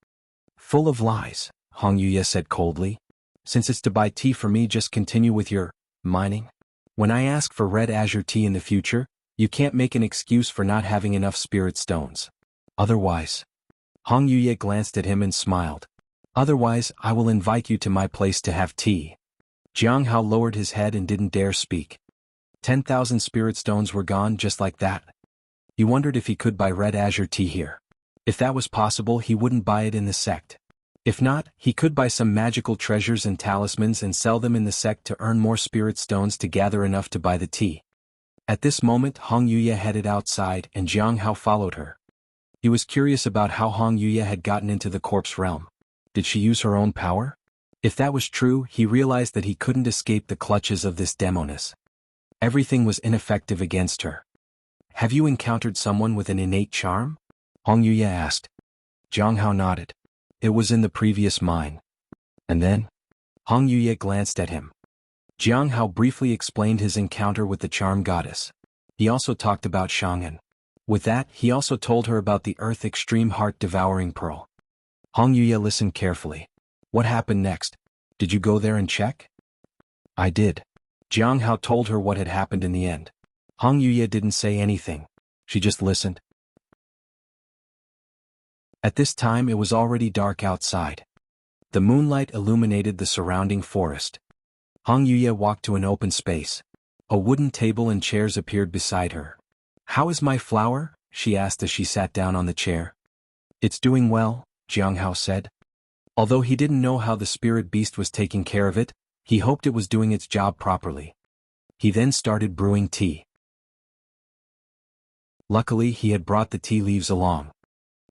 "Full of lies," Hong Yuye said coldly. "Since it's to buy tea for me, just continue with your mining. When I ask for red azure tea in the future, you can't make an excuse for not having enough spirit stones. Otherwise..." Hong Yuye glanced at him and smiled. "Otherwise, I will invite you to my place to have tea." Jiang Hao lowered his head and didn't dare speak. 10,000 spirit stones were gone just like that. He wondered if he could buy red azure tea here. If that was possible, he wouldn't buy it in the sect. If not, he could buy some magical treasures and talismans and sell them in the sect to earn more spirit stones to gather enough to buy the tea. At this moment, Hong Yuye headed outside and Jiang Hao followed her. He was curious about how Hong Yuye had gotten into the corpse realm. Did she use her own power? If that was true, he realized that he couldn't escape the clutches of this Demoness. Everything was ineffective against her. "Have you encountered someone with an innate charm?" Hong Yuye asked. Jiang Hao nodded. "It was in the previous mine." "And then?" Hong Yuye glanced at him. Jiang Hao briefly explained his encounter with the charm goddess. He also talked about Shang'an. With that, he also told her about the Earth Extreme Heart-Devouring Pearl. Hong Yuya listened carefully. What happened next? Did you go there and check? I did. Jiang Hao told her what had happened in the end. Hong Yuya didn't say anything. She just listened. At this time it was already dark outside. The moonlight illuminated the surrounding forest. Hong Yuya walked to an open space. A wooden table and chairs appeared beside her. How is my flower? She asked as she sat down on the chair. It's doing well, Jiang Hao said. Although he didn't know how the spirit beast was taking care of it, he hoped it was doing its job properly. He then started brewing tea. Luckily he had brought the tea leaves along.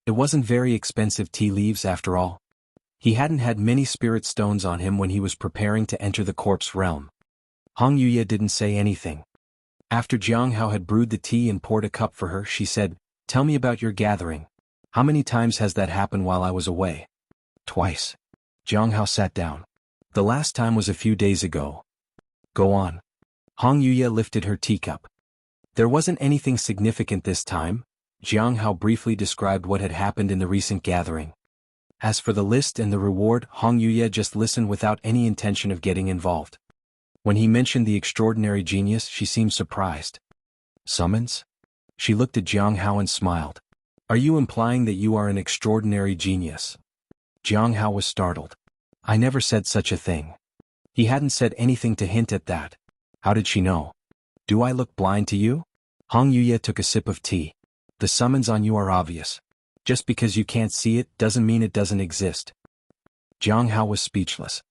It wasn't very expensive tea leaves after all. He hadn't had many spirit stones on him when he was preparing to enter the corpse realm. Hong Yuya didn't say anything. After Jiang Hao had brewed the tea and poured a cup for her, she said, Tell me about your gathering. How many times has that happened while I was away? Twice. Jiang Hao sat down. The last time was a few days ago. Go on. Hong Yuya lifted her teacup. There wasn't anything significant this time. Jiang Hao briefly described what had happened in the recent gathering. As for the list and the reward, Hong Yuya just listened without any intention of getting involved. When he mentioned the extraordinary genius, she seemed surprised. Summons? She looked at Jiang Hao and smiled. Are you implying that you are an extraordinary genius? Jiang Hao was startled. I never said such a thing. He hadn't said anything to hint at that. How did she know? Do I look blind to you? Hong Yuya took a sip of tea. The summons on you are obvious. Just because you can't see it doesn't mean it doesn't exist. Jiang Hao was speechless.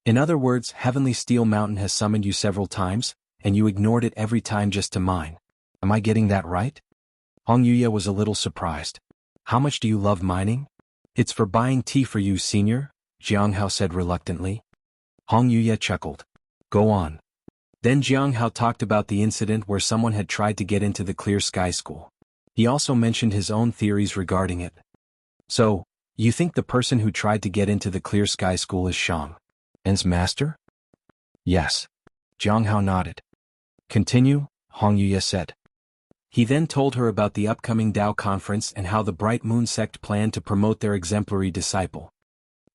In other words, Heavenly Steel Mountain has summoned you several times, and you ignored it every time just to mine. Am I getting that right? Hong Yuya was a little surprised. How much do you love mining? It's for buying tea for you, senior, Jiang Hao said reluctantly. Hong Yuya chuckled. Go on. Then Jiang Hao talked about the incident where someone had tried to get into the Clear Sky School. He also mentioned his own theories regarding it. So, you think the person who tried to get into the Clear Sky School is Shang's master? Yes. Jiang Hao nodded. Continue, Hong Yuya said. He then told her about the upcoming Tao conference and how the Bright Moon sect planned to promote their exemplary disciple.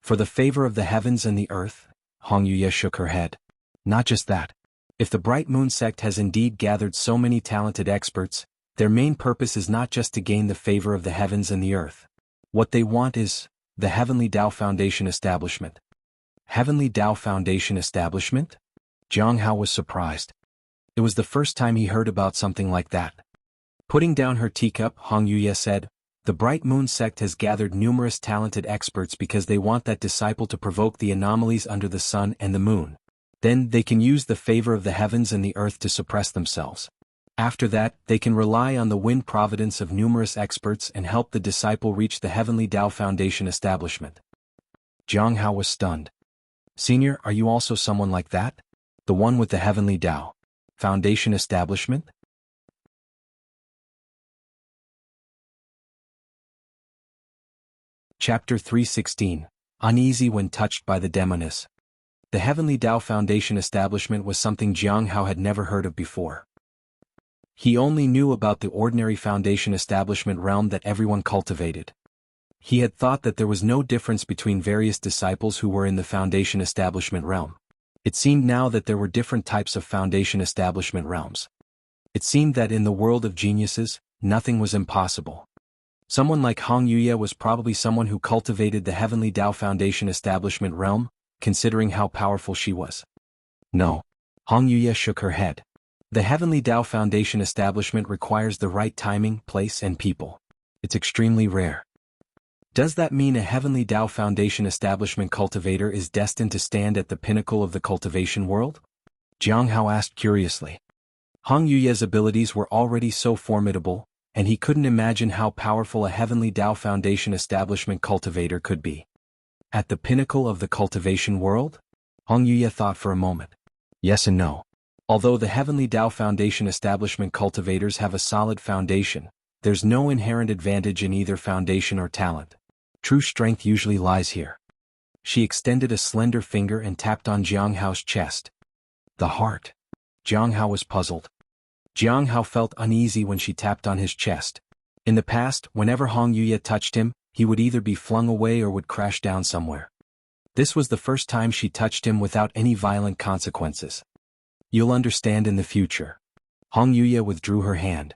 For the favor of the heavens and the earth, Hong Yuya shook her head. Not just that. If the Bright Moon sect has indeed gathered so many talented experts, their main purpose is not just to gain the favor of the heavens and the earth. What they want is the Heavenly Tao Foundation establishment. Heavenly Tao Foundation establishment? Jiang Hao was surprised. It was the first time he heard about something like that. Putting down her teacup, Hong Yuya said, The Bright Moon sect has gathered numerous talented experts because they want that disciple to provoke the anomalies under the sun and the moon. Then they can use the favor of the heavens and the earth to suppress themselves. After that, they can rely on the wind providence of numerous experts and help the disciple reach the Heavenly Tao Foundation establishment. Jiang Hao was stunned. Senior, are you also someone like that? The one with the Heavenly Tao Foundation establishment? Chapter 316. Uneasy when touched by the Demoness. The Heavenly Tao Foundation establishment was something Jiang Hao had never heard of before. He only knew about the ordinary foundation establishment realm that everyone cultivated. He had thought that there was no difference between various disciples who were in the foundation establishment realm. It seemed now that there were different types of foundation establishment realms. It seemed that in the world of geniuses, nothing was impossible. Someone like Hong Yuya was probably someone who cultivated the Heavenly Tao Foundation establishment realm, considering how powerful she was. No. Hong Yuya shook her head. The Heavenly Tao Foundation establishment requires the right timing, place and people. It's extremely rare. Does that mean a Heavenly Tao Foundation establishment cultivator is destined to stand at the pinnacle of the cultivation world? Jiang Hao asked curiously. Hong Yuya's abilities were already so formidable, and he couldn't imagine how powerful a Heavenly Tao Foundation establishment cultivator could be. At the pinnacle of the cultivation world? Hong Yuya thought for a moment. Yes and no. Although the Heavenly Tao Foundation establishment cultivators have a solid foundation, there's no inherent advantage in either foundation or talent. True strength usually lies here. She extended a slender finger and tapped on Jiang Hao's chest. The heart. Jiang Hao was puzzled. Jiang Hao felt uneasy when she tapped on his chest. In the past, whenever Hong Yuya touched him, he would either be flung away or would crash down somewhere. This was the first time she touched him without any violent consequences. You'll understand in the future. Hong Yuya withdrew her hand.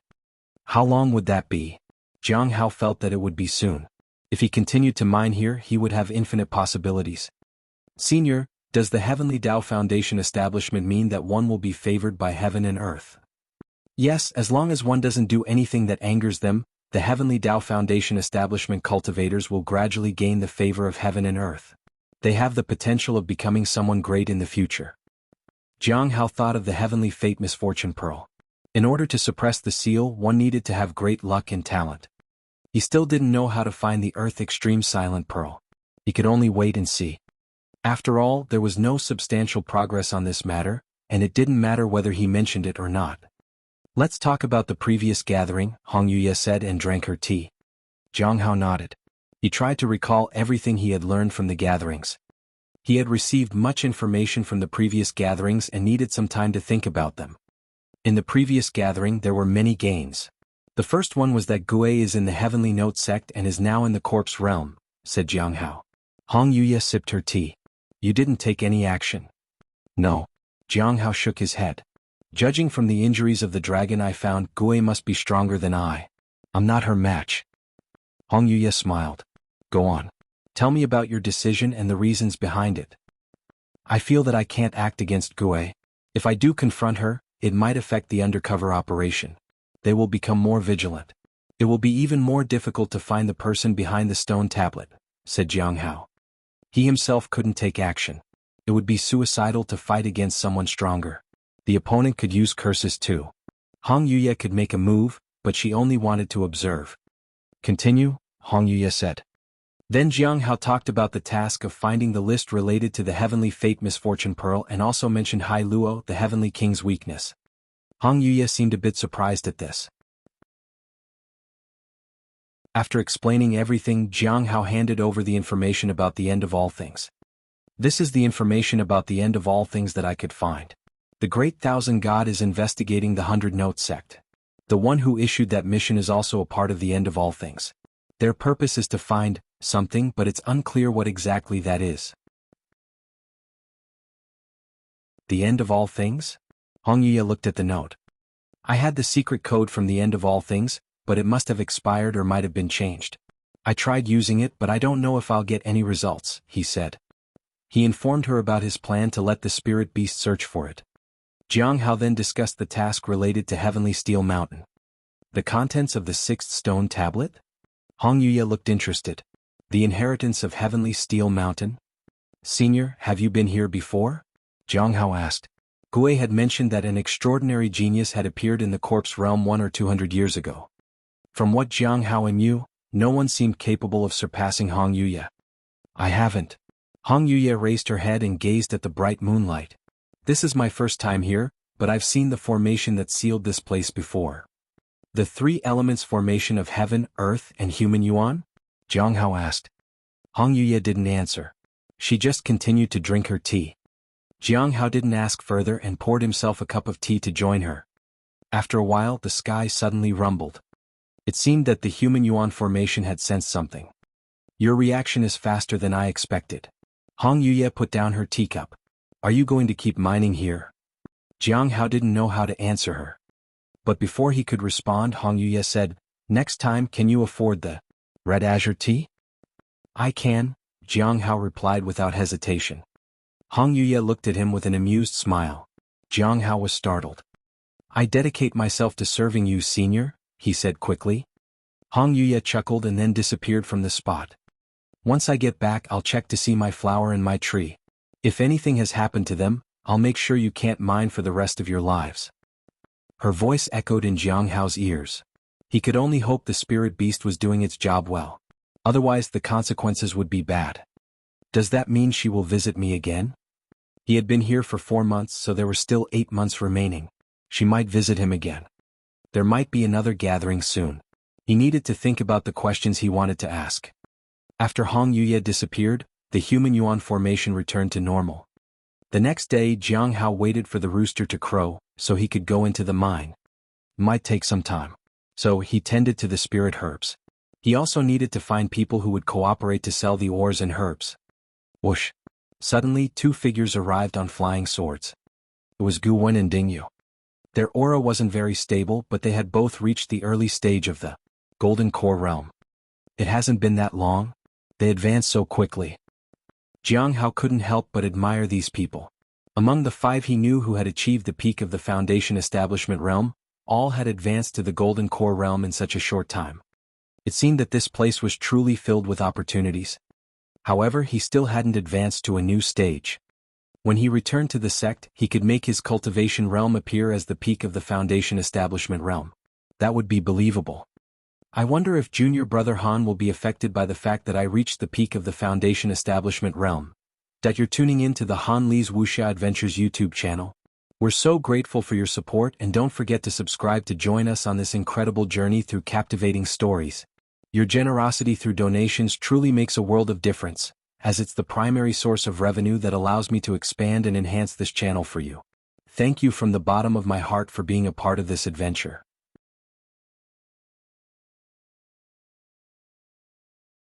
How long would that be? Jiang Hao felt that it would be soon. If he continued to mine here, he would have infinite possibilities. Senior, does the Heavenly Tao Foundation establishment mean that one will be favored by heaven and earth? Yes, as long as one doesn't do anything that angers them, the Heavenly Tao Foundation establishment cultivators will gradually gain the favor of heaven and earth. They have the potential of becoming someone great in the future. Jiang Hao thought of the Heavenly Fate Misfortune Pearl. In order to suppress the seal, one needed to have great luck and talent. He still didn't know how to find the Earth Extreme Silent Pearl. He could only wait and see. After all, there was no substantial progress on this matter, and it didn't matter whether he mentioned it or not. Let's talk about the previous gathering, Hong Yuya said and drank her tea. Jiang Hao nodded. He tried to recall everything he had learned from the gatherings. He had received much information from the previous gatherings and needed some time to think about them. In the previous gathering there were many gains. The first one was that Gui is in the Heavenly Note sect and is now in the corpse realm, said Jiang Hao. Hong Yuya sipped her tea. You didn't take any action? No. Jiang Hao shook his head. Judging from the injuries of the dragon, I found Gui must be stronger than I. I'm not her match. Hong Yuya smiled. Go on. Tell me about your decision and the reasons behind it. I feel that I can't act against Gui. If I do confront her, it might affect the undercover operation. They will become more vigilant. It will be even more difficult to find the person behind the stone tablet, said Jiang Hao. He himself couldn't take action. It would be suicidal to fight against someone stronger. The opponent could use curses too. Hong Yuya could make a move, but she only wanted to observe. Continue, Hong Yuya said. Then Jiang Hao talked about the task of finding the list related to the Heavenly Fate Misfortune Pearl and also mentioned Hai Luo, the Heavenly King's weakness. Hong Yuya seemed a bit surprised at this. After explaining everything, Jiang Hao handed over the information about the end of all things. This is the information about the end of all things that I could find. The Great Thousand God is investigating the 100-Note sect. The one who issued that mission is also a part of the end of all things. Their purpose is to find something, but it's unclear what exactly that is. The end of all things? Hong Yuya looked at the note. I had the secret code from the end of all things, but it must have expired or might have been changed. I tried using it, but I don't know if I'll get any results, he said. He informed her about his plan to let the spirit beast search for it. Jiang Hao then discussed the task related to Heavenly Steel Mountain. The contents of the 6th stone tablet? Hong Yuya looked interested. The inheritance of Heavenly Steel Mountain? Senior, have you been here before? Jiang Hao asked. Gui had mentioned that an extraordinary genius had appeared in the corpse realm 100 or 200 years ago. From what Jiang Hao knew, no one seemed capable of surpassing Hong Yuya. I haven't. Hong Yuya raised her head and gazed at the bright moonlight. This is my first time here, but I've seen the formation that sealed this place before. The 3 elements formation of heaven, earth, and human yuan? Jiang Hao asked. Hong Yuya didn't answer. She just continued to drink her tea. Jiang Hao didn't ask further and poured himself a cup of tea to join her. After a while, the sky suddenly rumbled. It seemed that the human yuan formation had sensed something. Your reaction is faster than I expected. Hong Yuya put down her teacup. Are you going to keep mining here? Jiang Hao didn't know how to answer her. But before he could respond, Hong Yuya said, Next time, can you afford the red azure tea? I can, Jiang Hao replied without hesitation. Hong Yuya looked at him with an amused smile. Jiang Hao was startled. I dedicate myself to serving you, senior, he said quickly. Hong Yuya chuckled and then disappeared from the spot. Once I get back, I'll check to see my flower and my tree. If anything has happened to them, I'll make sure you can't mine for the rest of your lives. Her voice echoed in Jiang Hao's ears. He could only hope the spirit beast was doing its job well. Otherwise the consequences would be bad. Does that mean she will visit me again? He had been here for 4 months, so there were still 8 months remaining. She might visit him again. There might be another gathering soon. He needed to think about the questions he wanted to ask. After Hong Yuya disappeared, the human yuan formation returned to normal. The next day, Jiang Hao waited for the rooster to crow, so he could go into the mine. Might take some time. So he tended to the spirit herbs. He also needed to find people who would cooperate to sell the ores and herbs. Whoosh! Suddenly 2 figures arrived on flying swords. It was Gu Wen and Ding Yu. Their aura wasn't very stable, but they had both reached the early stage of the Golden Core realm. It hasn't been that long? They advanced so quickly. Jiang Hao couldn't help but admire these people. Among the 5 he knew who had achieved the peak of the Foundation Establishment realm, all had advanced to the Golden Core realm in such a short time. It seemed that this place was truly filled with opportunities. However, he still hadn't advanced to a new stage. When he returned to the sect, he could make his cultivation realm appear as the peak of the Foundation Establishment realm. That would be believable. I wonder if junior brother Han will be affected by the fact that I reached the peak of the Foundation Establishment realm. That you're tuning in to the Han Li's Wuxia Adventures YouTube channel. We're so grateful for your support, and don't forget to subscribe to join us on this incredible journey through captivating stories. Your generosity through donations truly makes a world of difference, as it's the primary source of revenue that allows me to expand and enhance this channel for you. Thank you from the bottom of my heart for being a part of this adventure.